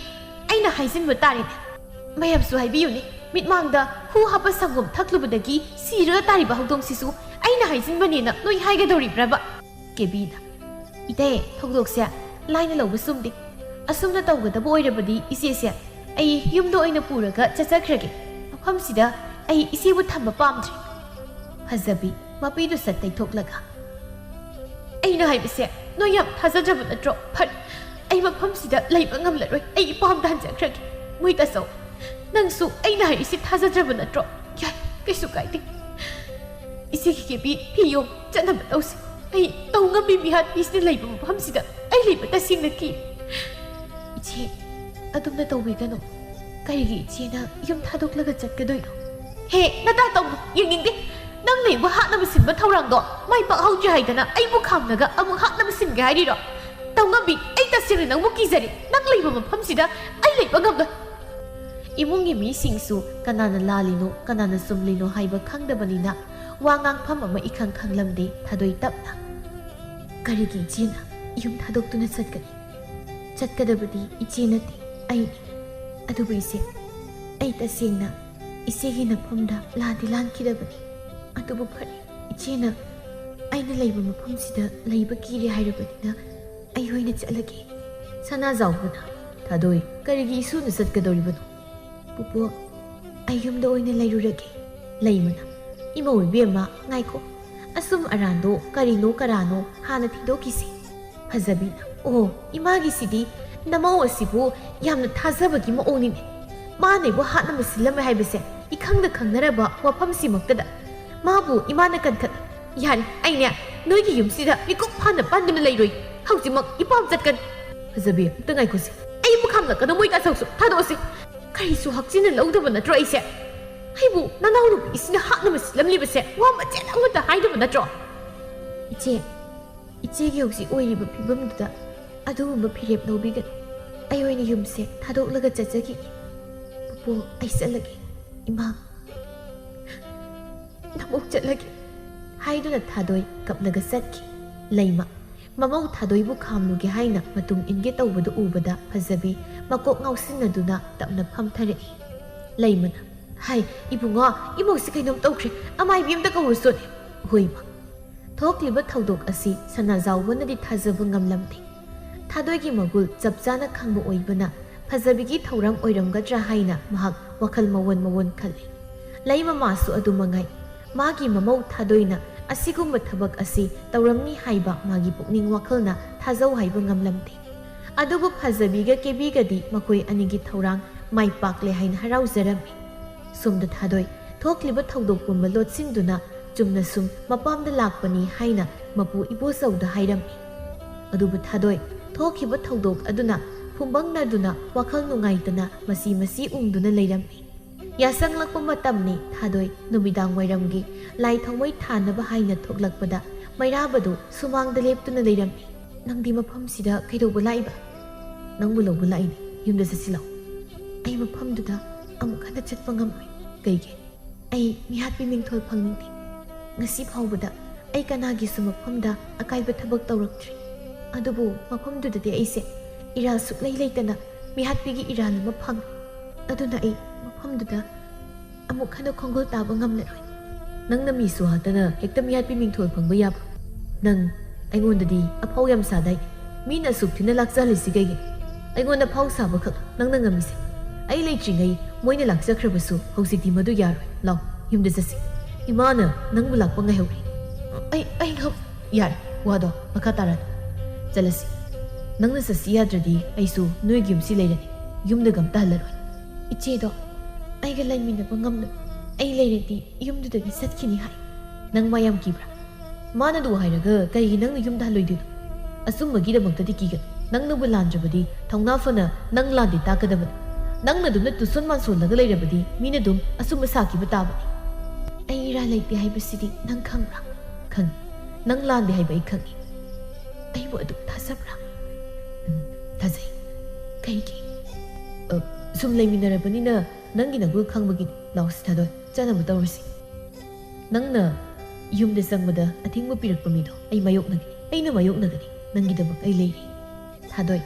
aina haisin batari mayam su haibiyuni mitmangda hu hapa sangom thaklubadagi sira tari bahudong sisu aina haisin banina noi haiga dori braba kebina ite thogdokse laina lawbu sumdi asumna tawgada boirabadi isese ai yumdo aina puraga chachakhrage mafam sida ai isebu thamba pamdri hazabi mapidu satai thoklaga aina haibise no yam thazajab natro phar ai mafam sida laiba ngamlaroi ai pam dan jakhrage muita so nangsu aina haisi thazajab natro ya kesu kaiti iseki kebi piyo chanam tausi ai tawnga bi bihat bisne laiba mafam sida ai laiba ta singna ki ichi adumna tawbigano karigi ichina yum thadoklaga chatkadoino he nata taw yingingde nang leiba hatna bisinba thawrangdo mai pak hauji haidana aibu khamnaga amu hatna bisinga hairiro tawngam bi ai ta sirri nang buki zari nang leiba mafam sida ai leiba ngamda imungi mi singsu kanana lalino kanana sumlino haiba khangdabanina wangang pham ama ikhang khanglamde thadoi tapna karigi ichina yum thadoktuna chatkadabadi ichinati ai adubu ise ai tasengna isegi na phamda ladi lankidabani adubu phari ichina aina leiba mafam sida leiba kiri hairabadina ai hoina chalage sana zawbuna thadoi karigi isu na chatkadoribano pupu ai yumda oina leirurage leimana ima oibema ngaiko asum arando karino karano hana thidokisi hazabina oh imagi sidi namau asibu yamna thazabagi maonine mane bo hatna musillam haibase ikhangda khangnaraba wafam simaktada mabu imana kankhat yari aine noigi yumsida mikok phana pandum leiroi haujimak ipam chatkan hazabi tangai kosi ai mukhamna kada moita sausu thadosi karisu hakjina lawdaba natro aise haibu nanawlu isina hatna musillam libase wa machet amata haidaba natro iche gi hosi oiriba phibamda adugumba phirep lobigani ayoini yumse thadoklaga chachagi pupu ai salage ima namok chalage haiduna thadoi kapnaga satki laima mamau thadoi bu khamnuge haina matung inge tawbadu ubada phazabi makok ngausinaduna tapna phamthare laimana hai ibunga imosi kainom tawkhre amai bimta kawusone hoima thokliba thaudok asi sana zawbanadi thazabu ngamlamte thadoi magul chapchana khangba oibana phazabigi thauram oiramgadra haina mahak wakhal mawon khale laima masu adumangai magi mamau thadoina asigumba thabak asi tauramni haiba magi pukning wakhalna thazau haiba ngamlamte ꯑꯗꯨꯕꯨ ꯐꯖꯕꯤꯒ ꯀꯦꯕꯤꯒꯗꯤ ꯃꯈꯣꯏ ꯑꯅꯤꯒꯤ ꯊꯧꯔꯥꯡ ꯃꯥꯏ ꯄꯥꯛꯂꯦ ꯍꯥꯏꯅ ꯍꯔꯥꯎꯖꯔꯝꯃꯤ꯫ ꯁꯣꯝꯗ ꯊꯥꯗꯣꯏ ꯊꯣꯛꯂꯤꯕ ꯊꯧꯗꯣꯛ ꯄꯨꯝꯕ ꯂꯣꯠꯁꯤꯟꯗꯨꯅ ꯆꯨꯝꯅ ꯁꯨꯝ ꯃꯄꯥꯝꯗ ꯂꯥꯛꯄꯅꯤ ꯍꯥꯏꯅ ꯃꯄꯨ ꯏꯕꯣꯆꯧꯗ ꯍꯥꯏꯔꯝꯃꯤ꯫ ꯑꯗꯨꯕꯨ ꯊꯥꯗꯣꯏ ꯊꯣꯛꯈꯤꯕ ꯊꯧꯗꯣꯛ ꯑꯗꯨꯅ ꯐꯨꯝꯕꯪꯅꯗꯨꯅ ꯋꯥꯈꯜ ꯅꯨꯡꯉꯥꯏꯇꯅ ꯃꯁꯤ ꯎꯡꯗꯨꯅ ꯂꯩꯔꯝꯃꯤ꯫ ꯌꯥꯁꯪꯂꯛꯄ ꯃꯇꯝꯅꯤ ꯊꯥꯗꯣꯏ ꯅꯨꯃꯤꯗꯥꯡ ꯋꯥꯏꯔꯝꯒꯤ ꯂꯥꯏ ꯊꯥꯎꯃꯩ ꯊꯥꯅꯕ ꯍꯥꯏꯅ ꯊꯣꯛꯂꯛꯄꯗ ꯃꯩꯔꯥꯕꯗꯨ ꯁꯨꯃꯥꯡꯗ ꯂꯦꯞꯇꯨꯅ ꯂꯩꯔꯝꯃꯤ꯫ ꯅꯪꯗꯤ ꯃꯐꯝꯁꯤꯗ ꯀꯩꯗꯧꯕ ꯂꯥꯛꯏꯕ? ꯅꯪꯕꯨ ꯂꯧꯕ ꯂꯥꯛꯏꯅꯤ, ꯌꯨꯝꯗ ꯆꯠꯁꯤ ꯂꯥꯎ꯫ ꯑꯩ ꯃꯐꯝꯗꯨꯗ ꯑꯃꯨꯛ ꯍꯟꯅ ꯆꯠꯄ ꯉꯝꯃꯣꯏ꯫ ꯀꯩꯒꯤ? ꯑꯩ ꯃꯤꯍꯥꯠꯄꯤ ꯃꯤꯡꯊꯣꯜ ꯐꯪꯅꯤꯡꯗꯦ꯫ ꯉꯁꯤ ꯐꯥꯎꯕꯗ ꯑꯩ ꯀꯅꯥꯒꯤꯁꯨ ꯃꯐꯝꯗ ꯑꯀꯥꯏꯕ ꯊꯕꯛ ꯇꯧꯔꯛꯇ꯭ꯔꯤ꯫ ꯑꯗꯨꯕు ꯃꯐꯝꯗꯨꯗꯗꯤ ꯑꯩꯁꯦ ꯏꯔꯥꯜ ꯁꯨꯛꯂꯩ ꯂꯩꯇꯅ ꯃꯤꯍꯥꯠꯄꯤꯒꯤ ꯏꯔꯥꯜ ꯑꯃ ꯐꯪꯉꯤ꯫ ꯑꯗꯨꯅ ꯑꯩ ꯃꯐꯝꯗꯨꯗ ꯑꯃꯨꯛ ꯍꯟꯅ ꯈꯣꯡꯒꯣꯜ ꯇꯥꯕ ꯉꯝꯂꯔꯣꯏ꯫ ꯅꯪꯅ ꯃꯤꯁꯨ ꯍꯥꯠꯇꯅ ꯍꯦꯛꯇ ꯃꯤꯍꯥꯠꯄꯤ ꯃꯤꯡꯊꯣꯜ ꯐꯪꯕ ꯌꯥꯕ꯭ꯔꯣ? ꯅꯪ ꯑꯩꯉꯣꯟꯗꯗꯤ ꯑꯐꯥꯎ ꯌꯥꯝ ꯁꯥꯗꯥꯏ꯫ ꯃꯤꯅ ꯑꯁꯨꯛ ꯊꯤꯅ ꯂꯥꯛꯆꯍꯜꯂꯤꯁꯤ ꯀꯩꯒꯤ? ꯑꯩꯉꯣꯟꯗ ꯐꯥꯎ ꯁꯥꯕꯈꯛ ꯅꯪꯅ ꯉꯝꯃꯤꯁꯦ꯫ ꯑꯩ ꯂꯩꯇ꯭ꯔꯤꯉꯩ ꯃꯣꯏꯅ ꯂꯥꯛꯆꯈ꯭ꯔꯕꯁꯨ ꯍꯧꯖꯤꯛꯇꯤ ꯃꯗꯨ ꯌꯥꯔꯣꯏ꯫ ꯂꯥꯎ, ꯌꯨꯝꯗ ꯆꯠꯁꯤ꯫ ꯏꯃꯥꯅ ꯅꯪꯕꯨ ꯂꯥꯛꯄ ꯉꯥꯏꯍꯧꯔꯤ꯫ ꯑꯩ ꯌꯥꯔꯦ, ꯋꯥꯗꯣ ꯃꯈꯥ ꯇꯥꯔꯅꯨ꯫ ꯆꯠꯂꯁꯤ꯫ ꯅꯪꯅ ꯆꯠꯁꯤ ꯌꯥꯗ꯭ꯔꯗꯤ ꯑꯩꯁꯨ ꯅꯣꯏꯒꯤ ꯌꯨꯝꯁꯤ ꯂꯩꯔꯅꯤ, ꯌꯨꯝꯗꯒ ꯑꯝꯇ ꯍꯜꯂꯔꯣꯏ꯫ ꯏꯆꯦꯗꯣ ꯑꯩꯒ ꯂꯩꯃꯤꯟꯅꯕ ꯉꯝꯂꯣꯏ, ꯑꯩ ꯂꯩꯔꯗꯤ ꯌꯨꯝꯗꯨꯗꯒꯤ ꯆꯠꯈꯤꯅꯤ ꯍꯥꯏ꯫ ꯅꯪ ꯃꯥ ꯌꯥꯝ ꯀꯤꯕ꯭ꯔꯥ? ꯃꯥꯅꯗꯨ ꯍꯥꯏꯔꯒ ꯀꯩꯒꯤ ꯅꯪꯅ ꯌꯨꯝꯗ ꯍꯜꯂꯣꯏꯗꯣꯏꯅꯣ? ꯑꯆꯨꯝꯕꯒꯤꯗꯃꯛꯇꯗꯤ ꯀꯤꯒꯅꯨ꯫ ꯅꯪꯅꯕꯨ ꯂꯥꯟꯗ꯭ꯔꯕꯗꯤ ꯊꯧꯅꯥ ꯐꯅ ꯅꯪ ꯂꯥꯟꯗꯦ ꯇꯥꯛꯀꯗꯕꯅꯤ꯫ ꯅꯪꯅ ꯑꯗꯨꯝꯅ ꯇꯨꯁꯣꯟ ꯃꯥꯟꯁꯣꯜꯂꯒ ꯂꯩꯔꯕꯗꯤ ꯃꯤꯅ ꯑꯗꯨꯝ ꯑꯆꯨꯝꯕ ꯁꯥꯈꯤꯕ ꯇꯥꯕꯅꯤ꯫ ꯑꯩ ꯏꯔꯥꯜ ꯂꯩꯇꯦ ꯍꯥꯏꯕꯁꯤꯗꯤ ꯅꯪ ꯈꯪꯕ꯭ꯔꯥ? ꯈꯪꯉꯤ꯫ ꯅꯪ ꯂꯥꯟꯗꯦ ꯍꯥꯏꯕ ꯑꯩ ꯈꯪꯉꯤ꯫ ꯑꯩꯕꯨ ꯑꯗꯨꯝ ꯊꯥꯖꯕ꯭ꯔꯥ? ꯊꯥꯖꯩ꯫ ꯀꯩꯒꯤ? ꯁꯨꯝ ꯂꯩꯃꯤꯟꯅꯔꯕꯅꯤꯅ ꯅꯪꯒꯤ ꯅꯒꯨꯜ ꯈꯪꯕꯒꯤꯅꯤ꯫ ꯂꯥꯎꯁꯤ ꯊꯥꯗꯣꯏ, ꯆꯠꯅꯕ ꯇꯧꯔꯁꯤ꯫ ꯅꯪꯅ ꯌꯨꯝꯗ ꯆꯪꯕꯗ ꯑꯊꯤꯡꯕ ꯄꯤꯔꯛꯄ ꯃꯤꯗꯣ ꯑꯩ ꯃꯥꯌꯣꯛꯅꯒꯅꯤ, ꯑꯩꯅ ꯃꯥꯌꯣꯛꯅꯒꯅꯤ꯫ ꯅꯪꯒꯤꯗꯃꯛ ꯑꯩ ꯂꯩꯔꯤ꯫ ꯊꯥꯗꯣꯏ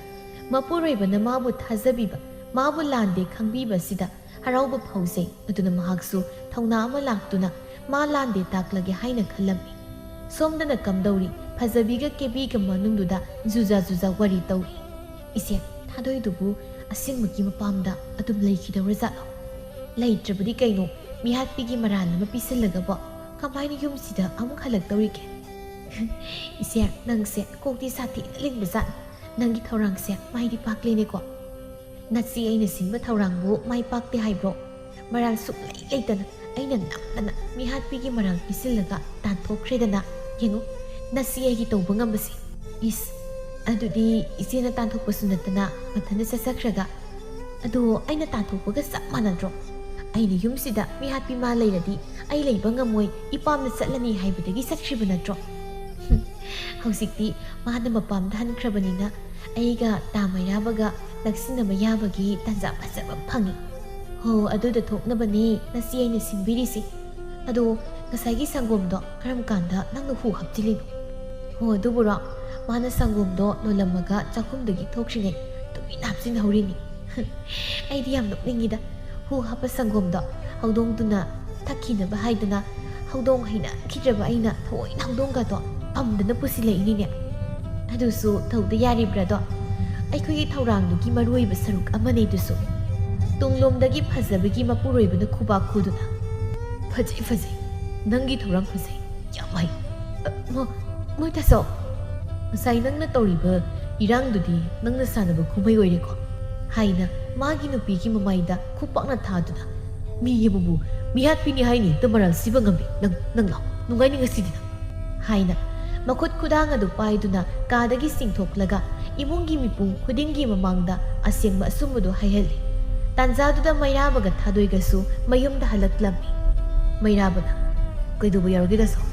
ꯃꯄꯨꯔꯣꯏꯕꯅ ꯃꯥꯕꯨ ꯊꯥꯖꯕꯤꯕ, ꯃꯥꯕꯨ ꯂꯥꯟꯗꯦ ꯈꯪꯕꯤꯕꯁꯤꯗ ꯍꯔꯥꯎꯕ ꯐꯥꯎꯖꯩ꯫ ꯑꯗꯨꯅ ꯃꯍꯥꯛꯁꯨ ꯊꯧꯅꯥ ꯑꯃ ꯂꯥꯛꯇꯨꯅ ꯃꯥ ꯂꯥꯟꯗꯦ ꯇꯥꯛꯂꯒꯦ ꯍꯥꯏꯅ ꯈꯜꯂꯝꯃꯤ꯫ ꯁꯣꯝꯗꯅ ꯀꯝꯗꯧꯔꯤ ꯐꯖꯕꯤꯒ ꯀꯦꯕꯤꯒ ꯃꯅꯨꯡꯗꯨꯗ ꯖꯨꯖꯥ ꯋꯥꯔꯤ ꯇꯧꯔꯤ꯫ ꯏꯆꯦ, ꯊꯥꯗꯣꯏꯗꯨꯕꯨ ꯑꯁꯦꯡꯕꯒꯤ ꯃꯄꯥꯝꯗ ꯑꯗꯨꯝ ꯂꯩꯈꯤꯗꯧꯔꯖꯥꯠꯂꯣ? ꯂꯩꯇ꯭ꯔꯕꯗꯤ ꯀꯩꯅꯣ, ꯃꯤꯍꯥꯠꯄꯤꯒꯤ ꯃꯔꯥꯜ ꯑꯃ ꯄꯤꯁꯤꯜꯂꯒꯕꯣ ꯀꯃꯥꯏꯅ ꯌꯨꯝꯁꯤꯗ ꯑꯃꯨꯛ ꯍꯜꯂꯛꯇꯧꯔꯤꯒꯦ? ꯏꯆꯦ, ꯅꯪꯁꯦ ꯀꯣꯛꯇꯤ ꯁꯥꯊꯤꯅ ꯂꯤꯡꯕꯖꯥꯠꯅꯤ꯫ ꯅꯪꯒꯤ ꯊꯧꯔꯥꯡꯁꯦ ꯃꯥꯏꯗꯤ ꯄꯥꯛꯂꯦꯅꯦꯀꯣ꯫ ꯅꯆꯦ ꯑꯩꯅ ꯁꯤꯟꯕ ꯊꯧꯔꯥꯡꯕꯨ ꯃꯥꯏ ꯄꯥꯛꯇꯦ ꯍꯥꯏꯕ꯭ꯔꯣ? ꯃꯔꯥꯜ ꯁꯨꯛꯂꯩ ꯂꯩꯇꯅ ꯑꯩꯅ ꯅꯝꯗꯅ ꯃꯤꯍꯥꯠꯄꯤꯒꯤ ꯃꯔꯥꯜ ꯄꯤꯁꯤꯜꯂꯒ ꯇꯥꯟꯊꯣꯛꯈ꯭ꯔꯦꯗꯅ꯫ ꯌꯦꯡꯉꯨ ꯅꯆꯦ ꯑꯩꯒꯤ ꯇꯧꯕ ꯉꯝꯕꯁꯦ꯫ ꯏꯁ, ꯑꯗꯨꯗꯤ ꯏꯆꯦꯅ ꯇꯥꯟꯊꯣꯛꯄꯁꯨ ꯅꯠꯇꯅ ꯃꯊꯟꯇ ꯆꯠꯆꯈ꯭ꯔꯒ? ꯑꯗꯣ ꯑꯩꯅ ꯇꯥꯟꯊꯣꯛꯄꯒ ꯆꯞ ꯃꯥꯟꯅꯗ꯭ꯔꯣ? ꯑꯩꯅ ꯌꯨꯝꯁꯤꯗ ꯃꯤꯍꯥꯠꯄꯤ ꯃꯥ ꯂꯩꯔꯗꯤ ꯑꯩ ꯂꯩꯕ ꯉꯝꯃꯣꯏ, ꯏꯄꯥꯝꯗ ꯆꯠꯂꯅꯤ ꯍꯥꯏꯕꯗꯒꯤ ꯆꯠꯈ꯭ꯔꯤꯕ ꯅꯠꯇ꯭ꯔꯣ? ꯍꯧꯖꯤꯛꯇꯤ ꯃꯥꯅ ꯃꯄꯥꯝꯗ ꯍꯟꯈ꯭ꯔꯕꯅꯤꯅ ꯑꯩꯒ ꯇꯥ ꯃꯩꯔꯥꯕꯒ ꯅꯛꯁꯤꯟꯅꯕ ꯌꯥꯕꯒꯤ ꯇꯥꯟꯖꯥ ꯐꯖꯕ ꯐꯪꯉꯤ꯫ ꯍꯣ, ꯑꯗꯨꯗ ꯊꯣꯛꯅꯕꯅꯤ ꯅꯆꯦ ꯑꯩꯅ ꯁꯤꯟꯕꯤꯔꯤꯁꯤ꯫ ꯑꯗꯣ ꯉꯁꯥꯏꯒꯤ ꯁꯪꯒꯣꯝꯗꯣ ꯀꯔꯝ ꯀꯥꯟꯗ ꯅꯪꯅ ꯍꯨ ꯍꯥꯞꯆꯤꯜꯂꯤꯅꯣ? ꯍꯣ, ꯑꯗꯨꯕꯨꯔꯣ, ꯃꯥꯅ ꯁꯪꯒꯣꯝꯗꯣ ꯂꯣꯜꯂꯝꯃꯒ ꯆꯥꯛꯈꯨꯝꯗꯒꯤ ꯊꯣꯛꯇ꯭ꯔꯤꯉꯩ ꯇꯨꯃꯤꯟꯅ ꯍꯥꯞꯆꯤꯟꯍꯧꯔꯤꯅꯤ꯫ ꯑꯩꯗꯤ ꯌꯥꯝ ꯅꯣꯛꯅꯤꯡꯉꯤꯗ꯫ ꯍꯨ ꯍꯥꯞꯄ ꯁꯪꯒꯣꯝꯗꯣ ꯍꯧꯗꯣꯡꯗꯨꯅ ꯊꯛꯈꯤꯅꯕ ꯍꯥꯏꯗꯅ ꯍꯧꯗꯣꯡ ꯍꯩꯅꯈꯤꯗ꯭ꯔꯕ ꯑꯩꯅ ꯊꯑꯣꯏꯅ ꯍꯧꯗꯣꯡꯒꯗꯣ ꯄꯝꯗꯅ ꯄꯨꯁꯤꯜꯂꯛꯏꯅꯤꯅꯦ꯫ ꯑꯗꯨꯁꯨ ꯇꯧꯗ ꯌꯥꯔꯤꯕ꯭ꯔꯥꯗꯣ? ꯑꯩꯈꯣꯏꯒꯤ ꯊꯧꯔꯥꯡꯗꯨꯒꯤ ꯃꯔꯨꯑꯣꯏꯕ ꯁꯔꯨꯛ ꯑꯃꯅꯤ ꯑꯗꯨꯁꯨ꯫ ꯇꯨꯡꯂꯣꯝꯗꯒꯤ ꯐꯖꯕꯒꯤ ꯃꯄꯨꯔꯣꯏꯕꯅ ꯈꯨꯕꯥꯛ ꯈꯨꯗꯨꯅ, ꯐꯖꯩ, ꯅꯪꯒꯤ ꯊꯧꯔꯥꯡ ꯐꯖꯩ, ꯌꯥꯝ ꯍꯩ꯫ ꯃꯣꯏ ꯇꯥꯆꯧ, ꯉꯁꯥꯏ ꯅꯪꯅ ꯇꯧꯔꯤꯕ ꯏꯔꯥꯡꯗꯨꯗꯤ ꯅꯪꯅ ꯁꯥꯟꯅꯕ ꯀꯨꯝꯍꯩ ꯑꯣꯏꯔꯦꯀꯣ ꯍꯥꯏꯅ ꯃꯥꯒꯤ ꯅꯨꯄꯤꯒꯤ ꯃꯃꯥꯏꯗ ꯈꯨꯄꯥꯛꯅ ꯊꯥꯗꯨꯅ, ꯃꯤ ꯑꯃꯕꯨ ꯃꯤꯍꯥꯠꯄꯤꯅꯤ ꯍꯥꯏꯅ ꯍꯦꯛꯇ ꯃꯔꯥꯜ ꯁꯤꯕ ꯉꯝꯃꯤ ꯅꯪ ꯂꯥꯎ, ꯅꯨꯡꯉꯥꯏꯅꯤ ꯉꯁꯤꯗꯤ ꯅꯪ ꯍꯥꯏꯅ ꯃꯈꯨꯠ ꯈꯨꯗꯥꯡ ꯑꯗꯨ ꯄꯥꯏꯗꯨꯅ ꯀꯥꯗꯒꯤ ꯆꯤꯡꯊꯣꯛꯂꯒ ꯏꯃꯨꯡꯒꯤ ꯃꯤꯄꯨꯝ ꯈꯨꯗꯤꯡꯒꯤ ꯃꯃꯥꯡꯗ ꯑꯁꯦꯡꯕ ꯑꯆꯨꯝꯕꯗꯨ ꯍꯥꯏꯍꯜꯂꯤ꯫ ꯇꯥꯟꯖꯥꯗꯨꯗ ꯃꯩꯔꯥꯕꯒ ꯊꯥꯗꯣꯏꯒꯁꯨ ꯃꯌꯨꯝꯗ ꯍꯜꯂꯛꯂꯝꯃꯤ꯫ ꯃꯩꯔꯥꯕꯅ, ꯀꯩꯗꯧꯕ ꯌꯥꯎꯔꯒꯦ ꯇꯥꯆꯧ?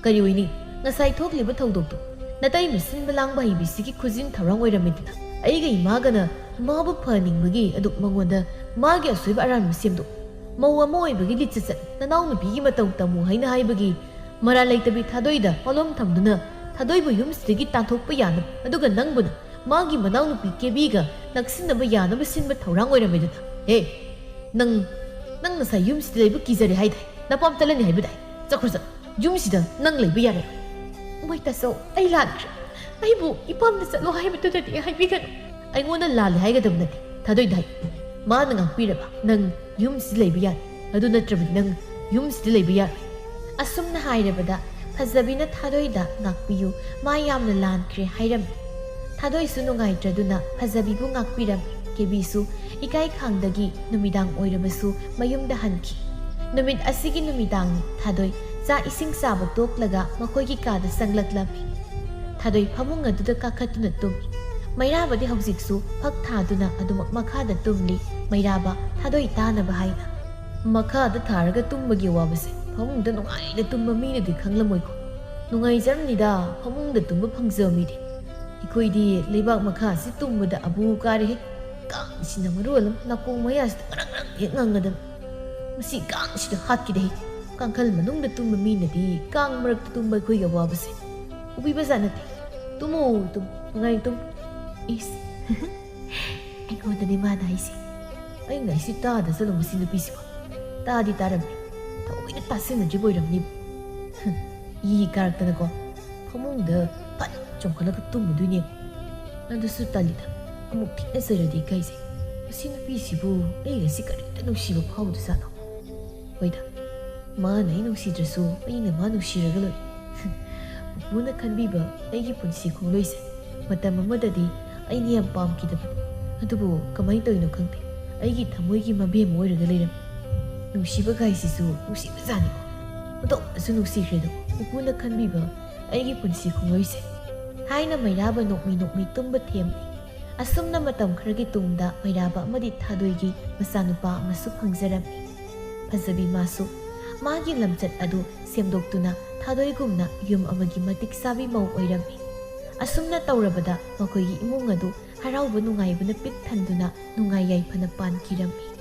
ꯀꯔꯤ ꯑꯣꯏꯅꯤ? ꯉꯁꯥꯏ ꯊꯣꯛꯂꯤꯕ ꯊꯧꯗꯣꯛꯇꯣ ꯅꯇꯩꯃ ꯁꯤꯟꯕ ꯂꯥꯡꯕ ꯍꯩꯕꯤꯁꯤꯒꯤ ꯈꯨꯖꯤꯟ ꯊꯧꯔꯥꯡ ꯑꯣꯏꯔꯝꯃꯤꯗꯅ ꯑꯩꯒ ꯏꯃꯥꯒꯅ ꯃꯥꯕꯨ ꯐꯍꯟꯅꯤꯡꯕꯒꯤ ꯑꯗꯨ ꯃꯉꯣꯟꯗ ꯃꯥꯒꯤ ꯑꯁꯣꯏꯕ ꯑꯔꯥꯟꯕ ꯁꯦꯝꯗꯣꯛ, ꯃꯧ ꯑꯃ ꯑꯣꯏꯕꯒꯤ ꯂꯤꯆꯠ ꯅꯅꯥꯎ ꯅꯨꯄꯤꯒꯤ ꯃꯇꯧ ꯇꯝꯃꯨ ꯍꯥꯏꯅ ꯍꯥꯏꯕꯒꯤ ꯃꯔꯥꯜ ꯂꯩꯇꯕꯤ ꯊꯥꯗꯣꯏꯗ ꯄꯣꯠꯂꯣꯝ ꯊꯝꯗꯨꯅ ꯊꯥꯗꯣꯏꯕꯨ ꯌꯨꯝꯁꯤꯗꯒꯤ ꯇꯥꯟꯊꯣꯛꯄ ꯌꯥꯅꯕ, ꯑꯗꯨꯒ ꯅꯪꯕꯨꯅ ꯃꯥꯒꯤ ꯃꯅꯥꯎꯅꯨꯄꯤ ꯀꯦꯕꯤꯒ ꯅꯛꯁꯤꯟꯅꯕ ꯌꯥꯅꯕ ꯁꯤꯟꯕ ꯊꯧꯔꯥꯡ ꯑꯣꯏꯔꯝꯃꯤꯗꯅ꯫ ꯅꯪ ꯉꯁꯥꯏ ꯌꯨꯝꯁꯤꯗ ꯂꯩꯕ ꯀꯤꯖꯔꯦ ꯍꯥꯏꯗꯥꯏ? ꯅꯄꯥꯝ ꯆꯠꯂꯅꯤ ꯍꯥꯏꯕꯗꯥꯏ? ꯆꯠꯈ꯭ꯔꯣ, ꯌꯨꯝꯁꯤꯗ ꯅꯪ ꯂꯩꯕ ꯌꯥꯔꯣꯏ꯫ ꯃꯣꯏ ꯇꯥꯆꯧ, ꯑꯩ ꯂꯥꯟꯈ꯭ꯔꯦ꯫ ꯑꯩꯕꯨ ꯏꯄꯥꯝꯗ ꯆꯠꯂꯣ ꯍꯥꯏꯕꯗꯨꯗꯗꯤ ꯍꯥꯏꯕꯤꯒꯅꯨ꯫ ꯑꯩꯉꯣꯟꯗ ꯂꯥꯜꯂꯦ ꯍꯥꯏꯒꯗꯕ ꯅꯠꯇꯦ, ꯊꯥꯗꯣꯏꯗ ꯍꯥꯏ꯫ ꯃꯥꯅ ꯉꯥꯛꯄꯤꯔꯕ ꯅꯪ ꯌꯨꯝꯁꯤꯗ ꯂꯩꯕ ꯌꯥꯔꯦ, ꯑꯗꯨ ꯅꯠꯇ꯭ꯔꯕꯗꯤ ꯅꯪ ꯌꯨꯝꯁꯤꯗ ꯂꯩꯕ ꯌꯥꯔꯣꯏ꯫ ꯑꯁꯨꯝꯅ ꯍꯥꯏꯔꯕꯗ ꯐꯖꯕꯤꯅ ꯊꯥꯗꯣꯏꯗ ꯉꯥꯛꯄꯤꯌꯨ, ꯃꯥ ꯌꯥꯝꯅ ꯂꯥꯟꯈ꯭ꯔꯦ ꯍꯥꯏꯔꯝꯃꯤ꯫ ꯊꯥꯗꯣꯏꯁꯨ ꯅꯨꯡꯉꯥꯏꯇ꯭ꯔꯗꯨꯅ ꯐꯖꯕꯤꯕꯨ ꯉꯥꯛꯄꯤꯔꯝꯃꯤ꯫ ꯀꯦꯕꯤꯁꯨ ꯏꯀꯥꯏ ꯈꯥꯡꯗꯒꯤ ꯅꯨꯃꯤꯗꯥꯡ ꯑꯣꯏꯔꯕꯁꯨ ꯃꯌꯨꯝꯗ ꯍꯟꯈꯤ꯫ ꯅꯨꯃꯤꯠ ꯑꯁꯤꯒꯤ ꯅꯨꯃꯤꯗꯥꯡꯅꯤ ꯊꯥꯗꯣꯏ ꯆꯥꯛ ꯏꯁꯤꯡ ꯆꯥꯕ ꯇꯣꯛꯂꯒ ꯃꯈꯣꯏꯒꯤ ꯀꯥꯗ ꯆꯪꯂꯛꯂꯝꯃꯤ꯫ ꯊꯥꯗꯣꯏ ꯐꯃꯨꯡ ꯑꯗꯨꯗ ꯀꯥꯈꯠꯇꯨꯅ ꯇꯨꯝꯃꯤ꯫ ꯃꯩꯔꯥꯕꯗꯤ ꯍꯧꯖꯤꯛꯁꯨ ꯐꯛ ꯊꯥꯗꯨꯅ ꯑꯗꯨꯃꯛ ꯃꯈꯥꯗ ꯇꯨꯝꯂꯤ꯫ ꯃꯩꯔꯥꯕ ꯊꯥꯗꯣꯏ ꯇꯥꯅꯕ ꯍꯥꯏꯅ, "ꯃꯈꯥꯗ ꯊꯥꯔꯒ ꯇꯨꯝꯕꯒꯤ ꯑꯋꯥꯕꯁꯦ ꯐꯃꯨꯡꯗ ꯅꯨꯡꯉꯥꯏꯅ ꯇꯨꯝꯕ ꯃꯤꯅꯗꯤ ꯈꯪꯂꯝꯃꯣꯏꯀꯣ? ꯅꯨꯡꯉꯥꯏꯖꯔꯝꯅꯤꯗ ꯐꯃꯨꯡꯗ ꯇꯨꯝꯕ ꯐꯪꯖꯕ ꯃꯤꯗꯤ꯫ ꯑꯩꯈꯣꯏꯗꯤ ꯂꯩꯕꯥꯛ ꯃꯈꯥꯁꯤ ꯇꯨꯝꯕꯗ ꯑꯕꯨ ꯀꯥꯔꯦꯍꯦ꯫ ꯀꯥꯡꯁꯤꯅ ꯃꯔꯣꯜ ꯑꯃ ꯅꯥꯀꯣꯡ ꯃꯌꯥꯁꯤꯗ ꯉꯔꯪ ꯉꯔꯪ ꯍꯦꯛ ꯉꯪꯒꯗꯕ꯫ ꯃꯁꯤ ꯀꯥꯡꯁꯤꯗ ꯍꯥꯠꯈꯤꯗꯦ꯫ ꯀꯥꯡꯈꯜ ꯃꯅꯨꯡꯗ ꯇꯨꯝꯕ ꯃꯤꯅꯗꯤ ꯀꯥꯡ ꯃꯔꯛꯇ ꯇꯨꯝꯕ ꯑꯩꯈꯣꯏꯒꯤ ꯑꯋꯥꯕꯁꯦ ꯎꯕꯤꯕꯖꯥꯠ ꯅꯠꯇꯦ꯫ ꯇꯨꯝꯃꯨ ꯇꯨꯝꯃꯨ ꯅꯨꯡꯉꯥꯏ ꯇꯨꯝꯃꯨ." ꯏꯁ ꯑꯩꯉꯣꯟꯗꯅꯦ ꯃꯥꯅ ꯍꯥꯏꯁꯦ꯫ ꯑꯩꯅ ꯑꯩꯁꯤ ꯇꯥꯗꯖꯠꯂꯣ ꯃꯁꯤ ꯅꯨꯄꯤꯁꯤꯕꯣ? ꯇꯥꯗꯤ ꯇꯥꯔꯝꯃꯤ, ꯊꯑꯣꯏꯅ ꯇꯥꯁꯤꯟꯅꯗ꯭ꯔꯤꯕ ꯑꯣꯏꯔꯝꯅꯤꯕ꯫ ꯏ ꯀꯥꯔꯛꯇꯅꯀꯣ ꯐꯃꯨꯡꯗ ꯐꯠ ꯆꯣꯡꯈꯠꯂꯒ ꯇꯨꯝꯃꯨꯗꯣꯏꯅꯦꯕ꯫ ꯑꯗꯨꯁꯨ ꯇꯜꯂꯤꯗ, ꯑꯃꯨꯛ ꯊꯦꯡꯅꯖꯔꯗꯤ ꯏꯀꯥꯏꯖꯩ꯫ ꯃꯁꯤ ꯅꯨꯄꯤꯁꯤꯕꯨ ꯑꯩꯒꯁꯤ ꯀꯔꯤꯝꯇ ꯅꯨꯡꯁꯤꯕ ꯐꯥꯎꯗꯖꯥꯠꯅꯣ? ꯍꯣꯏꯗ, ꯃꯥꯅ ꯑꯩ ꯅꯨꯡꯁꯤꯗ꯭ꯔꯁꯨ ꯑꯩꯅ ꯃꯥ ꯅꯨꯡꯁꯤꯔꯒ ꯂꯣꯏꯔꯦ꯫ ꯄꯨꯄꯨꯅ ꯈꯟꯕꯤꯕ ꯑꯩꯒꯤ ꯄꯨꯟꯁꯤ ꯈꯣꯡꯂꯣꯏꯁꯦ ꯃꯇꯝ ꯑꯃꯗꯗꯤ ꯑꯩꯅ ꯌꯥꯝ ꯄꯥꯝꯈꯤꯗꯕꯅꯤ꯫ ꯑꯗꯨꯕꯨ ꯀꯃꯥꯏꯅ ꯇꯧꯔꯤꯅꯣ ꯈꯪꯗꯦ, ꯑꯩꯒꯤ ꯊꯃꯣꯏꯒꯤ ꯃꯕꯦꯝ ꯑꯣꯏꯔꯒ ꯂꯩꯔꯝꯃꯤ꯫ ꯅꯨꯡꯁꯤꯕ ꯒꯥꯏꯁꯤꯁꯨ ꯅꯨꯡꯁꯤꯕꯖꯥꯠꯅꯤꯀꯣ꯫ ꯑꯣꯟꯊꯣꯛꯅꯁꯨ ꯅꯨꯡꯁꯤꯈ꯭ꯔꯦꯗꯣ ꯄꯨꯄꯨꯅ ꯈꯟꯕꯤꯕ ꯑꯩꯒꯤ ꯄꯨꯟꯁꯤ ꯈꯣꯡꯂꯣꯏꯁꯦ ꯍꯥꯏꯅ ꯃꯩꯔꯥꯕ ꯅꯣꯛꯃꯤ ꯅꯣꯛꯃꯤ ꯇꯨꯝꯕ ꯊꯦꯝꯂꯤ꯫ ꯑꯁꯨꯝꯅ ꯃꯇꯝ ꯈꯔꯒꯤ ꯇꯨꯡꯗ ꯃꯩꯔꯥꯕ ꯑꯃꯗꯤ ꯊꯥꯗꯣꯏꯒꯤ ꯃꯆꯥꯅꯨꯄꯥ ꯑꯃꯁꯨ ꯐꯪꯖꯔꯝꯃꯤ꯫ ꯐꯖꯕꯤ ꯃꯥꯁꯨ ꯃꯥꯒꯤ ꯂꯝꯆꯠ ꯑꯗꯨ ꯁꯦꯝꯗꯣꯛꯇꯨꯅ ꯊꯥꯗꯣꯏꯒꯨꯝꯅ ꯌꯨꯝ ꯑꯃꯒꯤ ꯃꯇꯤꯛ ꯆꯥꯕꯤ ꯃꯧ ꯑꯣꯏꯔꯝꯃꯤ꯫ ꯑꯁꯨꯝꯅ ꯇꯧꯔꯕꯗ ꯃꯈꯣꯏꯒꯤ ꯏꯃꯨꯡ ꯑꯗꯨ ꯍꯔꯥꯎꯕ ꯅꯨꯡꯉꯥꯏꯕꯅ ꯄꯤꯛ ꯊꯟꯗꯨꯅ ꯅꯨꯡꯉꯥꯏ ꯌꯥꯏꯐꯅ ꯄꯥꯟꯈꯤꯔꯝꯃꯤ꯫